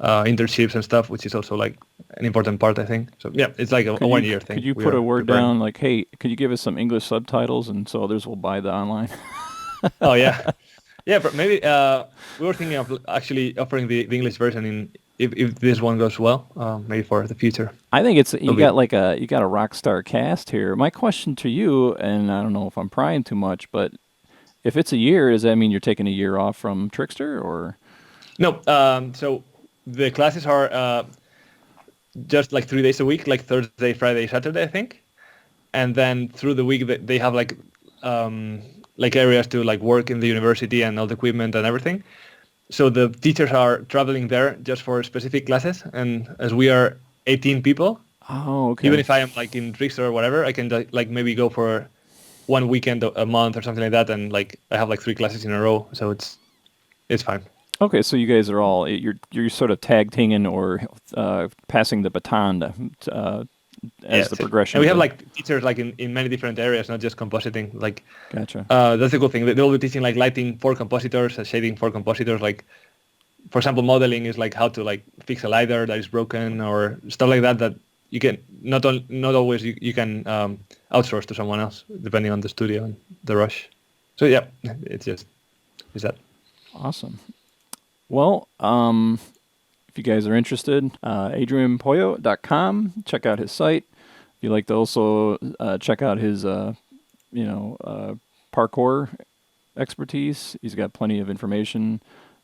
internships and stuff, which is also like an important part, I think. So yeah, it's like a 1 year thing. Could you put a word down like, hey, could you give us some English subtitles, and so others will buy the online? Oh yeah, yeah. But maybe we were thinking of actually offering the English version if this one goes well, maybe for the future. I think you got a rock star cast here. My question to you, and I don't know if I'm prying too much, but if it's a year, does that mean you're taking a year off from Trixter, or? No. So the classes are just like 3 days a week, like Thursday, Friday, Saturday, I think. And then through the week they have like areas to like work in the university and all the equipment and everything. So the teachers are traveling there just for specific classes, and as we are 18 people, even if I am like in Trixter or whatever, I can like maybe go for 1 weekend a month or something like that, and like I have like 3 classes in a row, so it's fine. Okay, so you guys are all you're sort of tag teaming or passing the baton as the progression. And we have like teachers like in many different areas, not just compositing. Like, gotcha. That's a cool thing. They'll be teaching like lighting for compositors, shading for compositors. Like, for example, modeling is like how to like fix a LiDAR that is broken or stuff like that. That you can not always you can outsource to someone else depending on the studio and the rush. So yeah, it's that. Awesome. Well, if you guys are interested, AdrianPueyo.com. Check out his site. If you'd like to also check out his, parkour expertise, he's got plenty of information,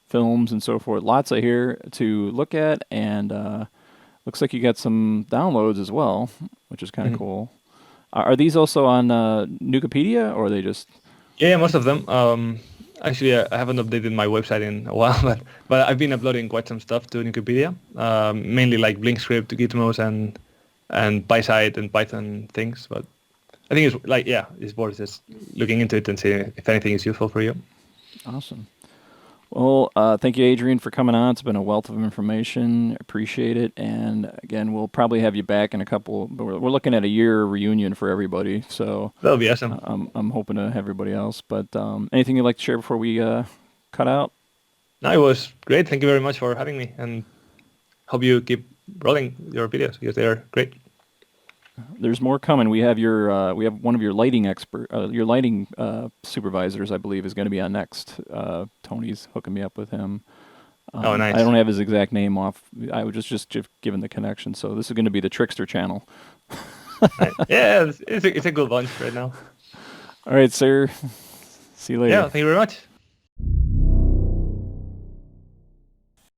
films, and so forth. Lots of here to look at, and looks like you got some downloads as well, which is kind of cool. Are these also on Nukepedia, or are they just? Yeah, most of them. Actually, I haven't updated my website in a while, but I've been uploading quite some stuff to Nukepedia, mainly like BlinkScript, Gizmos, and PySite and Python things. But I think it's like, it's worth just looking into it and seeing if anything is useful for you. Awesome. Well, thank you, Adrian, for coming on. It's been a wealth of information. Appreciate it. And again, we'll probably have you back in a couple. But we're looking at a year reunion for everybody. So that'll be awesome. I'm hoping to have everybody else. But anything you'd like to share before we cut out? No, it was great. Thank you very much for having me, and hope you keep rolling your videos because they are great. There's more coming. We have we have one of your lighting supervisors, I believe, is going to be on next. Tony's hooking me up with him. Oh, nice. I don't have his exact name off. I was just given the connection. So this is going to be the Trixter channel. Nice. Yeah, it's a good bunch right now. All right, sir. See you later. Yeah, thank you very much.